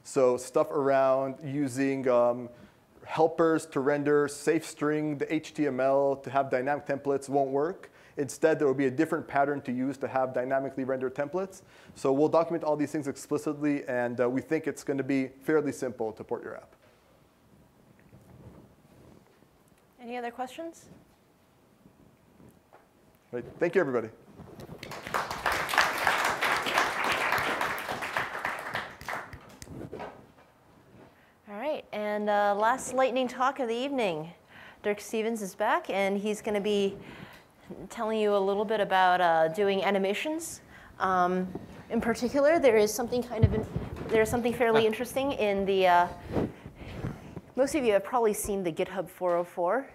So stuff around using helpers to render safe string the HTML to have dynamic templates won't work. Instead, there will be a different pattern to use to have dynamically rendered templates. So we'll document all these things explicitly, and we think it's going to be fairly simple to port your app. Any other questions? Right. Thank you, everybody. All right, and last lightning talk of the evening. Dirk Stevens is back, and he's going to be telling you a little bit about doing animations. In particular, there is something fairly interesting in the. Most of you have probably seen the GitHub 404.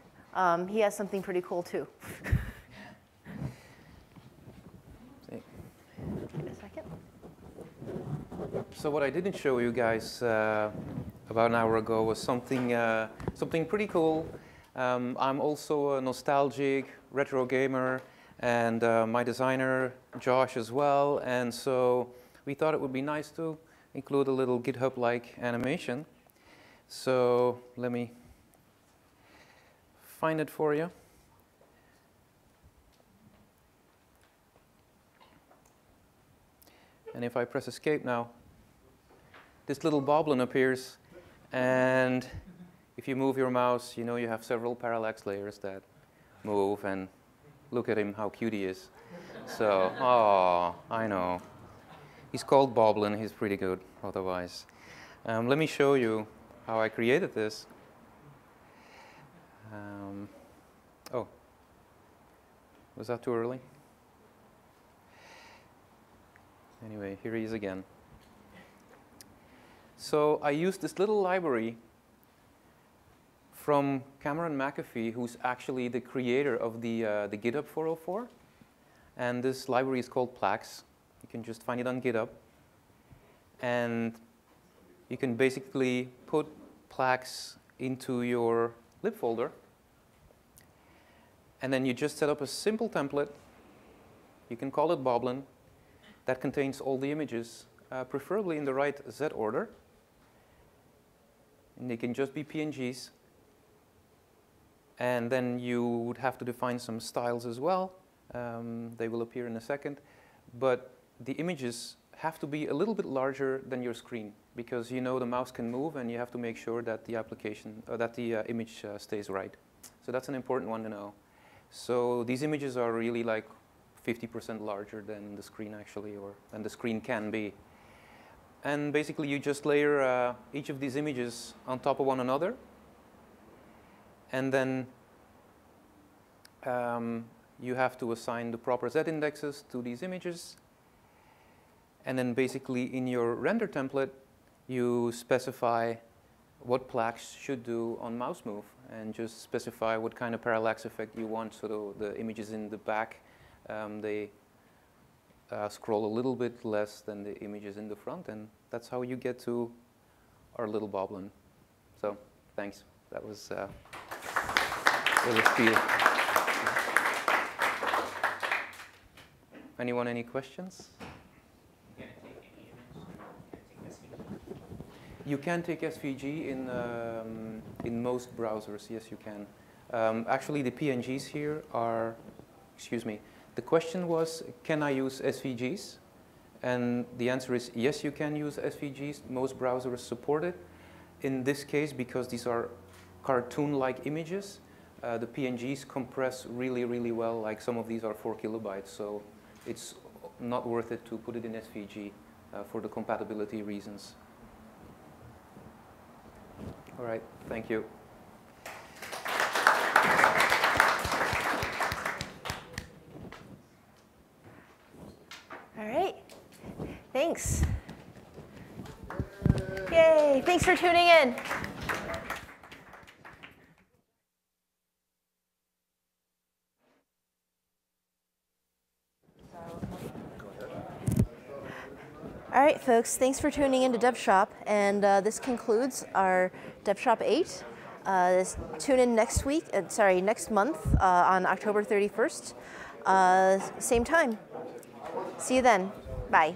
He has something pretty cool too. Give it a second. So what I didn't show you guys about an hour ago was something pretty cool. I'm also a nostalgic retro gamer, and my designer Josh as well. And so we thought it would be nice to include a little GitHub-like animation. So let me find it for you. And if I press escape now, this little boblin appears. And if you move your mouse, you know you have several parallax layers that move. And look at him, how cute he is. So, oh, I know. He's called Boblin. He's pretty good otherwise. Let me show you how I created this. Oh, was that too early? Anyway, here he is again. So I used this little library from Cameron McAfee, who's actually the creator of the GitHub 404. And this library is called Plaques. You can just find it on GitHub. And you can basically put Plaques into your lib folder. And then you just set up a simple template. You can call it Boblin. That contains all the images, preferably in the right Z order. And they can just be PNGs. And then you would have to define some styles as well. They will appear in a second. But the images have to be a little bit larger than your screen, because you know the mouse can move, and you have to make sure that the application, that the image stays right. So that's an important one to know. So these images are really like 50% larger than the screen actually, or than the screen can be. And basically you just layer each of these images on top of one another. And then you have to assign the proper Z indexes to these images. And then basically in your render template, you specify what Plaques should do on mouse move, and just specify what kind of parallax effect you want, so the images in the back, they scroll a little bit less than the images in the front, and that's how you get to our little boblin. So thanks. That was really spiel. Anyone, any questions? You can take SVG in most browsers. Yes, you can. Actually, the PNGs here are, excuse me, the question was, can I use SVGs? And the answer is yes, you can use SVGs. Most browsers support it. In this case, because these are cartoon-like images, the PNGs compress really, really well. Like some of these are 4 kilobytes, so it's not worth it to put it in SVG for the compatibility reasons. All right, thank you. All right, thanks. Yay, thanks for tuning in. All right, folks, thanks for tuning in to Devshop, and this concludes our Devshop 8. Tune in next week, next month on October 31st, same time. See you then. Bye.